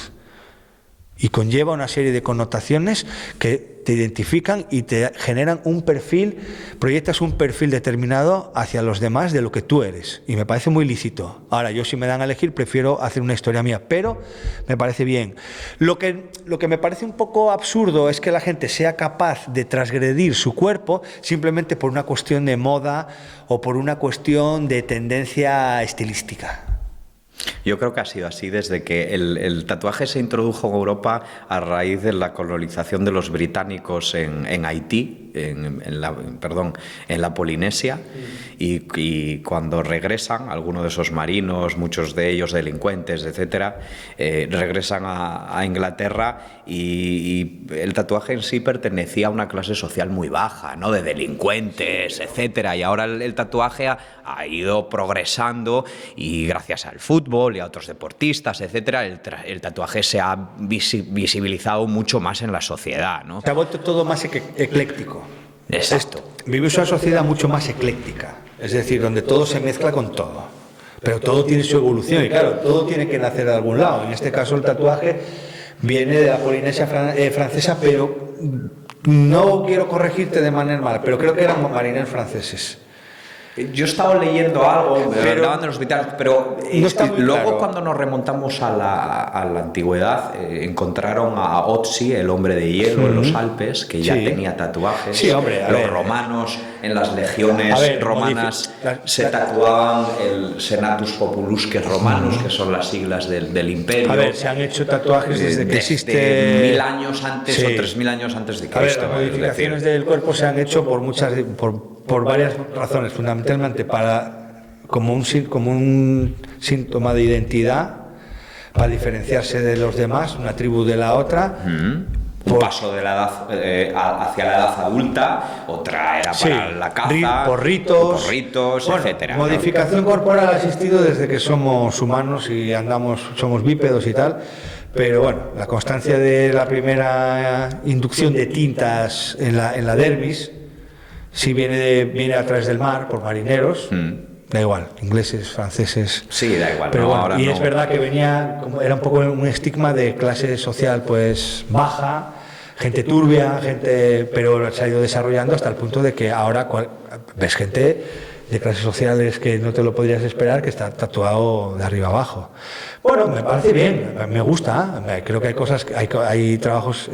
Y conlleva una serie de connotaciones que te identifican y te generan un perfil, proyectas un perfil determinado hacia los demás de lo que tú eres. Y me parece muy lícito. Ahora, yo si me dan a elegir, prefiero hacer una historia mía, pero me parece bien. Lo que me parece un poco absurdo es que la gente sea capaz de transgredir su cuerpo simplemente por una cuestión de moda o por una cuestión de tendencia estilística. Yo creo que ha sido así desde que el tatuaje se introdujo en Europa a raíz de la colonización de los británicos en Haití. en la Polinesia, y cuando regresan, algunos de esos marinos, muchos de ellos delincuentes, etcétera, regresan a Inglaterra, y el tatuaje en sí pertenecía a una clase social muy baja, ¿no? De delincuentes, etcétera, y ahora el tatuaje ha ido progresando, y gracias al fútbol y a otros deportistas, etcétera, el tatuaje se ha visibilizado mucho más en la sociedad, ¿no? Se ha vuelto todo más ecléctico. Exacto. Vivimos una sociedad mucho más ecléctica, es decir, donde todo se mezcla con todo, pero todo tiene su evolución, y claro, todo tiene que nacer de algún lado. En este caso el tatuaje viene de la Polinesia francesa, pero no quiero corregirte de manera mala, pero creo que eran marineros franceses. Yo he estado leyendo algo, andaban en el hospital, pero no está muy luego claro. Cuando nos remontamos a la antigüedad, encontraron a Otzi, el hombre de hielo, en los Alpes, que ya tenía tatuajes. Sí, hombre, los romanos en las legiones romanas se tatuaban el Senatus Populusque Romanus, que son las siglas del imperio. A ver, se han hecho tatuajes desde que existe... 1000 años antes o 3000 años antes de Cristo. A ver, las modificaciones del cuerpo se han hecho por varias razones, fundamentalmente como un síntoma de identidad, para diferenciarse de los demás, una tribu de la otra. Un paso de la edad hacia la edad adulta, otra era para la caza, por ritos, etcétera. Modificación corporal ha existido desde que somos humanos y somos bípedos y tal. Pero bueno, la constancia de la primera inducción de tintas en la dermis, si viene a través del mar, por marineros, da igual, ingleses, franceses. Sí, da igual. Pero no, bueno, ahora y no. es verdad que era un poco un estigma de clase social pues baja, gente turbia, pero se ha ido desarrollando hasta el punto de que ahora ves gente de clases sociales que no te lo podrías esperar, que está tatuado de arriba abajo. Bueno, me parece bien, me gusta, creo que hay cosas, hay trabajos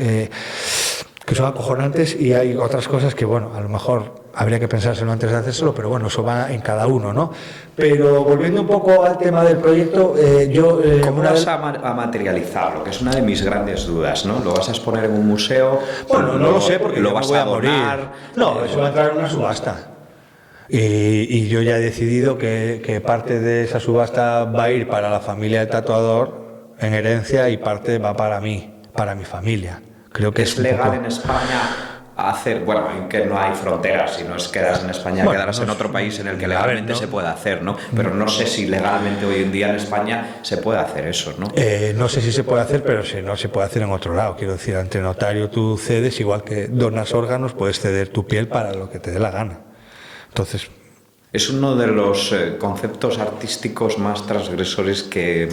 que son acojonantes, y hay otras cosas que, bueno, a lo mejor habría que pensárselo antes de hacérselo, pero bueno, eso va en cada uno, ¿no? Pero volviendo un poco al tema del proyecto, ¿Cómo vas a materializarlo? Que es una de mis grandes dudas, ¿no? ¿Lo vas a exponer en un museo? Bueno, no lo sé, porque lo yo vas me voy a morir. donar. No, eso va a entrar en una subasta. Y yo ya he decidido que parte de esa subasta va a ir para la familia del tatuador en herencia, y parte va para mí, para mi familia. Creo que ¿Es legal en España hacer, bueno, en que no hay fronteras, si no es quedarse en España, bueno, quedarse en otro país en el que legalmente no, se puede hacer, ¿no? Pero no sé si legalmente hoy en día en España se puede hacer eso, ¿no? No sé si se puede hacer, pero si no se puede hacer en otro lado. Quiero decir, ante notario tú cedes, igual que donas órganos, puedes ceder tu piel para lo que te dé la gana. Entonces... Es uno de los conceptos artísticos más transgresores que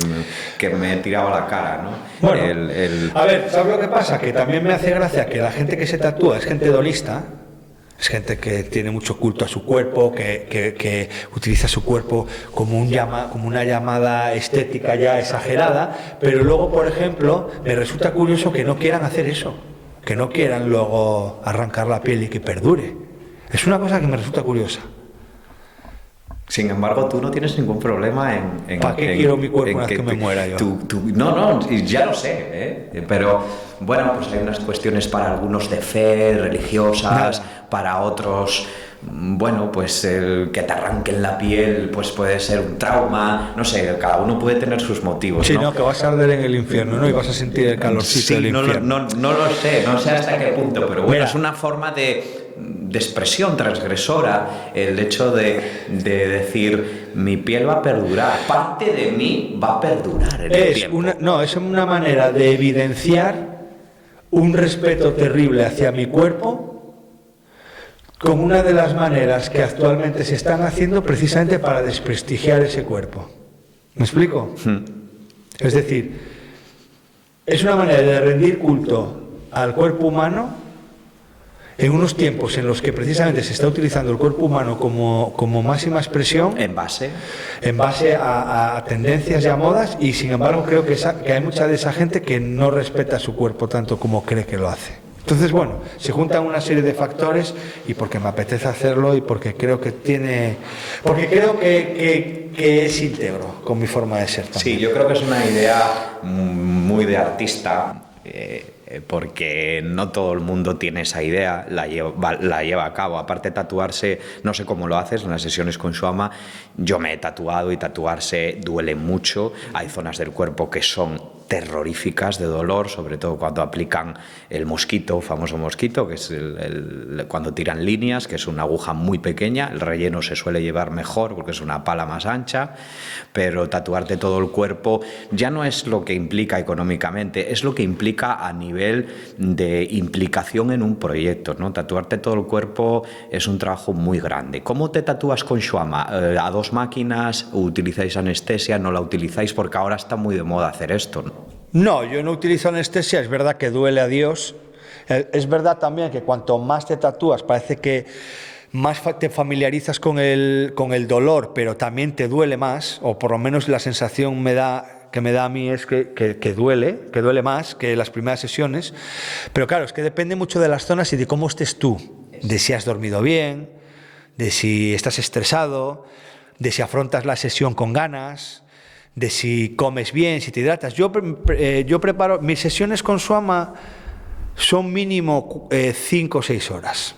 me he tirado a la cara, ¿no? Bueno, a ver, ¿sabes lo que pasa? Que también me hace gracia que la gente que se tatúa es gente hedonista, es gente que tiene mucho culto a su cuerpo, que utiliza su cuerpo como una llamada estética ya exagerada, pero luego, por ejemplo, me resulta curioso que no quieran hacer eso, que no quieran luego arrancar la piel y que perdure. Es una cosa que me resulta curiosa. Sin embargo, tú no tienes ningún problema en ¿Para qué quiero mi cuerpo una vez que me muera yo? No, ya lo sé, ¿eh? Pero bueno, pues hay unas cuestiones para algunos de fe, religiosas, para otros, bueno, pues el que te arranquen la piel pues puede ser un trauma, no sé, cada uno puede tener sus motivos, sí, ¿no? no, que vas a arder en el infierno, ¿no? Y vas a sentir el calorcito del infierno. No lo sé, no sé hasta qué punto, pero bueno, Mira, es una forma de expresión transgresora el hecho de decir mi piel va a perdurar, parte de mí va a perdurar en el tiempo. Es una manera de evidenciar un respeto terrible hacia mi cuerpo, como una de las maneras que actualmente se están haciendo precisamente para desprestigiar ese cuerpo. ¿Me explico? Es decir, es una manera de rendir culto al cuerpo humano en unos tiempos en los que precisamente se está utilizando el cuerpo humano como máxima expresión en base a tendencias y a modas, y sin embargo creo que hay mucha de esa gente que no respeta su cuerpo tanto como cree que lo hace. Entonces, bueno, se juntan una serie de factores, y porque me apetece hacerlo y porque creo que es íntegro con mi forma de ser también. Sí, yo creo que es una idea muy de artista. porque no todo el mundo tiene esa idea, la lleva a cabo. Aparte, tatuarse, no sé cómo lo haces en las sesiones con Xuama, yo me he tatuado y tatuarse duele mucho. Hay zonas del cuerpo que son terroríficas de dolor, sobre todo cuando aplican el mosquito, famoso mosquito, que es cuando tiran líneas, que es una aguja muy pequeña. El relleno se suele llevar mejor porque es una pala más ancha, pero tatuarte todo el cuerpo ya no es lo que implica económicamente, es lo que implica a nivel de implicación en un proyecto, ¿no? Tatuarte todo el cuerpo es un trabajo muy grande. ¿Cómo te tatúas con Xuama? ¿A 2 máquinas? ¿Utilizáis anestesia? ¿No la utilizáis? Porque ahora está muy de moda hacer esto, ¿no? No, yo no utilizo anestesia, es verdad que duele a Dios. Es verdad también que cuanto más te tatúas, parece que más te familiarizas con el dolor, pero también te duele más, o por lo menos la sensación que me da a mí es que duele más que las primeras sesiones. Pero claro, es que depende mucho de las zonas y de cómo estés tú, de si has dormido bien, de si estás estresado, de si afrontas la sesión con ganas, de si comes bien, si te hidratas. Yo preparo, mis sesiones con Xuama son mínimo 5 o 6 horas.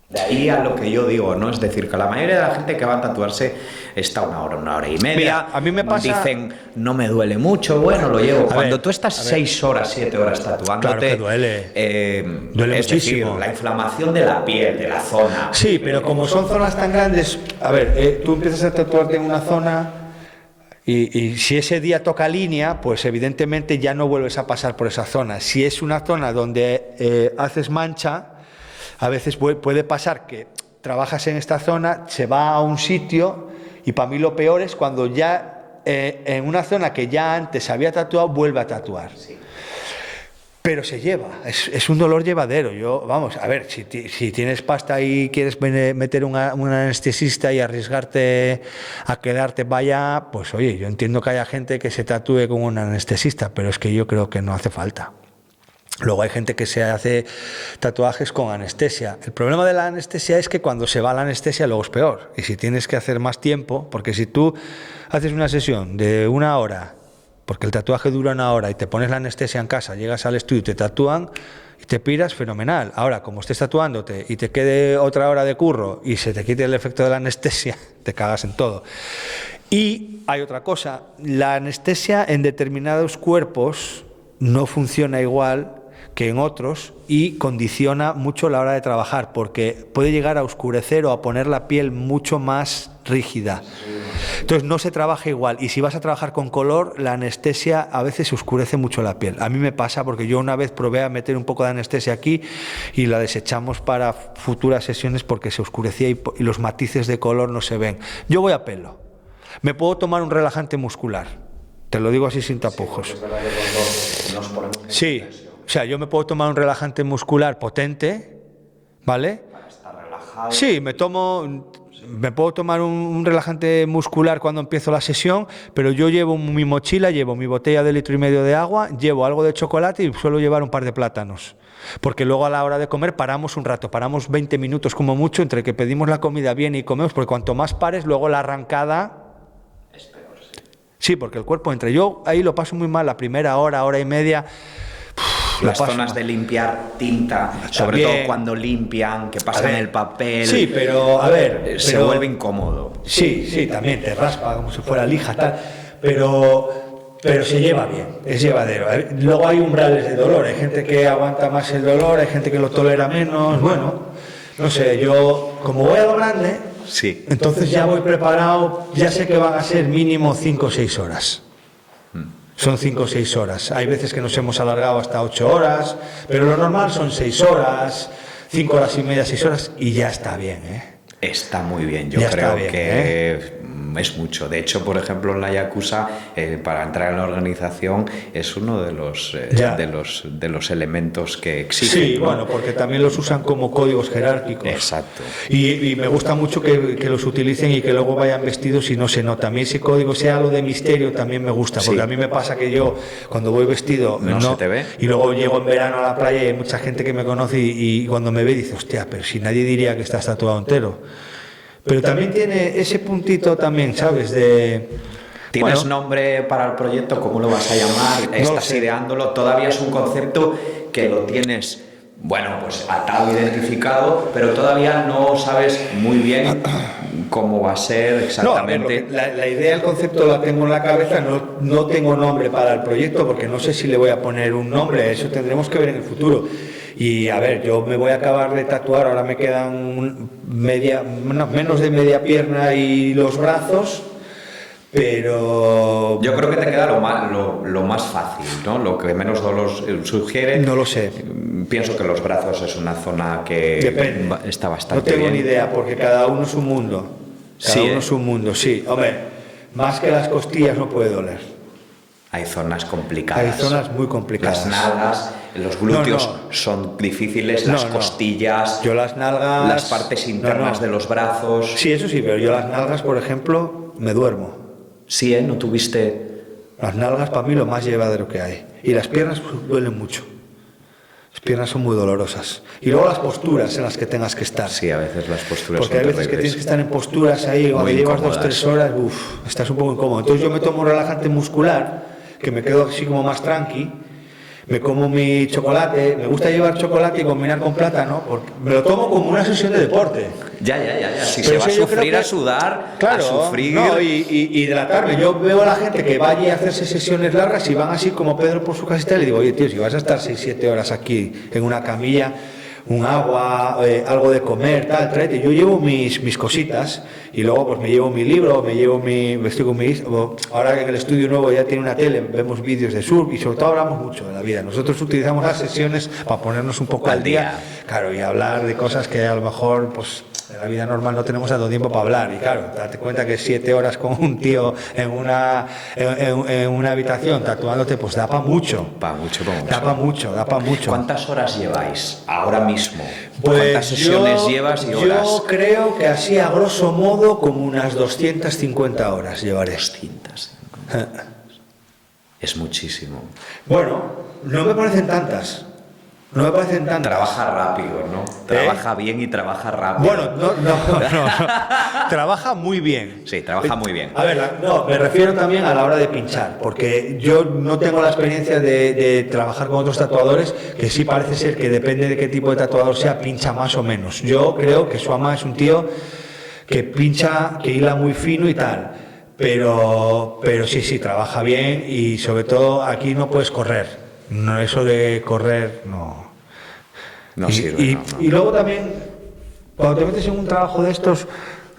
De ahí a lo que yo digo, ¿no? Es decir, que la mayoría de la gente que va a tatuarse está una hora y media. Mira, a mí me pasa... Dicen, no me duele mucho, bueno, lo llevo. Cuando tú estás 6 horas, 7 horas tatuándote... Claro que duele. Duele es muchísimo. decir, la inflamación de la piel, de la zona. Sí, pero como son zonas tan grandes... A ver, tú empiezas a tatuarte en una zona... Y si ese día toca línea, pues evidentemente ya no vuelves a pasar por esa zona. Si es una zona donde haces mancha, a veces puede pasar que trabajas en esta zona, se va a un sitio y para mí lo peor es cuando ya en una zona que ya antes había tatuado, vuelve a tatuar. Sí. Pero se lleva, es un dolor llevadero. Vamos, a ver, si tienes pasta y quieres meter un anestesista y arriesgarte a quedarte vaya, pues oye, yo entiendo que haya gente que se tatúe con un anestesista, pero es que yo creo que no hace falta. Luego hay gente que se hace tatuajes con anestesia. El problema de la anestesia es que cuando se va la anestesia luego es peor. Y si tienes que hacer más tiempo, porque si tú haces una sesión de 1 hora, porque el tatuaje dura 1 hora y te pones la anestesia en casa, llegas al estudio, te tatúan y te piras, fenomenal. Ahora, como estés tatuándote y te quede otra hora de curro y se te quite el efecto de la anestesia, te cagas en todo. Y hay otra cosa, la anestesia en determinados cuerpos no funciona igual que en otros y condiciona mucho la hora de trabajar, porque puede llegar a oscurecer o a poner la piel mucho más rígida. Entonces no se trabaja igual, y si vas a trabajar con color, la anestesia a veces oscurece mucho la piel. A mí me pasa porque yo una vez probé a meter un poco de anestesia aquí y la desechamos para futuras sesiones porque se oscurecía y los matices de color no se ven. Yo voy a pelo. Me puedo tomar un relajante muscular, te lo digo así sin tapujos. Sí, o sea, yo me puedo tomar un relajante muscular potente, ¿vale? Para estar relajado. Sí, me puedo tomar un relajante muscular cuando empiezo la sesión, pero yo llevo mi mochila, llevo mi botella de 1,5 litros de agua, llevo algo de chocolate y suelo llevar un par de plátanos. Porque luego a la hora de comer paramos un rato, paramos 20 minutos como mucho entre que pedimos la comida bien y comemos, porque cuanto más pares, luego la arrancada... Es peor, sí. Sí, porque el cuerpo entra. Yo ahí lo paso muy mal, la primera hora y media... Las zonas de limpiar tinta, sobre todo cuando limpian, que pasan el papel. Sí, pero a ver, se vuelve incómodo. Sí, también te raspa como si fuera lija, tal, pero se lleva bien, es llevadero. Luego hay umbrales de dolor, hay gente que aguanta más el dolor, hay gente que lo tolera menos. Bueno, no sé, yo como voy a lo grande, sí, entonces ya voy preparado, ya sé que van a ser mínimo 5 o 6 horas. Son 5 o 6 horas. Hay veces que nos hemos alargado hasta 8 horas, pero lo normal son 6 horas, 5 horas y media, 6 horas, y ya está bien, ¿eh? Está muy bien, yo creo que es mucho. De hecho, por ejemplo, en la Yakuza, para entrar en la organización, es uno de los elementos que exigen. Sí, ¿no? Bueno, porque también los usan como códigos jerárquicos. Exacto. Y me gusta mucho que los utilicen y que luego vayan vestidos y no se nota. A mí ese código, sea algo de misterio, también me gusta, porque a mí me pasa que yo, cuando voy vestido, no se te ve. Y luego llego en verano a la playa y hay mucha gente que me conoce y cuando me ve dice, hostia, pero si nadie diría que estás tatuado entero. Pero también tiene ese puntito también, ¿sabes? De ¿Tienes Bueno. nombre para el proyecto? ¿Cómo lo vas a llamar? lo ¿Estás sé. ideándolo? ¿Todavía es un concepto que lo tienes, bueno, pues atado, identificado, pero todavía no sabes muy bien cómo va a ser No, a ver, exactamente? la idea, el concepto la tengo en la cabeza, no tengo nombre para el proyecto porque no sé si le voy a poner un nombre, eso tendremos que ver en el futuro. Y a ver, yo me voy a acabar de tatuar, ahora me quedan menos de media pierna y los brazos, pero... Yo creo que te queda lo más fácil, ¿no? Lo que menos dolor sugiere. No lo sé. Pienso que los brazos es una zona que Depende. está No bastante tengo bien. ni idea, porque cada uno es un mundo. Cada Sí, uno es un mundo, sí. Hombre, más que las costillas no puede doler. Hay zonas complicadas. Hay zonas muy complicadas. Las nalgas, los glúteos No, no. son difíciles, No, las no. costillas, Yo las nalgas... las partes internas de los brazos. Sí, eso sí, pero yo las nalgas, por ejemplo, me duermo. Sí, ¿eh? ¿No tuviste...? Las nalgas para mí lo más llevadero que hay. Y las piernas pues, duelen mucho. Las piernas son muy dolorosas. Y luego las posturas en las que tengas que estar. Sí, a veces las posturas Porque hay son veces que tienes terribles. que estar en posturas ahí, cuando Muy llevas incómodas. 2-3 horas, estás un poco incómodo. Entonces yo me tomo un relajante muscular, que me quedo así como más tranqui, me como mi chocolate, me gusta llevar chocolate y combinar con plátano, porque me lo tomo como una sesión de deporte. Ya. Si Pero se va a eso yo creo sufrir, que- a sudar, Claro, a sufrir... no, y hidratarme. Yo veo a la gente que va allí a hacerse sesiones largas y van así como Pedro por su casita y le digo, oye tío, si vas a estar 6-7 horas aquí en una camilla, un agua, algo de comer, tal, tráete. Yo llevo mis cositas y luego pues me llevo mi libro, estoy con mi... Ahora que en el estudio nuevo ya tiene una tele, vemos vídeos de surf y sobre todo hablamos mucho de la vida. Nosotros utilizamos las sesiones para ponernos un poco al día. Claro, y hablar de cosas que a lo mejor pues en la vida normal no tenemos tanto tiempo para hablar. Y claro, date cuenta que 7 horas con un tío en una habitación tatuándote, pues da para mucho. Pa' mucho. Da para mucho. ¿Cuántas horas lleváis ahora mismo? Pues ¿Cuántas sesiones llevas y horas? Yo creo que así a grosso modo como unas 250 horas llevaré. 200. Es muchísimo. Bueno, no me parecen tantas. No me parecen tantas. Trabaja rápido, ¿no? Trabaja bien y trabaja rápido. Bueno, no. Trabaja muy bien. Sí, trabaja muy bien. A ver, no, me refiero también a la hora de pinchar, porque yo no tengo la experiencia de trabajar con otros tatuadores, que sí parece ser que depende de qué tipo de tatuador sea, pincha más o menos. Yo creo que Suama es un tío que pincha, que hila muy fino y tal, pero sí, trabaja bien y sobre todo aquí no puedes correr. No, eso de correr, no. No sirve, no. Y luego también, cuando te metes en un trabajo de estos,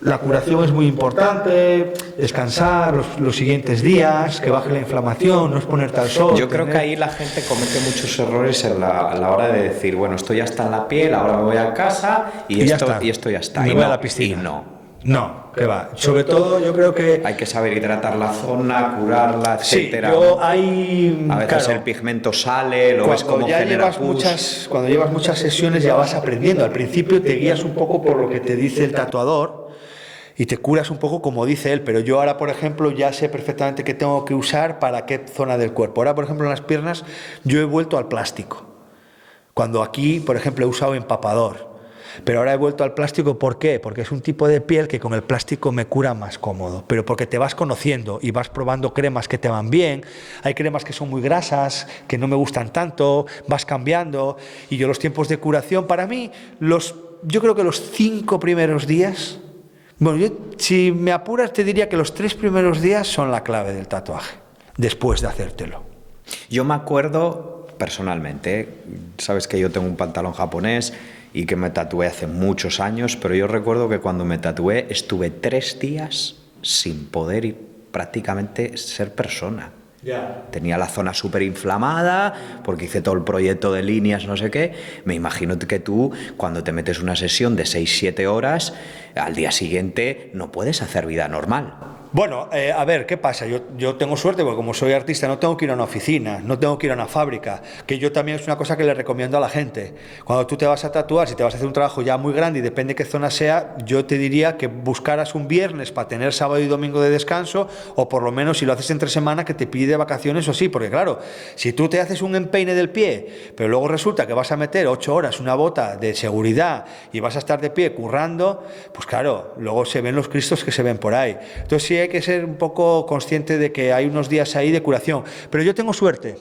la curación es muy importante, descansar los siguientes días, que baje la inflamación, no exponerte al sol. Yo creo que ahí la gente comete muchos errores a la hora de decir, bueno, esto ya está en la piel, ahora me voy a casa y esto ya está. Me Y voy no, a la piscina. y no. No, que va. Sobre todo yo creo que... Hay que saber hidratar la zona, curarla, Sí, etcétera. yo hay... A veces claro, el pigmento sale, lo ves como genera pus. cuando llevas muchas sesiones ya vas aprendiendo. Al principio te guías un poco por lo que te dice el tatuador y te curas un poco como dice él, pero yo ahora, por ejemplo, ya sé perfectamente qué tengo que usar para qué zona del cuerpo. Ahora, por ejemplo, en las piernas yo he vuelto al plástico. Cuando aquí, por ejemplo, he usado empapador. Pero ahora he vuelto al plástico, ¿por qué? Porque es un tipo de piel que con el plástico me cura más cómodo, pero porque te vas conociendo y vas probando cremas que te van bien, hay cremas que son muy grasas, que no me gustan tanto, vas cambiando, y yo los tiempos de curación, para mí, yo creo que los 5 primeros días, bueno, yo, si me apuras te diría que los 3 primeros días son la clave del tatuaje, después de hacértelo. Yo me acuerdo personalmente, sabes que yo tengo un pantalón japonés y que me tatué hace muchos años, pero yo recuerdo que cuando me tatué estuve 3 días sin poder prácticamente ser persona. Ya. Tenía la zona súper inflamada porque hice todo el proyecto de líneas, no sé qué. Me imagino que tú, cuando te metes una sesión de 6-7 horas, al día siguiente no puedes hacer vida normal. Bueno, a ver, ¿qué pasa? Yo tengo suerte porque como soy artista no tengo que ir a una oficina, no tengo que ir a una fábrica, que yo también es una cosa que le recomiendo a la gente. Cuando tú te vas a tatuar, si te vas a hacer un trabajo ya muy grande y depende qué zona sea, yo te diría que buscaras un viernes para tener sábado y domingo de descanso, o por lo menos si lo haces entre semana que te pide vacaciones o sí, porque claro, si tú te haces un empeine del pie, pero luego resulta que vas a meter 8 horas una bota de seguridad y vas a estar de pie currando, pues pues claro, luego se ven los cristos que se ven por ahí. Entonces sí hay que ser un poco consciente de que hay unos días ahí de curación. Pero yo tengo suerte,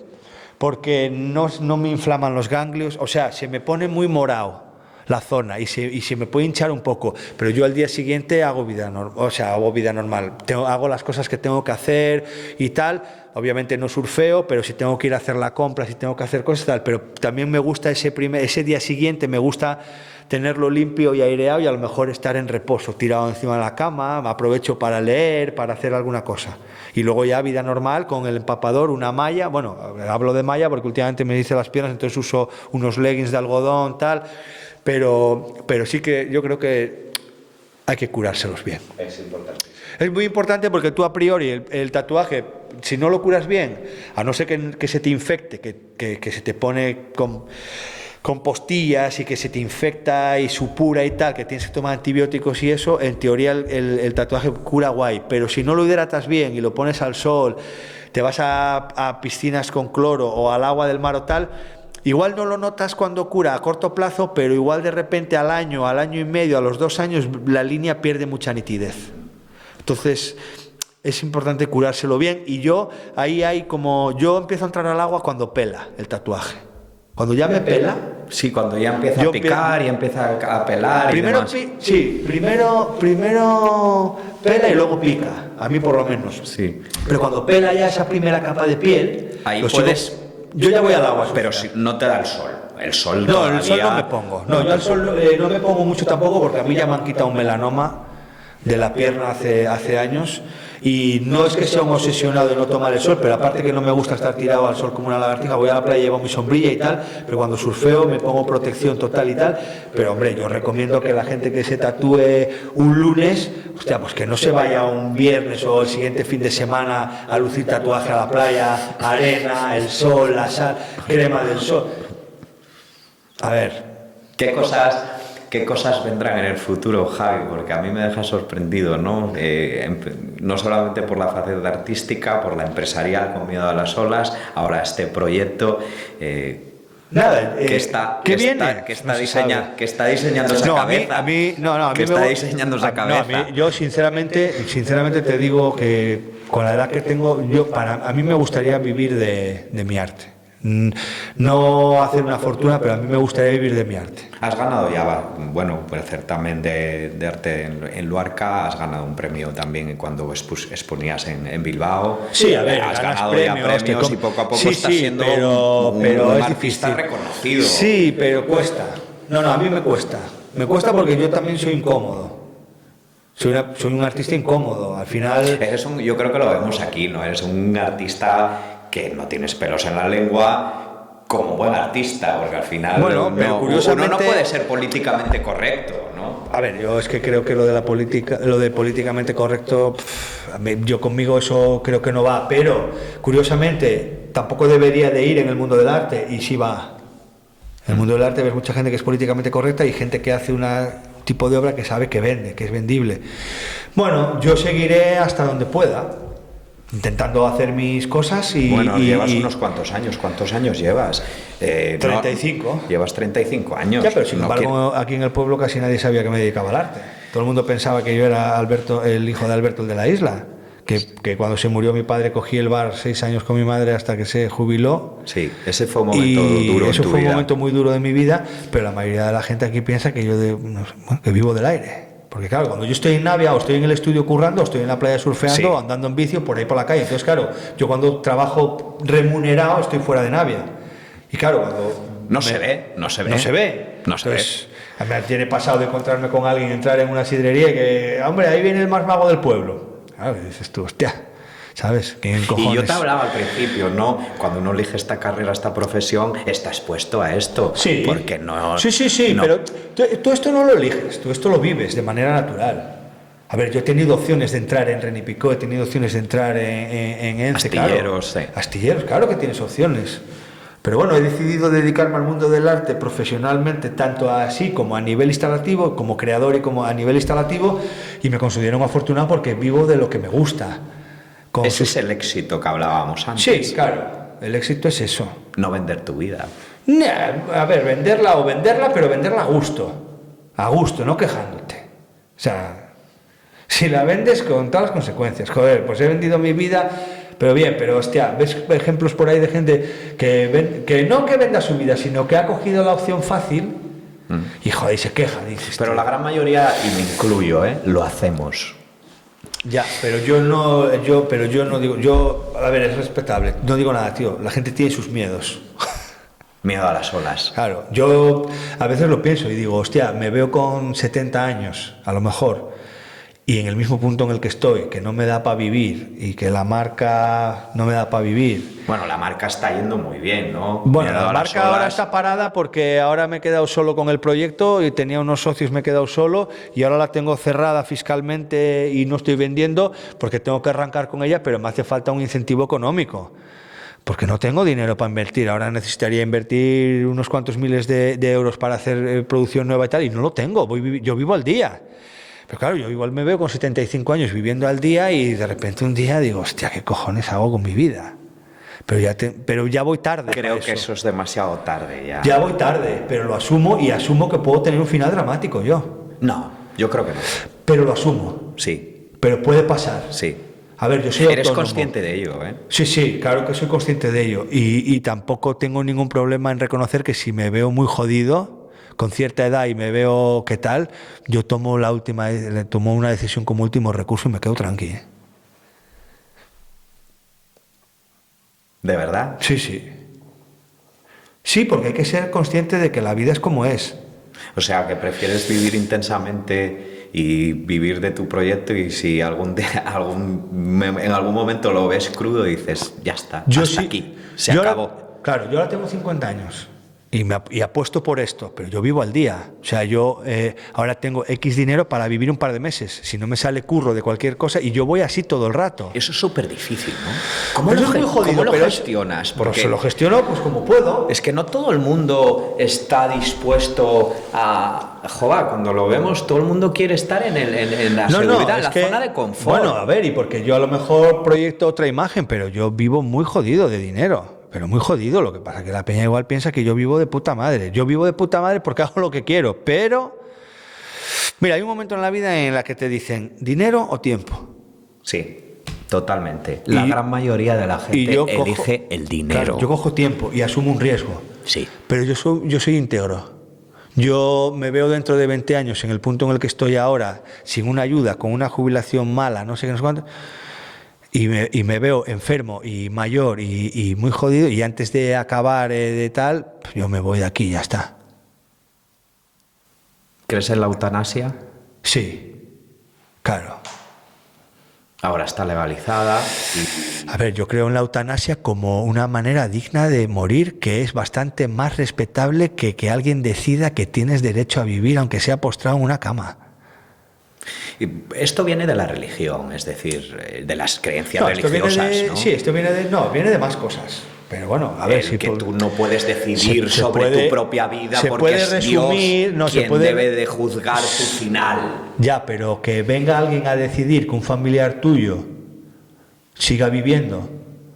porque no me inflaman los ganglios, o sea, se me pone muy morado la zona y se me puede hinchar un poco, pero yo al día siguiente hago vida normal, hago las cosas que tengo que hacer y tal. Obviamente no surfeo, pero si tengo que ir a hacer la compra, si tengo que hacer cosas tal, pero también me gusta ese día siguiente, me gusta tenerlo limpio y aireado y a lo mejor estar en reposo, tirado encima de la cama, me aprovecho para leer, para hacer alguna cosa. Y luego ya vida normal con el empapador, una malla, bueno, hablo de malla porque últimamente me dice las piernas, entonces uso unos leggings de algodón, tal, pero sí que yo creo que hay que curárselos bien. Es importante. Es muy importante porque tú a priori el tatuaje, si no lo curas bien, a no ser que se te infecte, que se te pone con postillas y que se te infecta y supura y tal, que tienes que tomar antibióticos y eso, en teoría el tatuaje cura guay, pero si no lo hidratas bien y lo pones al sol, te vas a piscinas con cloro o al agua del mar o tal, igual no lo notas cuando cura a corto plazo, pero igual de repente al año y medio, a los 2 años, la línea pierde mucha nitidez. Entonces es importante curárselo bien y yo empiezo a entrar al agua cuando pela el tatuaje. Cuando ya me pela... Sí, cuando ya empieza a picar y empieza a pelar primero primero pela y luego pica, a mí por lo menos. Sí. Pero cuando pela ya esa primera capa de piel... Ahí puedes... Yo ya voy al agua. Pero si no te da el sol. El sol no, todavía... el sol no me pongo. No, yo al sol no me pongo mucho tampoco porque a mí ya me han quitado un melanoma de la pierna hace años y no es que sea un obsesionado de no tomar el sol, pero aparte que no me gusta estar tirado al sol como una lagartija, voy a la playa, llevo mi sombrilla y tal, pero cuando surfeo me pongo protección total y tal, pero hombre, yo recomiendo que la gente que se tatúe un lunes, hostia, pues que no se vaya un viernes o el siguiente fin de semana a lucir tatuaje a la playa, arena, el sol, la sal, crema del sol. A ver, ¿Qué cosas vendrán en el futuro, Javi? Porque a mí me deja sorprendido, ¿no? No solamente por la faceta artística, por la empresarial con miedo a las olas, ahora este proyecto que está diseñando esa cabeza. Diseñando esa cabeza. Yo sinceramente te digo que con la edad que tengo, a mí me gustaría vivir de mi arte. No hacer una fortuna, pero a mí me gustaría vivir de mi arte. Has ganado ya, bueno, por el certamen de arte en Luarca, has ganado un premio también cuando exponías en Bilbao. Sí, a ver, has ganado ya premios y poco a poco estás siendo un artista reconocido. Sí, pero cuesta. No, a mí me cuesta. Me cuesta porque yo también soy incómodo. Soy un artista incómodo. Al final... Yo creo que lo vemos aquí, ¿no? Eres un artista que no tienes pelos en la lengua como buen artista, porque al final curiosamente, uno no puede ser políticamente correcto, ¿no? A ver, yo es que creo que lo de políticamente correcto, yo conmigo eso creo que no va, pero curiosamente tampoco debería de ir en el mundo del arte, y sí va. En el mundo del arte ves mucha gente que es políticamente correcta y gente que hace un tipo de obra que sabe que vende, que es vendible. Bueno, yo seguiré hasta donde pueda, intentando hacer mis cosas y... Bueno, llevas unos cuantos años. ¿Cuántos años llevas? 35. Llevas 35 años. Ya, pero sin embargo, aquí en el pueblo casi nadie sabía que me dedicaba al arte. Todo el mundo pensaba que yo era Alberto, el hijo de Alberto, el de la isla. Que cuando se murió mi padre cogí el bar 6 años con mi madre hasta que se jubiló. Sí, ese fue un momento duro. Eso fue un momento muy duro de mi vida, pero la mayoría de la gente aquí piensa que yo que vivo del aire. Porque claro, cuando yo estoy en Navia o estoy en el estudio currando, o estoy en la playa surfeando, andando en bici o por ahí por la calle. Entonces claro, yo cuando trabajo remunerado estoy fuera de Navia. Y claro, cuando... No se ve. Entonces, a mí me tiene pasado de encontrarme con alguien, entrar en una sidrería y que, hombre, ahí viene el más mago del pueblo. Claro, dices tú, hostia, ¿sabes? ¿Quién cojones? Y yo te hablaba al principio, ¿no? Cuando uno elige esta carrera, esta profesión, está expuesto a esto. Sí. Porque no... Sí, no. Pero tú esto no lo eliges, tú esto lo vives de manera natural. A ver, yo he tenido opciones de entrar en Renipicó, he tenido opciones de entrar en ENCE, Astilleros, claro. sí. Astilleros, claro que tienes opciones. Pero bueno, he decidido dedicarme al mundo del arte profesionalmente, tanto así como a nivel instalativo, como creador y como a nivel instalativo, y me considero un afortunado porque vivo de lo que me gusta. Ese es el éxito que hablábamos antes. Sí, claro, el éxito es eso. No vender tu vida. A ver, venderla, pero venderla a gusto, no quejándote, sea, si la vendes con todas las consecuencias, joder, pues he vendido mi vida, pero bien, pero hostia, ves ejemplos por ahí de gente que no que venda su vida, sino que ha cogido la opción fácil y joder, y se queja, dices. Pero la gran mayoría, y me incluyo, lo hacemos. Ya, pero yo no digo, a ver, es respetable, no digo nada, tío, la gente tiene sus miedos. Miedo a las olas. Claro, yo a veces lo pienso y digo, hostia, me veo con 70 años, a lo mejor, y en el mismo punto en el que estoy, que no me da para vivir y que la marca no me da para vivir. Bueno, la marca está yendo muy bien, ¿no? Bueno, Miedo la a las marca ahora olas. está parada porque ahora me he quedado solo con el proyecto y tenía unos socios, me he quedado solo y ahora la tengo cerrada fiscalmente y no estoy vendiendo porque tengo que arrancar con ella, pero me hace falta un incentivo económico. Porque no tengo dinero para invertir. Ahora necesitaría invertir unos cuantos miles de euros para hacer producción nueva y tal, y no lo tengo. Yo vivo al día. Pero claro, yo igual me veo con 75 años viviendo al día y de repente un día digo, hostia, ¿qué cojones hago con mi vida? Pero ya voy tarde. Creo que eso es demasiado tarde ya. Ya voy tarde, pero lo asumo y asumo que puedo tener un final dramático yo. No, yo creo que no. Pero lo asumo. Sí. Pero puede pasar. Sí. A ver, yo soy Eres autónomo. consciente de ello, ¿eh? Sí, sí, claro que soy consciente de ello. Y tampoco tengo ningún problema en reconocer que si me veo muy jodido, con cierta edad y me veo qué tal, yo tomo una decisión como último recurso y me quedo tranquilo. ¿De verdad? Sí, sí. Sí, porque hay que ser consciente de que la vida es como es. O sea, que prefieres vivir intensamente y vivir de tu proyecto, y si en algún momento lo ves crudo dices, ya está, hasta aquí, se acabó. Claro, yo ahora tengo 50 años y apuesto por esto, pero yo vivo al día. O sea, yo ahora tengo X dinero para vivir un par de meses, si no me sale curro de cualquier cosa, y yo voy así todo el rato. Eso es súper difícil, ¿no? ¿Cómo ¿Cómo lo gestionas? Porque se lo gestiono pues como puedo. Es que no todo el mundo está dispuesto a... Joder, cuando lo vemos, todo el mundo quiere estar en la seguridad, en la zona de confort. Bueno, a ver, y porque yo a lo mejor proyecto otra imagen, pero yo vivo muy jodido de dinero. Pero muy jodido, lo que pasa es que la peña igual piensa que yo vivo de puta madre. Yo vivo de puta madre porque hago lo que quiero, pero... Mira, hay un momento en la vida en la que te dicen, ¿dinero o tiempo? Sí, totalmente. La gran mayoría de la gente elige el dinero. Claro, yo cojo tiempo y asumo un riesgo. Sí. Pero yo soy íntegro. Yo me veo dentro de 20 años en el punto en el que estoy ahora, sin una ayuda, con una jubilación mala, no sé qué, no sé cuánto... Y me veo enfermo y mayor y muy jodido, y antes de acabar de tal, pues yo me voy de aquí y ya está. ¿Crees en la eutanasia? Sí, claro. Ahora está legalizada. A ver, yo creo en la eutanasia como una manera digna de morir, que es bastante más respetable que alguien decida que tienes derecho a vivir aunque sea postrado en una cama. Y esto viene de la religión, es decir, de las creencias religiosas, ¿no? Sí, esto viene de más cosas. Pero bueno, a ver, si tú no puedes decidir sobre tu propia vida porque es resumir, Dios quien debe de juzgar tu final. Ya, pero que venga alguien a decidir que un familiar tuyo siga viviendo.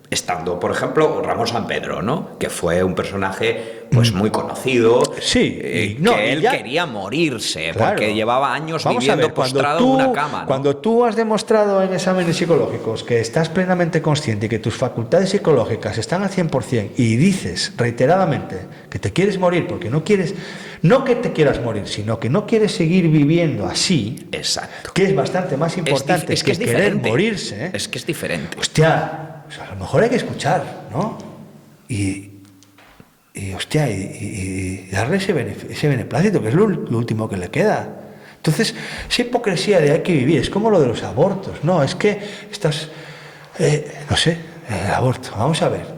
Estando, por ejemplo, Ramón San Pedro, ¿no? Que fue un personaje pues muy conocido. Sí, que él quería morirse, claro, porque llevaba años viviendo postrado en una cama, ¿no? Cuando tú has demostrado en exámenes psicológicos que estás plenamente consciente y que tus facultades psicológicas están al 100% y dices reiteradamente que te quieres morir porque no quieres, no que te quieras morir, sino que no quieres seguir viviendo así. Exacto. Que es bastante más importante que querer morirse. Es que es diferente. Hostia, pues a lo mejor hay que escuchar, ¿no? Y hostia, y darle ese beneplácito, que es lo último que le queda. Entonces, esa hipocresía de hay que vivir, es como lo de los abortos. No, es que estás, no sé, el aborto. Vamos a ver.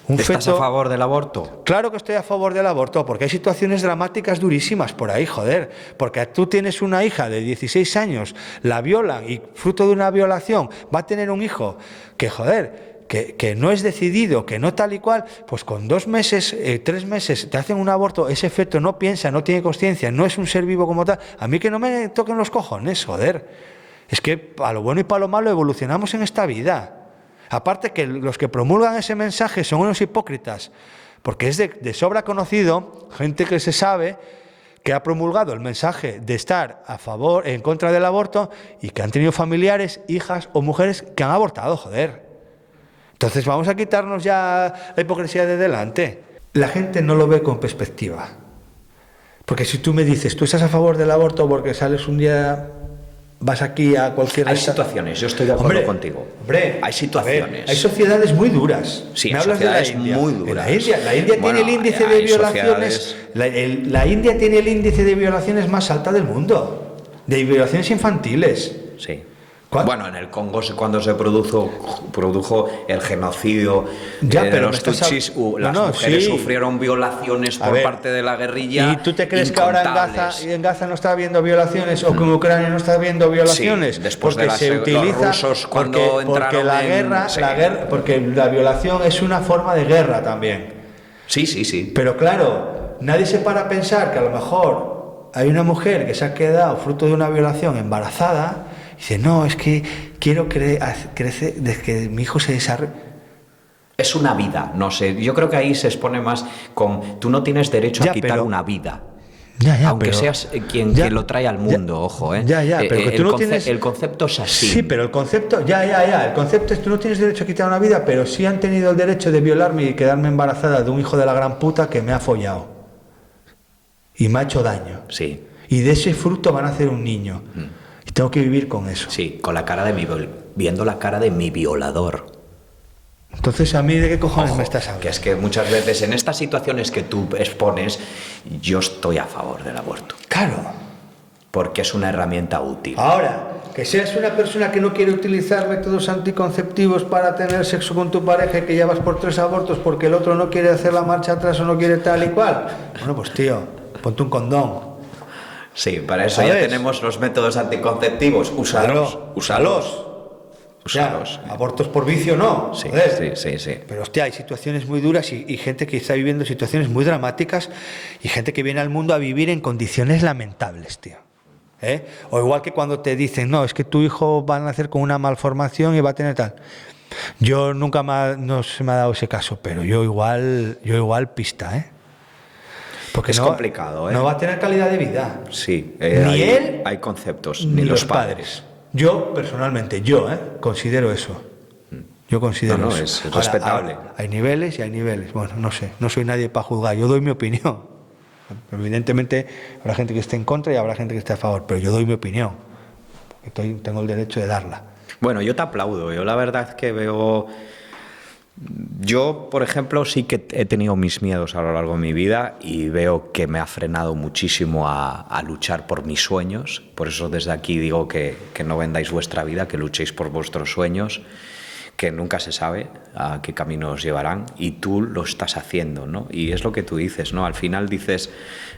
¿Estás a favor del aborto? Claro que estoy a favor del aborto, porque hay situaciones dramáticas durísimas por ahí, joder. Porque tú tienes una hija de 16 años, la violan y fruto de una violación va a tener un hijo que, joder, que no es decidido, que no tal y cual, pues con 2 meses, 3 meses te hacen un aborto, ese feto no piensa, no tiene conciencia, no es un ser vivo como tal. A mí que no me toquen los cojones, joder. Es que para lo bueno y para lo malo evolucionamos en esta vida. Aparte que los que promulgan ese mensaje son unos hipócritas, porque es de sobra conocido, gente que se sabe, que ha promulgado el mensaje de estar a favor, en contra del aborto, y que han tenido familiares, hijas o mujeres que han abortado, joder. Entonces vamos a quitarnos ya la hipocresía de delante. La gente no lo ve con perspectiva. Porque si tú me dices, tú estás a favor del aborto porque sales un día, vas aquí a cualquier... Hay situaciones, yo estoy de acuerdo contigo. Hombre, hay situaciones. Ver, hay sociedades muy duras. Sí, me hay hablas sociedades de la India. muy duras. La India tiene el índice de violaciones... Sociedades... La India tiene el índice de violaciones más alto del mundo. De violaciones infantiles. Sí. Bueno, en el Congo cuando se produjo el genocidio de los tutsis, las mujeres sufrieron violaciones por parte de la guerrilla. ¿Y tú te crees que ahora en Gaza no está habiendo violaciones o que en Ucrania no está habiendo violaciones? Sí, después porque de se utiliza los rusos cuando entraron porque la violación es una forma de guerra también. Sí. Pero claro, nadie se para a pensar que a lo mejor hay una mujer que se ha quedado fruto de una violación embarazada. Dice, no, es que quiero crecer, desde que mi hijo se desarrolle. Es una vida, no sé. Yo creo que ahí se expone más con... Tú no tienes derecho a quitar una vida. Aunque seas quien lo trae al mundo, ojo. Pero tú no tienes... El concepto es así. Sí, pero el concepto... El concepto es tú no tienes derecho a quitar una vida, pero sí han tenido el derecho de violarme y quedarme embarazada de un hijo de la gran puta que me ha follado. Y me ha hecho daño. Sí. Y de ese fruto van a hacer un niño. Y tengo que vivir con eso. Sí, con la cara de viendo la cara de mi violador. Entonces, ¿a mí de qué cojones me estás hablando? Que es que muchas veces en estas situaciones que tú expones, yo estoy a favor del aborto. Claro. Porque es una herramienta útil. Ahora, que seas una persona que no quiere utilizar métodos anticonceptivos para tener sexo con tu pareja y que ya vas por 3 abortos porque el otro no quiere hacer la marcha atrás o no quiere tal y cual. Bueno, pues tío, ponte un condón. Sí, para eso ya tenemos los métodos anticonceptivos. Úsalos. Ya, abortos por vicio no. Sí. Pero hostia, hay situaciones muy duras y gente que está viviendo situaciones muy dramáticas y gente que viene al mundo a vivir en condiciones lamentables, tío. O igual que cuando te dicen, no, es que tu hijo va a nacer con una malformación y va a tener tal. Yo nunca no se me ha dado ese caso, pero yo igual pista, Porque es complicado, no va a tener calidad de vida. Sí, ni él, hay conceptos, ni los padres. Yo, personalmente, considero eso. Yo considero eso. Es respetable. Ahora, hay niveles y hay niveles. Bueno, no sé, no soy nadie para juzgar. Yo doy mi opinión. Evidentemente, habrá gente que esté en contra y habrá gente que esté a favor, pero yo doy mi opinión. Tengo el derecho de darla. Bueno, yo te aplaudo. Yo la verdad es que veo... Yo, por ejemplo, sí que he tenido mis miedos a lo largo de mi vida y veo que me ha frenado muchísimo a luchar por mis sueños. Por eso desde aquí digo que no vendáis vuestra vida, que luchéis por vuestros sueños, que nunca se sabe a qué camino os llevarán y tú lo estás haciendo, ¿no? Y es lo que tú dices, ¿no? Al final dices,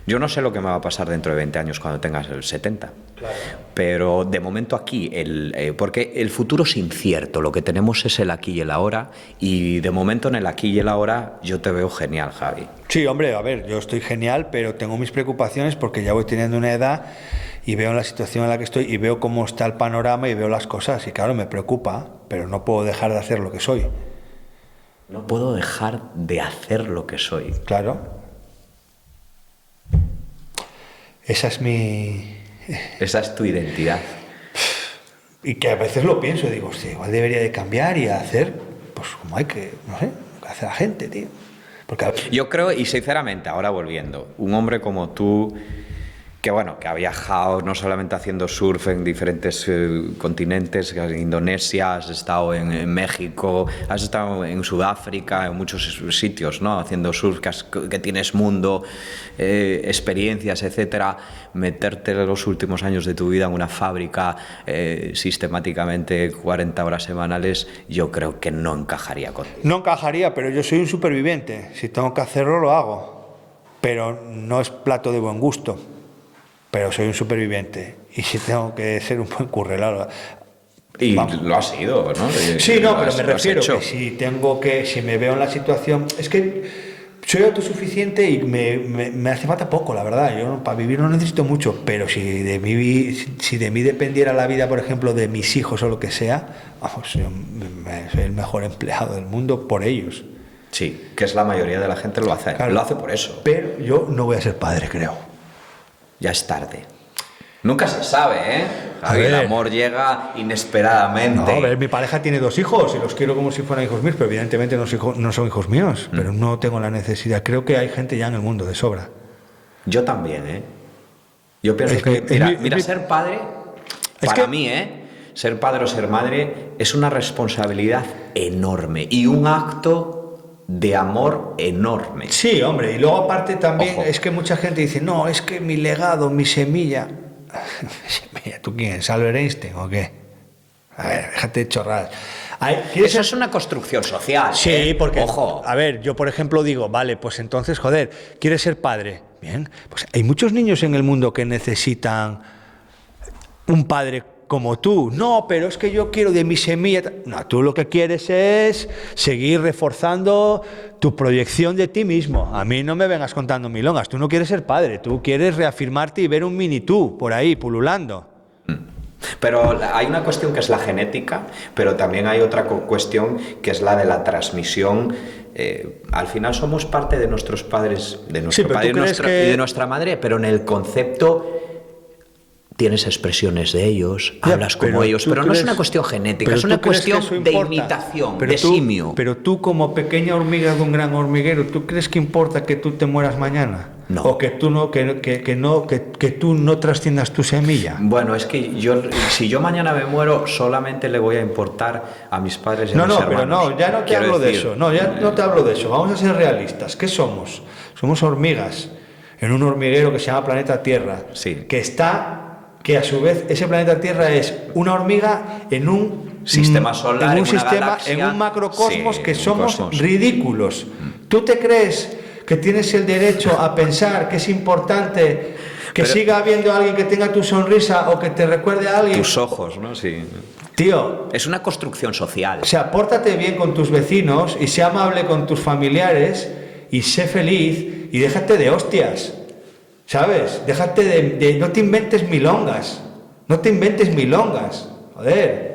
yo no sé lo que me va a pasar dentro de 20 años cuando tengas el 70. Claro. Pero de momento aquí, porque el futuro es incierto, lo que tenemos es el aquí y el ahora, y de momento en el aquí y el ahora yo te veo genial, Javi. Sí, hombre, a ver, yo estoy genial, pero tengo mis preocupaciones porque ya voy teniendo una edad y veo la situación en la que estoy y veo cómo está el panorama y veo las cosas y claro, me preocupa, pero no puedo dejar de hacer lo que soy. No puedo dejar de hacer lo que soy. Claro. Esa es tu identidad. Y que a veces lo pienso y digo, hostia, igual debería de cambiar y hacer, pues como hay que, no sé, lo que hace la gente, tío. Porque yo creo, y sinceramente, ahora volviendo, un hombre como tú, que bueno, que ha viajado no solamente haciendo surf en diferentes continentes, en Indonesia, has estado en México, has estado en Sudáfrica, en muchos sitios, ¿no? Haciendo surf, que tienes mundo, experiencias, etcétera. Meterte los últimos años de tu vida en una fábrica sistemáticamente 40 horas semanales, yo creo que no encajaría contigo. No encajaría, pero yo soy un superviviente. Si tengo que hacerlo, lo hago. Pero no es plato de buen gusto. Pero soy un superviviente y si tengo que ser un buen currelado. Y lo has sido, ¿no? Sí, no, pero me refiero que si me veo en la situación, es que soy autosuficiente y me hace falta poco, la verdad. Yo para vivir no necesito mucho, pero si de mí dependiera la vida, por ejemplo, de mis hijos o lo que sea, vamos, soy el mejor empleado del mundo por ellos. Sí, que es la mayoría de la gente lo hace, claro, lo hace por eso. Pero yo no voy a ser padre, creo. ya es tarde. Nunca se sabe, ¿eh? A El ver. amor llega inesperadamente. No, a ver, mi pareja tiene 2 hijos y los quiero como si fueran hijos míos, pero evidentemente no son hijos míos, pero no tengo la necesidad. Creo que hay gente ya en el mundo de sobra. Yo también, ¿eh? Yo pienso Es que, que- mira, ser padre, Es para que- mí, ser padre o ser madre es una responsabilidad enorme y un acto de amor enorme. Sí, hombre, y luego aparte también Ojo. es que mucha gente dice, no, es que mi legado, mi semilla... Mira, ¿tú quién? ¿Albert Einstein o qué? A ver, déjate de chorradas. ¿Quieres Eso ser- es una construcción social. Sí, porque, Ojo. a ver, yo por ejemplo digo, vale, pues entonces, joder, ¿quieres ser padre? Bien, pues hay muchos niños en el mundo que necesitan un padre como tú. No, pero es que yo quiero de mi semilla. No, tú lo que quieres es seguir reforzando tu proyección de ti mismo. A mí no me vengas contando milongas. Tú no quieres ser padre, tú quieres reafirmarte y ver un mini tú por ahí pululando. Pero hay una cuestión que es la genética, pero también hay otra cuestión que es la de la transmisión. Al final somos parte de nuestros padres, de nuestro pero padre ¿tú crees y que- de nuestra madre, pero en el concepto tienes expresiones de ellos, Ya, hablas como pero ellos, tú pero no es crees- una cuestión genética, pero es una tú crees que cuestión eso de importa. imitación, Pero de tú- simio. Pero tú como pequeña hormiga de un gran hormiguero, ¿tú crees que importa que tú te mueras mañana? No. O que tú no, que tú no trasciendas tu semilla. Bueno, es que si yo mañana me muero, solamente le voy a importar a mis padres y a No, mis no, pero hermanos. no, ya no te Quiero hablo de decir, eso. No, ya no te hablo de eso. Vamos a ser realistas. ¿Qué somos? Somos hormigas en un hormiguero que se llama planeta Tierra. Sí. Que a su vez ese planeta Tierra es una hormiga en un Sistema solar, en un en una sistema, galaxia. en un macrocosmos Sí, que un somos cosmos. ridículos. ¿Tú te crees que tienes el derecho a pensar que es importante que Pero- siga habiendo alguien que tenga tu sonrisa o que te recuerde a alguien? Tus ojos, ¿no? Sí. Tío, Es una construcción social. o sea, pórtate bien con tus vecinos y sé amable con tus familiares y sé feliz y déjate de hostias, ¿sabes? Déjate no te inventes milongas, no te inventes milongas, joder,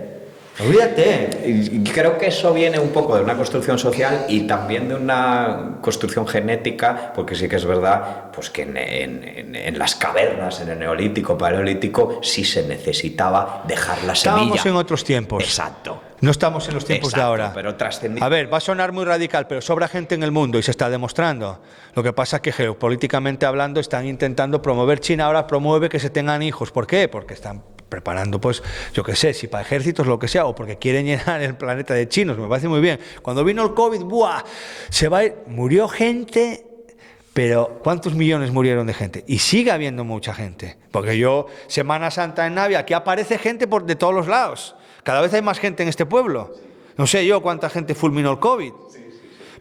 olvídate. Y creo que eso viene un poco de una construcción social y también de una construcción genética, porque sí que es verdad pues que en las cavernas, en el neolítico, paleolítico, sí se necesitaba dejar la semilla. Estábamos en otros tiempos. Exacto. No estamos en los tiempos de Exacto, ahora. pero trascendi- A ver, va a sonar muy radical, pero sobra gente en el mundo y se está demostrando. Lo que pasa es que geopolíticamente hablando están intentando promover. China ahora promueve que se tengan hijos. ¿Por qué? Porque están preparando, pues, yo qué sé, si para ejércitos, lo que sea, o porque quieren llenar el planeta de chinos. Me parece muy bien. Cuando vino el COVID, ¡buah! Se va a ir. Murió gente. Pero ¿cuántos millones murieron de gente? Y sigue habiendo mucha gente. Porque yo, Semana Santa en Navia, aquí aparece gente de todos los lados. Cada vez hay más gente en este pueblo. No sé yo cuánta gente fulminó el COVID.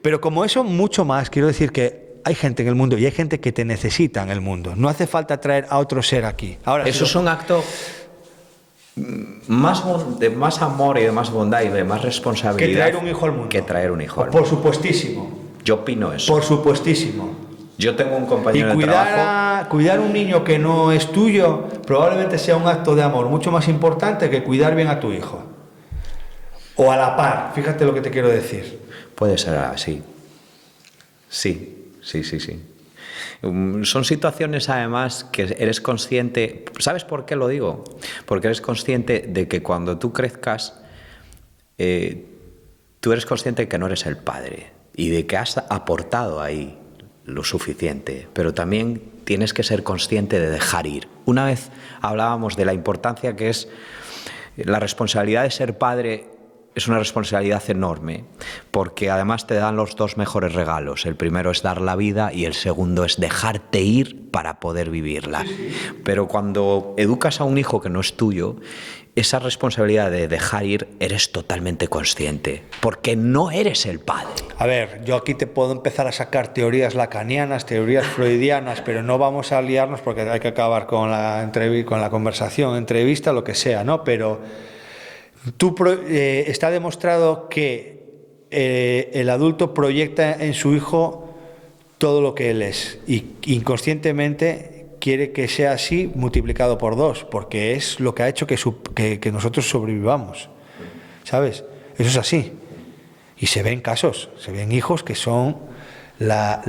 Pero como eso, mucho más. Quiero decir que hay gente en el mundo y hay gente que te necesita en el mundo. No hace falta traer a otro ser aquí. Ahora, Eso es un acto de más amor y de más bondad y de más que responsabilidad traer un hijo al mundo. que traer un hijo al Por mundo. supuestísimo. Yo opino eso. Por supuestísimo. Yo tengo un Y compañero de trabajo. cuidar un niño que no es tuyo probablemente sea un acto de amor mucho más importante que cuidar bien a tu hijo. O a la par, fíjate lo que te quiero decir. Puede ser así. Sí. Son situaciones además que eres consciente. ¿Sabes por qué lo digo? Porque eres consciente de que cuando tú crezcas, tú eres consciente de que no eres el padre y de que has aportado ahí lo suficiente, pero también tienes que ser consciente de dejar ir. Una vez hablábamos de la importancia que es la responsabilidad de ser padre. Es una responsabilidad enorme, porque además te dan los dos mejores regalos. El primero es dar la vida y el segundo es dejarte ir para poder vivirla. Pero cuando educas a un hijo que no es tuyo, esa responsabilidad de dejar ir eres totalmente consciente, porque no eres el padre. A ver, yo aquí te puedo empezar a sacar teorías lacanianas, teorías freudianas, pero no vamos a liarnos porque hay que acabar con la conversación, entrevista, lo que sea, ¿no? Pero está demostrado que el adulto proyecta en su hijo todo lo que él es y inconscientemente quiere que sea así multiplicado por 2, porque es lo que ha hecho que nosotros sobrevivamos, ¿sabes? Eso es así. Y se ven casos, se ven hijos que son la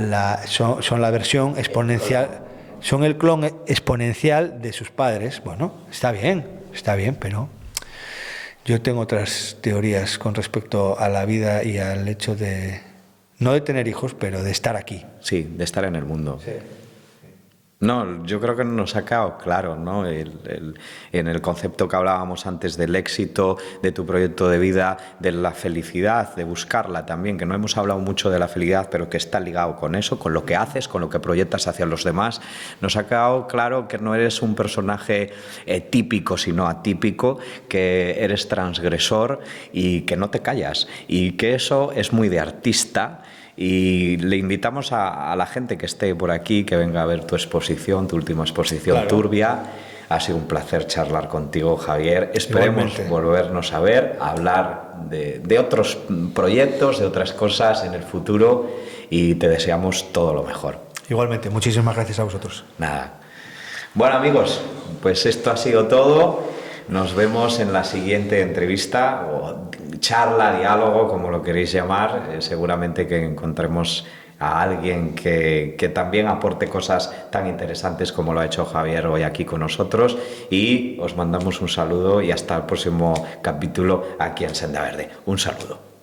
versión exponencial. son el clon exponencial de sus padres. Bueno, está bien, pero yo tengo otras teorías con respecto a la vida y al hecho de, no de tener hijos, pero de estar aquí. Sí, de estar en el mundo. Sí. No, yo creo que nos ha quedado claro, ¿no? En el concepto que hablábamos antes del éxito, de tu proyecto de vida, de la felicidad, de buscarla también, que no hemos hablado mucho de la felicidad, pero que está ligado con eso, con lo que haces, con lo que proyectas hacia los demás. Nos ha quedado claro que no eres un personaje típico, sino atípico, que eres transgresor y que no te callas. Y que eso es muy de artista. Y le invitamos a la gente que esté por aquí, que venga a ver tu exposición, tu última exposición, claro. Turbia. Ha sido un placer charlar contigo, Javier. Esperemos igualmente volvernos a ver, a hablar de otros proyectos, de otras cosas en el futuro, y te deseamos todo lo mejor. Igualmente, muchísimas gracias a vosotros. Nada. Bueno, amigos, pues esto ha sido todo. Nos vemos en la siguiente entrevista o charla, diálogo, como lo queréis llamar. Seguramente que encontremos a alguien que también aporte cosas tan interesantes como lo ha hecho Javier hoy aquí con nosotros. Y os mandamos un saludo y hasta el próximo capítulo aquí en Senda Verde. Un saludo.